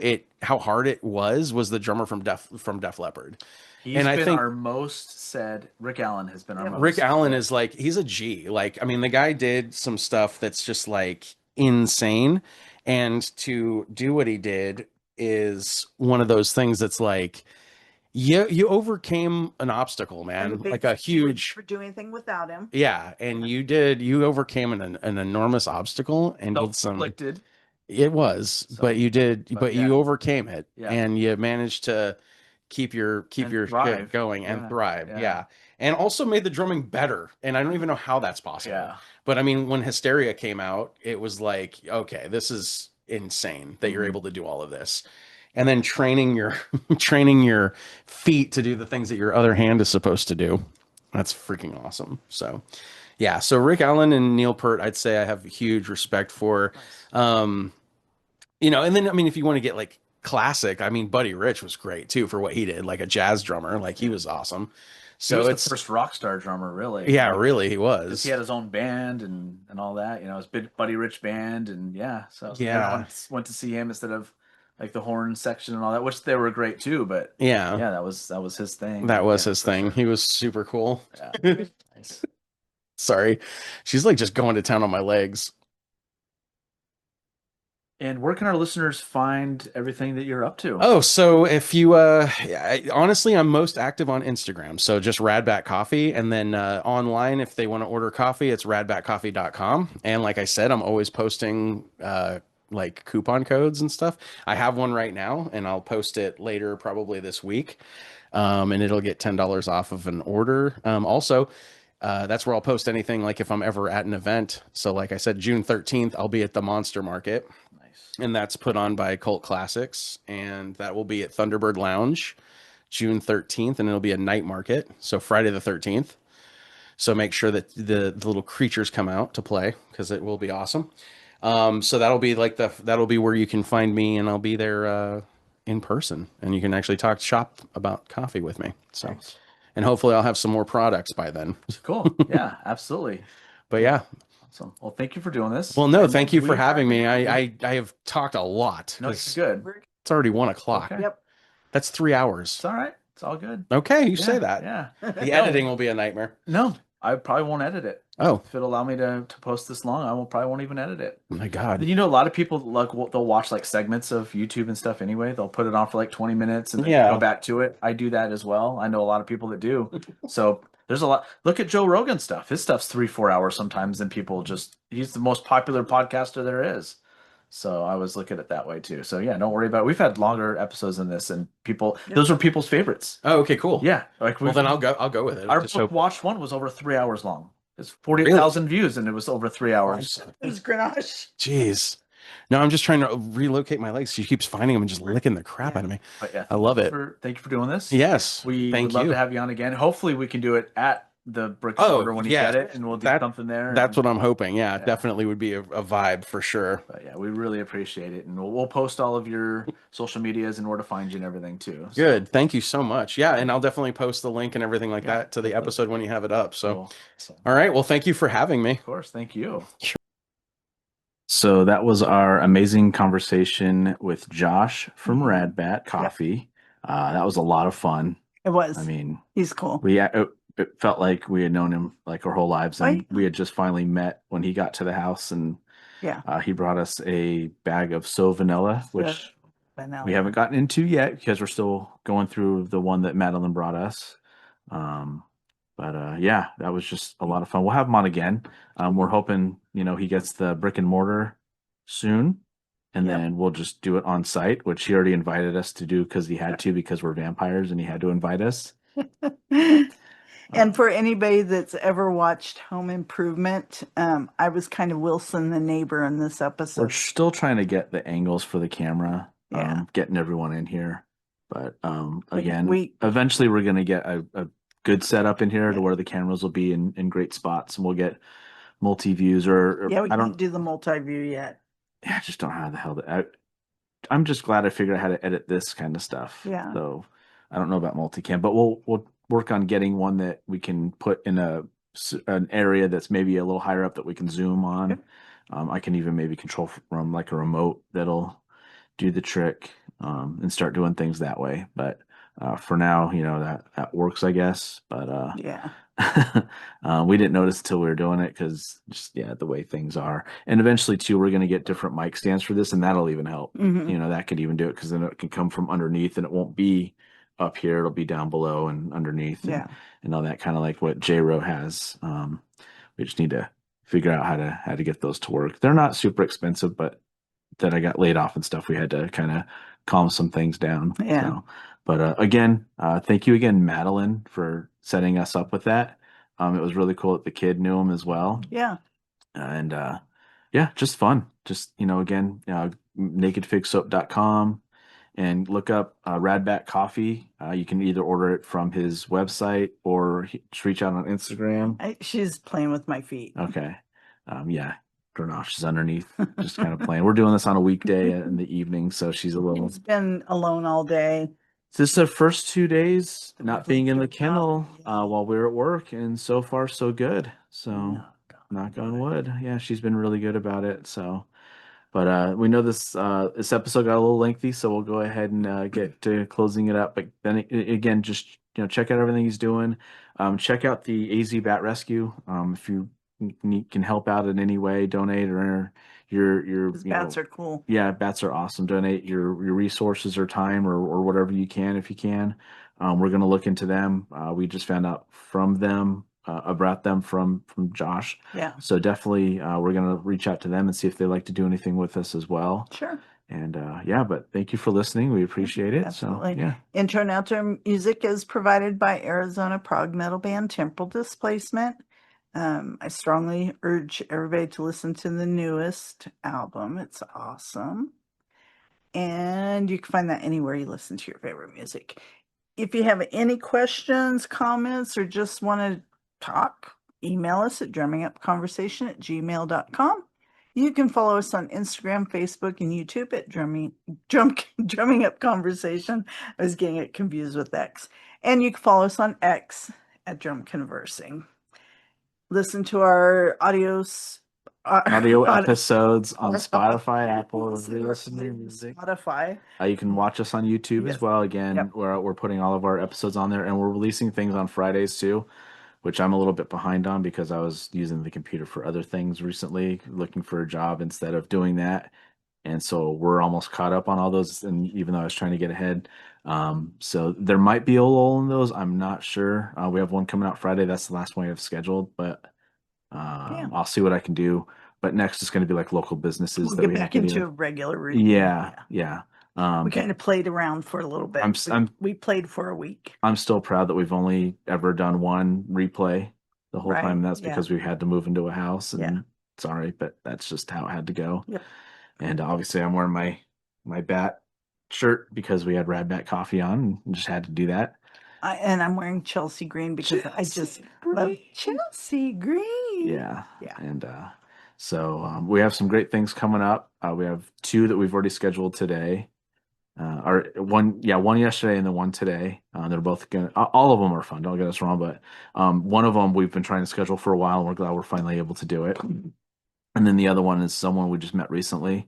Speaker 5: hard it was the drummer from Def Leppard.
Speaker 6: He's
Speaker 5: And I
Speaker 6: been
Speaker 5: think
Speaker 6: our most said. Rick Allen has been our most.
Speaker 5: Rick Allen is like, he's a G. Like, I mean, the guy did some stuff that's just like insane. And to do what he did is one of those things that's like, you overcame an obstacle,
Speaker 7: I'm
Speaker 5: man.
Speaker 7: big
Speaker 5: Like a huge,
Speaker 7: for doing anything without him.
Speaker 5: yeah. And you overcame an enormous obstacle and did some,
Speaker 6: Self-inflicted.
Speaker 5: it was,
Speaker 6: So,
Speaker 5: but you did,
Speaker 6: but
Speaker 5: but
Speaker 6: yeah.
Speaker 5: you overcame it
Speaker 6: Yeah.
Speaker 5: and you managed to keep your
Speaker 6: And
Speaker 5: shit
Speaker 6: thrive.
Speaker 5: going and
Speaker 6: Yeah.
Speaker 5: thrive.
Speaker 6: Yeah.
Speaker 5: Yeah. And also made the drumming better. And I don't even know how that's possible.
Speaker 6: Yeah.
Speaker 5: But I mean, when Hysteria came out, it was like, okay, this is insane that you're
Speaker 6: Mhm.
Speaker 5: able to do all of this. And then training your training your feet to do the things that your other hand is supposed to do. That's freaking awesome. So yeah, so Rick Allen and Neil Peart, I'd say I have huge respect for. And then I mean, if you want to get like classic, I mean, Buddy Rich was great too for what he did, like a jazz drummer, like he was awesome.
Speaker 6: So
Speaker 5: So
Speaker 6: he was
Speaker 5: it's
Speaker 6: the first rock star drummer, really.
Speaker 5: yeah,
Speaker 6: Like,
Speaker 5: really, he
Speaker 6: 'cause
Speaker 5: was.
Speaker 6: he had his own band and all that. His big Buddy Rich band, and yeah, so
Speaker 5: Yeah.
Speaker 6: everyone went to see him instead of like the horn section and all that, which they were great too. But
Speaker 5: Yeah,
Speaker 6: yeah, that was his thing.
Speaker 5: that was
Speaker 6: Yeah,
Speaker 5: his
Speaker 6: for
Speaker 5: thing.
Speaker 6: sure.
Speaker 5: He was super cool.
Speaker 6: Yeah. Nice.
Speaker 5: Sorry, she's like just going to town on my legs.
Speaker 6: And where can our listeners find everything that you're up to?
Speaker 5: Oh, so if you honestly, I'm most active on Instagram. So just Radbat Coffee. And then online, if they want to order coffee, it's radbatcoffee.com. And like I said, I'm always posting like coupon codes and stuff. I have one right now and I'll post it later, probably this week. And it'll get $10 off of an order. Also, that's where I'll post anything like if I'm ever at an event. So like I said, June 13th, I'll be at the Monster Market.
Speaker 6: Nice.
Speaker 5: And that's put on by Cult Classics. And that will be at Thunderbird Lounge June 13th. And it'll be a night market. So Friday the 13th. So make sure that the little creatures come out to play because it will be awesome. So that'll be like that'll be where you can find me and I'll be there in person. And you can actually shop about coffee with me. So,
Speaker 6: Nice.
Speaker 5: and hopefully I'll have some more products by then.
Speaker 6: Cool. Yeah, absolutely.
Speaker 5: But yeah.
Speaker 6: Awesome. Well, thank you for doing this.
Speaker 5: Well, no,
Speaker 6: And
Speaker 5: thank you for
Speaker 6: we-
Speaker 5: having me. I have talked a lot.
Speaker 6: No,
Speaker 5: 'cause
Speaker 6: it's good.
Speaker 5: It's already 1:00.
Speaker 6: Okay.
Speaker 7: Yep.
Speaker 5: That's 3 hours.
Speaker 6: It's all right. It's all good.
Speaker 5: Okay, you
Speaker 6: Yeah,
Speaker 5: say that.
Speaker 6: Yeah.
Speaker 5: The editing will be a nightmare.
Speaker 6: No, I probably won't edit it.
Speaker 5: Oh
Speaker 6: If it'll allow me to post this long, I probably won't even edit it.
Speaker 5: my God.
Speaker 6: A lot of people they'll watch like segments of YouTube and stuff anyway. They'll put it on for like 20 minutes and then
Speaker 5: Yeah.
Speaker 6: go back to it. I do that as well. I know a lot of people that do. So there's a lot. Look at Joe Rogan stuff. His stuff's 3-4 hours sometimes, and people he's the most popular podcaster there is. So I always look at it that way too. So yeah, don't worry about it. We've had longer episodes than this, and those are people's favorites.
Speaker 5: Oh, okay, cool.
Speaker 6: Yeah, like
Speaker 5: Well, then I'll go with it.
Speaker 6: our
Speaker 5: Just
Speaker 6: book
Speaker 5: hope-
Speaker 6: watched one was over 3 hours long. It's 40,000 views, and it was over 3 hours.
Speaker 7: It's Grenache.
Speaker 5: Jeez. No, I'm just trying to relocate my legs. She keeps finding them and just licking the crap out of me.
Speaker 6: But yeah,
Speaker 5: I love it.
Speaker 6: Thank you for doing this.
Speaker 5: Yes.
Speaker 6: We
Speaker 5: Thank
Speaker 6: would love
Speaker 5: you.
Speaker 6: to have you on again. Hopefully, we can do it at the brick and
Speaker 5: Oh,
Speaker 6: mortar when you
Speaker 5: yeah.
Speaker 6: get it, and we'll do something there.
Speaker 5: That's
Speaker 6: and-
Speaker 5: what I'm hoping. Yeah,
Speaker 6: Yeah.
Speaker 5: definitely would be a vibe for sure.
Speaker 6: But yeah, we really appreciate it, and we'll post all of your social medias and where to find you and everything too. So,
Speaker 5: Good. Thank you so much. Yeah, and I'll definitely post the link and everything like
Speaker 6: Yeah.
Speaker 5: that to the episode when you have it up. So,
Speaker 6: cool. So,
Speaker 5: all right. Well, thank you for having me.
Speaker 6: of course, thank you. So that was our amazing conversation with Josh from Radbat Coffee. That was a lot of fun.
Speaker 7: It was.
Speaker 6: I mean,
Speaker 7: He's cool.
Speaker 6: it felt like we had known him like our whole lives, and
Speaker 7: Right.
Speaker 6: we had just finally met when he got to the house, and
Speaker 7: Yeah.
Speaker 6: he brought us a bag of So Vanilla, which
Speaker 7: Vanilla.
Speaker 6: we haven't gotten into yet because we're still going through the one that Madeline brought us. But yeah, that was just a lot of fun. We'll have him on again. We're hoping, he gets the brick and mortar soon, and
Speaker 7: Yep.
Speaker 6: then we'll just do it on site, which he already invited us to do because he had to, because we're vampires and he had to invite us.
Speaker 7: And for anybody that's ever watched Home Improvement, I was kind of Wilson the neighbor in this
Speaker 6: We're
Speaker 7: episode.
Speaker 6: still trying to get the angles for the camera,
Speaker 7: Yeah.
Speaker 6: getting everyone in here. But again,
Speaker 7: we-
Speaker 6: eventually we're going to get a good setup in here to where the cameras will be in great spots, and we'll get multi views or
Speaker 7: Yeah, we
Speaker 6: I
Speaker 7: can't
Speaker 6: don't
Speaker 7: do the multi-view yet.
Speaker 6: I just don't know how the hell I'm just glad I figured out how to edit this kind of stuff.
Speaker 7: Yeah.
Speaker 6: So
Speaker 2: I don't know about multicam, but we'll work on getting one that we can put in an area that's maybe a little higher up that we can zoom on. I can even maybe control from like a remote that'll do the trick, and start doing things that way. But for now, that works, I guess. But
Speaker 7: Yeah.
Speaker 2: we didn't notice until we were doing it because just the way things are. And eventually too, we're going to get different mic stands for this, and that'll even help.
Speaker 7: Mhm.
Speaker 2: That could even do it because then it can come from underneath, and it won't be up here. It'll be down below and underneath,
Speaker 7: Yeah.
Speaker 2: and all that, kind of like what J-Ro has. We just need to figure out how to get those to work. They're not super expensive, but that I got laid off and stuff, we had to kind of calm some things down.
Speaker 7: Yeah.
Speaker 2: So, but again, thank you again, Madeline, for setting us up with that. It was really cool that the kid knew him as well.
Speaker 7: Yeah.
Speaker 2: And just fun. Just, again, nakedfigsoap.com, and look up Radback Coffee. You can either order it from his website or just reach out on Instagram.
Speaker 7: She's playing with my feet.
Speaker 2: Okay. Grenache is underneath, just kind of playing. We're doing this on a weekday in the evening, so she's a little.
Speaker 7: She's been alone all day.
Speaker 2: This is the first 2 days not being in the
Speaker 7: Good job.
Speaker 2: kennel
Speaker 7: Yeah.
Speaker 2: while we were at work, and so far so good. So knock on wood. Yeah, she's been really good about it. So, but we know this episode got a little lengthy, so we'll go ahead and get to closing it up. But then again, just check out everything he's doing. Check out the AZ Bat Rescue. If you can help out in any way, donate, or your
Speaker 7: Those bats are cool.
Speaker 2: yeah, bats are awesome. Donate your resources or time or whatever you can, if you can. We're going to look into them. We just found out from them about them from Josh.
Speaker 7: Yeah.
Speaker 2: So definitely we're going to reach out to them and see if they'd like to do anything with us as well.
Speaker 7: Sure.
Speaker 2: And but thank you for listening. We appreciate it.
Speaker 7: Absolutely.
Speaker 2: So yeah.
Speaker 7: Intro and outro music is provided by Arizona prog metal band Temporal Displacement. I strongly urge everybody to listen to the newest album. It's awesome. And you can find that anywhere you listen to your favorite music. If you have any questions, comments, or just want to talk, email us at drummingupconversation@gmail.com. You can follow us on Instagram, Facebook, and YouTube at Drumming Up Conversation. I was getting it confused with X. And you can follow us on X at Drum Conversing. Listen to our audio
Speaker 2: episodes on Spotify, Apple, if you listen to music.
Speaker 7: Spotify.
Speaker 2: You can watch us on YouTube as
Speaker 7: Yes.
Speaker 2: well. Again,
Speaker 7: Yep.
Speaker 2: we're putting all of our episodes on there, and we're releasing things on Fridays too, which I'm a little bit behind on because I was using the computer for other things recently, looking for a job instead of doing that. And so we're almost caught up on all those. And even though I was trying to get ahead, so there might be a lull in those. I'm not sure. We have one coming out Friday. That's the last one we have scheduled, but I'll see what I can do. But next is going to be like local businesses
Speaker 7: We'll
Speaker 2: that
Speaker 7: get
Speaker 2: we have
Speaker 7: back
Speaker 2: to
Speaker 7: into
Speaker 2: do.
Speaker 7: a regular routine.
Speaker 2: Yeah.
Speaker 7: We kind of played around for a little bit. We played for a week.
Speaker 2: I'm still proud that we've only ever done one replay the whole
Speaker 7: Right,
Speaker 2: time. That's
Speaker 7: yeah.
Speaker 2: because we had to move into a house, and
Speaker 7: Yeah.
Speaker 2: sorry, but that's just how it had to go.
Speaker 7: Yep.
Speaker 2: And obviously I'm wearing my bat shirt because we had Radback Coffee on and just had to do that.
Speaker 7: And I'm wearing Chelsea green because I just love Chelsea green.
Speaker 2: Yeah.
Speaker 7: Yeah.
Speaker 2: And so we have some great things coming up. We have 2 that we've already scheduled today. Or one yesterday and then one today. They're both all of them are fun. Don't get us wrong, but one of them we've been trying to schedule for a while, and we're glad we're finally able to do it. And then the other one is someone we just met recently.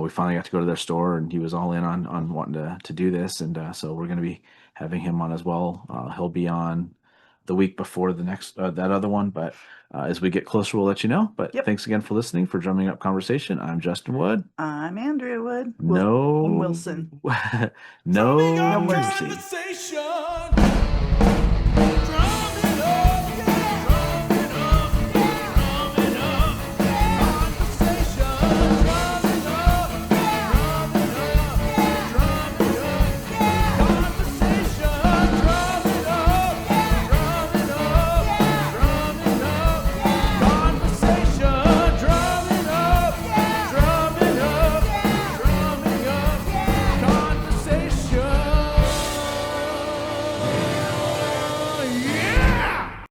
Speaker 2: We finally got to go to their store, and he was all in on wanting to do this, and so we're going to be having him on as well. He'll be on the week before the next that other one, but as we get closer, we'll let you know. But
Speaker 7: Yep.
Speaker 2: thanks again for listening for Drumming Up Conversation. I'm Justin Wood.
Speaker 7: I'm Andrea Wood.
Speaker 2: No
Speaker 7: Wilson.
Speaker 2: no
Speaker 4: Drumming up
Speaker 2: mercy.
Speaker 4: conversation.